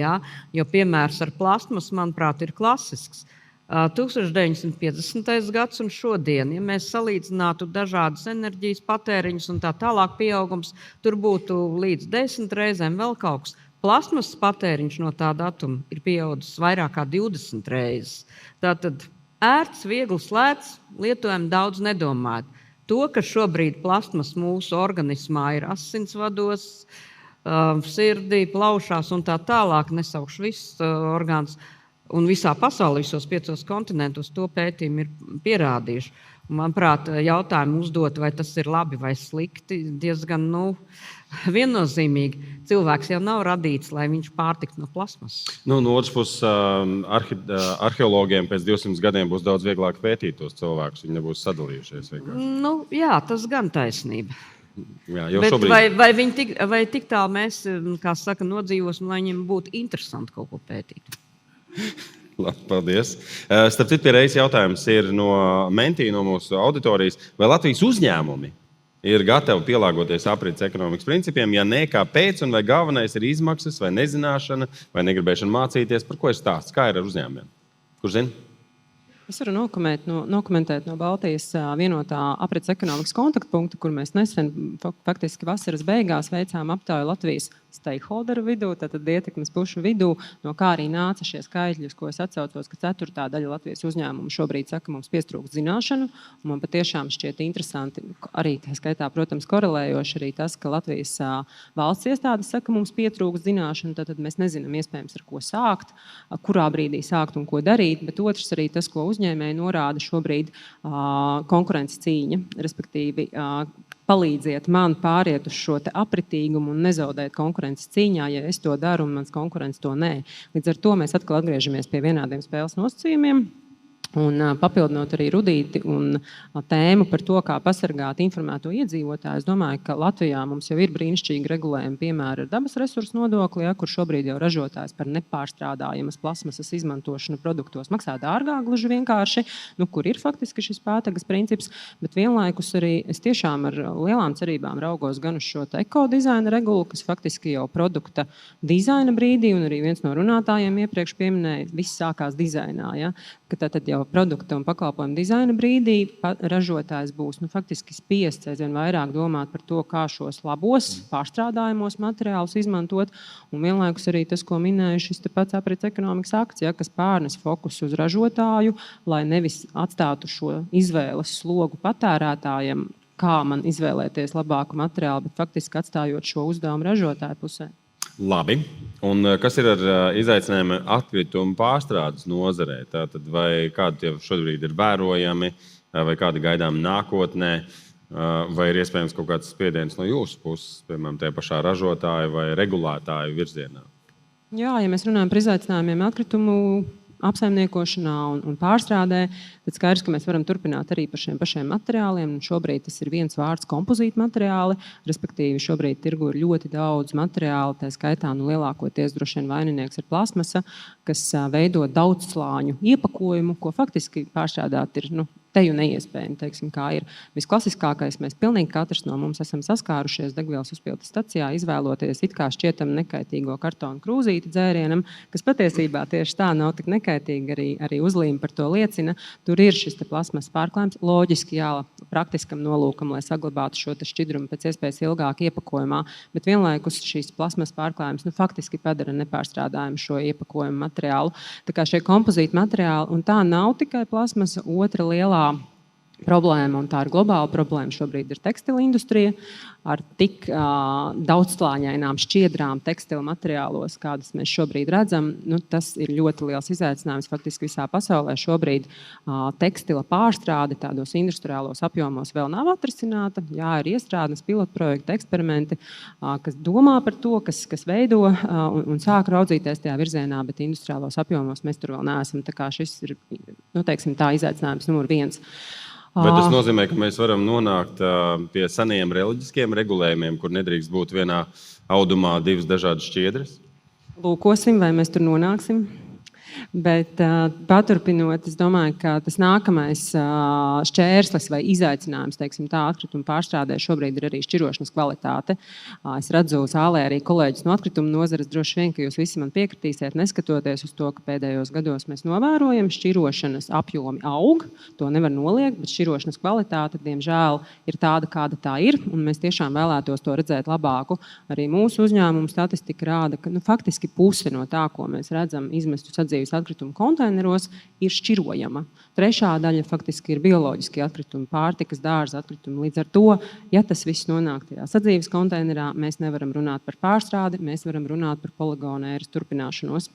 Jo piemērs ar plastmas, manuprāt, ir klasisks. 1950. gads un šodien, ja mēs salīdzinātu dažādas enerģijas patēriņus un tā tālāk pieaugums, tur būtu līdz 10 reizēm vēl kaut kas. Plastmas patēriņš no tā datuma ir pieaudzis vairāk kā 20 reizes. Tātad ērts, viegls, lēts, lietojam daudz nedomājot. To, ka šobrīd plastmas mūsu organismā ir asinsvados, sirdī, plaušās un tā tālāk, nesaukšu visus orgānus, un visā pasaulē, visos 5 kontinentos to pētījumi ir pierādījuši. Manuprāt, jautājumu uzdot, vai tas ir labi vai slikti, diezgan viennozīmīgi. Cilvēks jau nav radīts, lai viņš pārtiktu no plasmas. No otras puses, arheologiem pēc 200 gadiem būs daudz vieglāk pētīt tos cilvēkus. Viņi nebūs sadalījušies vienkārši. Jā, tas gan taisnība. Jā, jau Bet šobrīd. vai tik tālu mēs, kā saka, nodzīvosim, lai viņiem būtu interesanti kaut ko pētīt? Labi, paldies. Starp citu, pierreiz jautājums ir no Mentī, no mūsu auditorijas. Vai Latvijas uzņēmumi ir gatavi pielāgoties aprits ekonomikas principiem? Ja nē, kāpēc? Un vai galvenais ir izmaksas, vai nezināšana, vai negribēšana mācīties? Par ko ir stāsts? Kā ir ar uzņēmumiem? Kurš zina? Es varu nokomentēt no Baltijas vienotā aprits ekonomikas kontaktpunkta, kur mēs nesen, faktiski vasaras beigās, veicām aptauju Latvijas stakeholderu vidū, tātad ietekmes pušu vidū, no kā arī nāca šie skaitļi, uz ko es atsaucos, ka 4. daļa Latvijas uzņēmumu šobrīd saka, mums pietrūkst zināšanu, un man patiešām šķiet interesanti, arī tā skaitā, protams, korelējoši arī tas, ka Latvijas valsts iestādes saka, mums pietrūkst zināšanu, tad mēs nezinām iespējams, ar ko sākt, kurā brīdī sākt un ko darīt, bet otrs arī tas, ko uzņēmēji norāda šobrīd konkurences cīņa, respektīvi palīdziet man pāriet uz šo te apritīgumu un nezaudēt konkurences cīņā, ja es to daru un mans konkurents to nē. Līdz ar to mēs atkal atgriežamies pie vienādiem spēles nosacījumiem. Un papildinot arī Rudīti un tēmu par to, kā pasargāt informēto iedzīvotāju, es domāju, ka Latvijā mums jau ir brīnišķīgi regulējumi, piemēram, ar dabas resursu nodokli, kur šobrīd jau ražotājs par nepārstrādājamas plasmasas izmantošanu produktos maksā dārgāk, gluži vienkārši, kur ir faktiski šis pātagas princips, bet vienlaikus arī es tiešām ar lielām cerībām raugos gan uz šo ekodizaina regulu, kas faktiski jau produkta dizaina brīdī, un arī viens no runātājiem iepriekš pieminēja, viss sākās dizainā, ja? Ka tad jau produkta un pakalpojumu dizaina brīdī ražotājs būs faktiski spiests aizvien vairāk domāt par to, kā šos labos pārstrādājumos materiālus izmantot, un vienlaikus arī tas, ko minēja šis pats aprits ekonomikas akts, ja, kas pārnes fokusu uz ražotāju, lai nevis atstātu šo izvēles slogu patērētājiem, kā man izvēlēties labāku materiālu, bet faktiski atstājot šo uzdevumu ražotāju pusē. Labi. Un kas ir ar izaicinājumu atkritumu pārstrādes nozarē? Tātad vai kādi jau šobrīd ir vērojami, vai kādi gaidām nākotnē, vai ir iespējams kaut kāds spiediens no jūsu puses, piemēram, tajā pašā ražotāja vai regulētāju virzienā? Jā, ja mēs runājam par izaicinājumiem atkritumu apsaimniekošanā un pārstrādē, tad skaidrs, ka mēs varam turpināt arī par šiem pašiem materiāliem. Šobrīd tas ir viens vārds kompozīta materiāli, respektīvi šobrīd tirgu ir ļoti daudz materiālu, tā skaitā lielākoties droši vien vaininieks ir plasmasa, kas veido daudzslāņu iepakojumu, ko faktiski pārstrādāt ir teju neiespējami, teiksim, kā ir visklasiskākais. Mēs pilnīgi katrs no mums esam saskārušies degvielas uzpildes stacijā, izvēloties it kā šķietam nekaitīgo kartonu krūzīti dzērienam, kas patiesībā tieši tā nav tik nekaitīgi, arī uzlīme par to liecina. Tur ir šis plasmas pārklājums, loģiski praktiskam nolūkam, lai saglabātu šo šķidrumu pēc iespējas ilgāk iepakojumā, bet vienlaikus šīs plasmas pārklājums faktiski padara nepārstrādājumu šo iepakojumu materiālu. Tā kā šie kompozīti materiāli, un tā nav tikai plasmasa, otra lielā problēma, un tā ir globāla problēma šobrīd ir tekstila industrija ar tik daudzslāņainām šķiedrām tekstila materiālos, kādas mēs šobrīd redzam. Tas ir ļoti liels izaicinājums faktiski visā pasaulē. Šobrīd tekstila pārstrāde tādos industriālos apjomos vēl nav atrisināta. Jā, ir iestrādnes, pilotprojekti, eksperimenti, kas domā par to, kas veido un sāk raudzīties tajā virzienā, bet industriālos apjomos mēs tur vēl neesam. Tā kā šis ir, teiksim, tā izaicinājums numur 1. Bet tas nozīmē, ka mēs varam nonākt pie seniem reliģiskiem regulējumiem, kur nedrīkst būt vienā audumā divas dažādas šķiedras? Lūkosim, vai mēs tur nonāksim. Bet paturpinot, es domāju, ka tas nākamais šķērslis vai izaicinājums, teiksim tā, atkrituma pārstrādē šobrīd ir arī šķirošanas kvalitāte. Es redzu zālē arī kolēģis no atkrituma nozares, droši vien, ka jūs visi man piekritīsiet, neskatoties uz to, ka pēdējos gados mēs novērojam, šķirošanas apjomi aug, to nevar noliegt, bet šķirošanas kvalitāte, diemžēl, ir tāda, kāda tā ir, un mēs tiešām vēlētos to redzēt labāku. Arī mūsu uzņēmumu statistika rāda, ka faktiski puse no tā, ko mēs redzam izmestu sadzīves atkritumu konteineros, ir šķirojama. Trešā daļa faktiski ir bioloģiski atkritumi, pārtikas, dārza atkritumi. Līdz ar to, ja tas viss nonāk tajā sadzīves konteinerā, mēs nevaram runāt par pārstrādi, mēs varam runāt par poligonu ēras turpināšanos.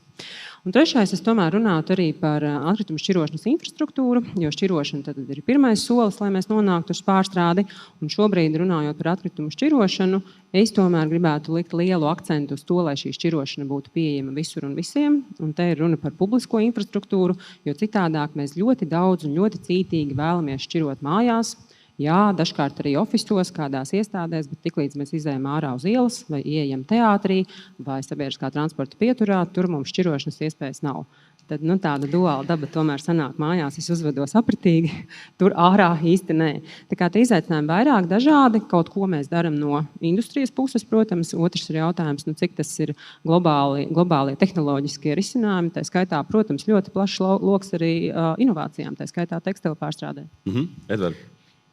Un trešais, es tomēr runātu arī par atkritumu šķirošanas infrastruktūru, jo šķirošana tad ir pirmais solis, lai mēs nonāktu uz pārstrādi. Un šobrīd, runājot par atkritumu šķirošanu, es tomēr gribētu likt lielu akcentu uz to, lai šī šķirošana būtu pieejama visur un visiem. Un te ir runa par publisko infrastruktūru, jo citādāk mēs ļoti daudz un ļoti cītīgi vēlamies šķirot mājās, Jā, dažkārt arī ofisos, kādās iestādēs, bet tiklīdz mēs izējām ārā uz ielas vai ieejam teātrī vai sabiedriskā transporta pieturā, tur mums šķirošanas iespējas nav. Tad tāda duāla daba tomēr sanāk mājās, es uzvedos apritīgi, tur ārā īsti nē. Tā kā tie izaicinājumi vairāk dažādi, kaut ko mēs darām no industrijas puses, protams. Otrs ir jautājums, cik tas ir globālie tehnoloģiskie risinājumi. Tā skaitā, protams, ļoti plašs loks arī inovācijām, tā skaitā tekstilu pārstrādē. Edvard.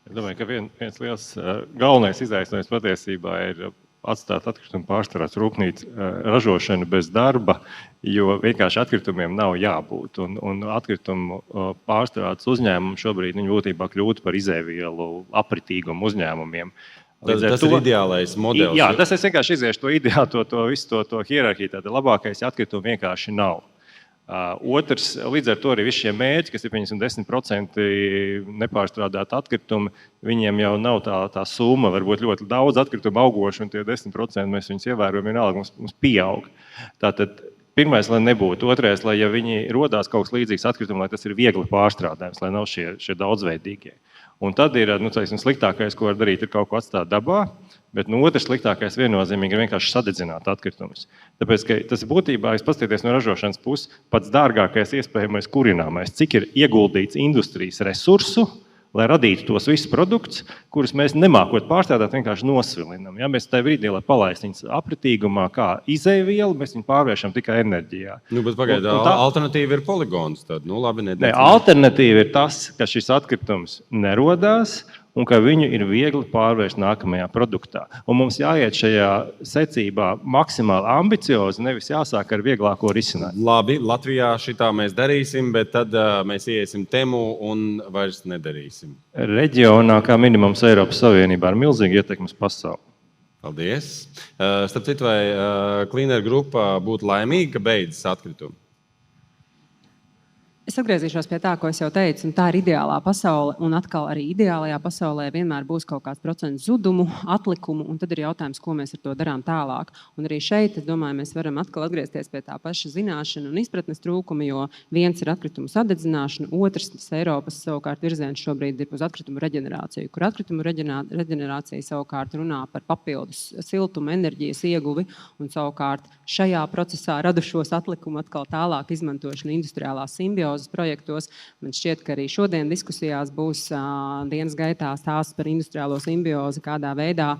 Es domāju, ka viens liels galvenais izaicinājums patiesībā ir atstāt atkritumu pārstrādes rūpnīcu ražošanu bez darba, jo vienkārši atkritumiem nav jābūt. Un atkritumu pārstrādes uzņēmumi šobrīd būtībā kļūtu par izēvielu apritīgumu uzņēmumiem. Tas ir ideālais modelis. Jā, tas es vienkārši iziešu to ideālu, to hierarhiju. Tāda labākais atkritumu vienkārši nav. Otrs, līdz ar to arī visi šie mērķi, kas ir 10% nepārstrādāti atkritumi, viņiem jau nav tā summa, varbūt ļoti daudz atkritumu augoši, un tie 10% mēs viņus ievērojam, vienalga mums pieaug. Tātad pirmais, lai nebūtu. Otrais, lai ja viņi rodās kaut kas līdzīgs atkritumam, lai tas ir viegli pārstrādājums, lai nav šie daudzveidīgie. Un tad ir, sliktākais, ko var darīt, ir kaut ko atstāt dabā, bet otrs sliktākais viennozīmīgi ir vienkārši sadedzināt atkritumus. Tāpēc, ka tas būtībā, ja paskatieties no ražošanas puses, pats dārgākais iespējamais kurināmais, cik ir ieguldīts industrijas resursu, lai radītu tos visus produktus, kurus mēs nemākot pārstrādāt, vienkārši nosvilinam. Ja? Mēs tajā brīdī, lai palaistu viņus apritīgumā kā izēvielu, mēs viņu pārvēršam tikai enerģijā. Bet pagaid, alternatīva ir poligons. Tad, labi, alternatīva ir tas, ka šis atkritums nerodās un ka viņu ir viegli pārvērst nākamajā produktā. Un mums jāiet šajā secībā maksimāli ambiciozi, nevis jāsāk ar vieglāko risinājumu. Labi, Latvijā šitā mēs darīsim, bet tad mēs iesim temu un vairs nedarīsim. Reģionā, kā minimums Eiropas Savienībā, ir milzīgi ietekmes pasauli. Paldies. Starp citu, vai Cleaner grupa būtu laimīga, ka beidzas atkritumi? Es atgriezīšos pie tā, ko es jau teicu, un tā ir ideālā pasaule, un atkal arī ideālajā pasaulē vienmēr būs kaut kāds procents zudumu, atlikumu, un tad ir jautājums, ko mēs ar to darām tālāk. Un arī šeit, es domāju, mēs varam atkal atgriezties pie tā paša zināšana un izpratnes trūkuma, jo viens ir atkritumu sadedzināšana, otrs Eiropas savukārt virziens šobrīd ir uz atkritumu reģenerāciju, kur atkritumu reģenerācija savukārt runā par papildus siltumu, enerģijas ieguvi, un savukārt šajā procesā radušos atlikumu atkal tālāk izmantošanu industriālās simbiozes projektos. Man šķiet, ka arī šodien diskusijās būs dienas gaitā stāsts par industriālo simbiozi, kādā veidā,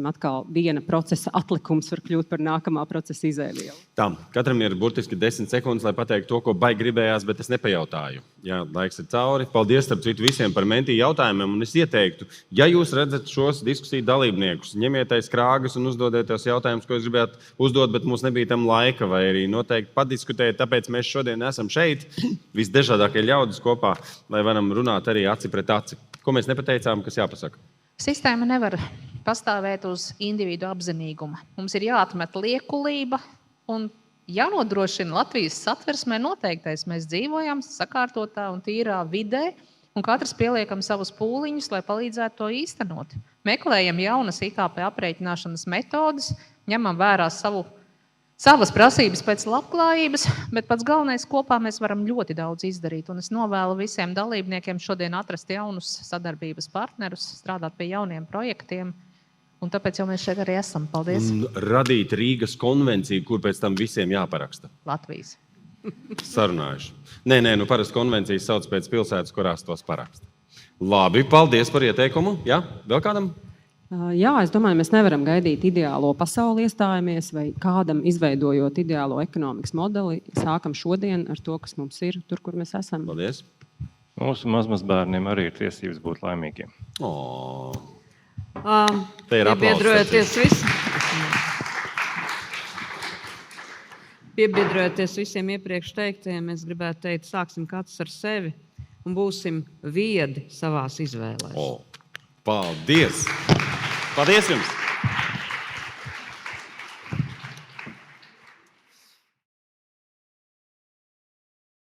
atkal viena procesa atlikums var kļūt par nākamā procesa izēvielu. Tā, katram ir burtiski 10 sekundes, lai pateiktu to, ko baigi gribējās, bet es nepajautāju. Jā, laiks ir cauri. Paldies, starp citu, visiem par mentī jautājumiem, un es ieteiktu, ja jūs redzat šos diskusiju dalībniekus, ņemiet aiz krāgas un uzdodiet tos jautājumus, ko jūs gribētu uzdot, bet mums nebija tam laika, vai arī noteikti padiskutēt, tāpēc mēs šodien esam šeit. Visdažādākie ļaudis kopā, lai varam runāt arī aci pret aci. Ko mēs nepateicām, kas jāpasaka? Sistēma nevar pastāvēt uz individu apzinīguma. Mums ir jāatmet liekulība un jānodrošina Latvijas satversmē noteiktais. Mēs dzīvojam sakārtotā un tīrā vidē, un katrs pieliekam savus pūliņus, lai palīdzētu to īstenot. Meklējam jaunas IKP aprēķināšanas metodes, ņemam vērā savas prasības pēc labklājības, bet pats galvenais kopā mēs varam ļoti daudz izdarīt. Un es novēlu visiem dalībniekiem šodien atrast jaunus sadarbības partnerus, strādāt pie jauniem projektiem. Un tāpēc jau mēs šeit arī esam. Paldies. Radīt Rīgas konvenciju, kur pēc tam visiem jāparaksta. Latvijas. Sarunājuši. Nē, parasti konvencijas sauc pēc pilsētas, kurās tos paraksta. Labi, paldies par ieteikumu. Jā, vēl kādam? Jā, es domāju, mēs nevaram gaidīt ideālo pasauli iestājamies vai kādam izveidojot ideālo ekonomikas modeli. Sākam šodien ar to, kas mums ir, tur, kur mēs esam. Paldies. Mūsu mazbērniem arī ir tiesības būt laimīgiem. Te ir aplausos. Piebiedrojoties visiem iepriekš teiktajiem, es gribētu teikt, sāksim katrs ar sevi un būsim viedi savās izvēlēs. Paldies! Paldies jums!